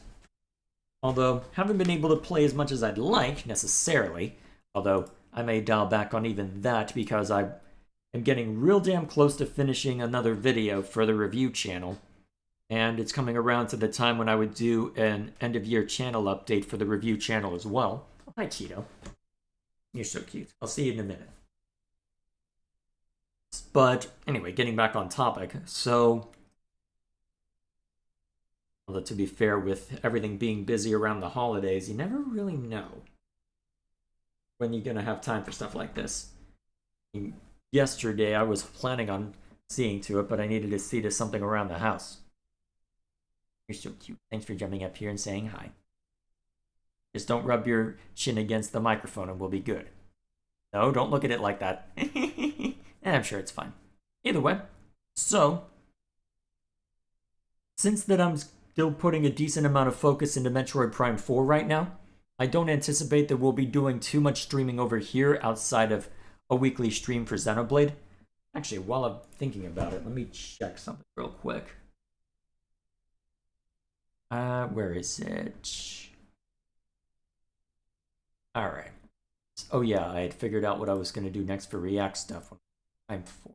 Although, haven't been able to play as much as I'd like, necessarily. Although, I may dial back on even that because I am getting real damn close to finishing another video for the review channel. And it's coming around to the time when I would do an end-of-year channel update for the review channel as well. Oh, hi, Cheeto. You're so cute. I'll see you in a minute. But, anyway, getting back on topic. So, although to be fair, with everything being busy around the holidays, you never really know when you're gonna have time for stuff like this. Yesterday, I was planning on seeing to it, but I needed to see to something around the house. You're so cute. Thanks for jumping up here and saying hi. Just don't rub your chin against the microphone and we'll be good. No, don't look at it like that. I'm sure it's fine. Either way, so since that I'm still putting a decent amount of focus into Metroid Prime 4 right now, I don't anticipate that we'll be doing too much streaming over here outside of a weekly stream for Xenoblade. Actually, while I'm thinking about it, let me check something real quick. Where is it? Alright. Oh yeah, I had figured out what I was going to do next for React stuff when I'm 4.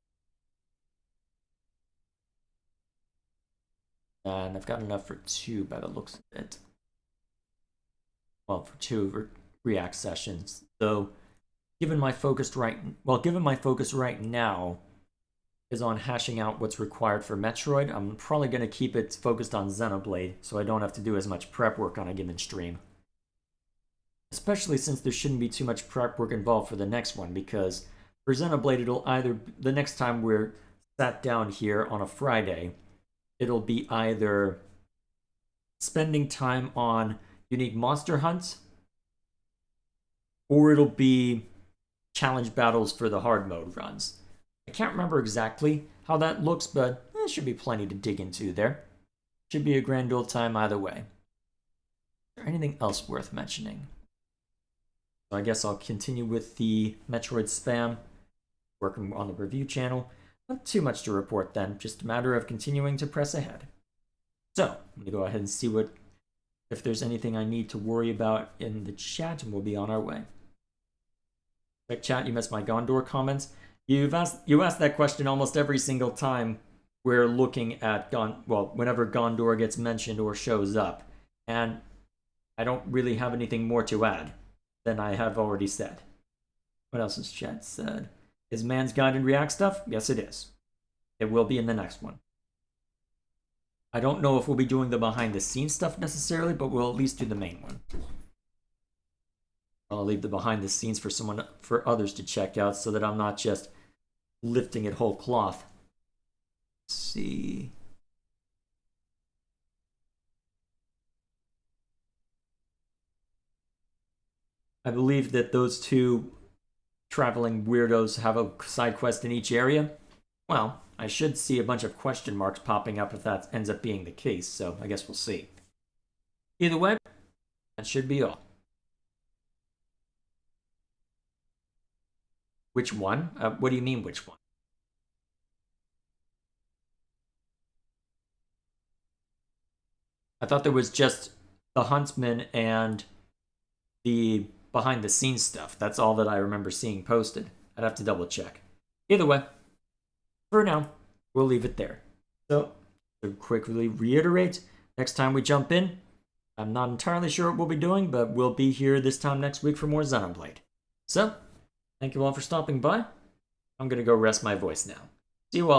And I've got enough for 2 by the looks of it. Well, for 2 React sessions. So, given my focus right now is on hashing out what's required for Metroid, I'm probably going to keep it focused on Xenoblade, so I don't have to do as much prep work on a given stream. Especially since there shouldn't be too much prep work involved for the next one, because for Xenoblade, it'll either, the next time we're sat down here on a Friday, it'll be either spending time on unique monster hunts, or it'll be challenge battles for the hard mode runs. I can't remember exactly how that looks, but there should be plenty to dig into there. Should be a grand old time either way. Is there anything else worth mentioning? So I guess I'll continue with the Metroid spam, working on the review channel. Not too much to report then, just a matter of continuing to press ahead. So, I'm going to go ahead and see if there's anything I need to worry about in the chat, and we'll be on our way. Like chat, you missed my Gondor comments. You asked that question almost every single time we're looking at whenever Gondor gets mentioned or shows up. And I don't really have anything more to add than I have already said. What else has chat said? Is Man's Guide in React stuff? Yes, it is. It will be in the next one. I don't know if we'll be doing the behind-the-scenes stuff necessarily, but we'll at least do the main one. I'll leave the behind-the-scenes for others to check out, so that I'm not just lifting it whole cloth. Let's see. I believe that those 2 traveling weirdos have a side quest in each area. Well, I should see a bunch of question marks popping up if that ends up being the case, so I guess we'll see. Either way, that should be all. Which one? What do you mean, which one? I thought there was just the Huntsman and the behind-the-scenes stuff. That's all that I remember seeing posted. I'd have to double-check. Either way, for now, we'll leave it there. So, to quickly reiterate, next time we jump in, I'm not entirely sure what we'll be doing, but we'll be here this time next week for more Xenoblade. So, thank you all for stopping by. I'm going to go rest my voice now. See you all.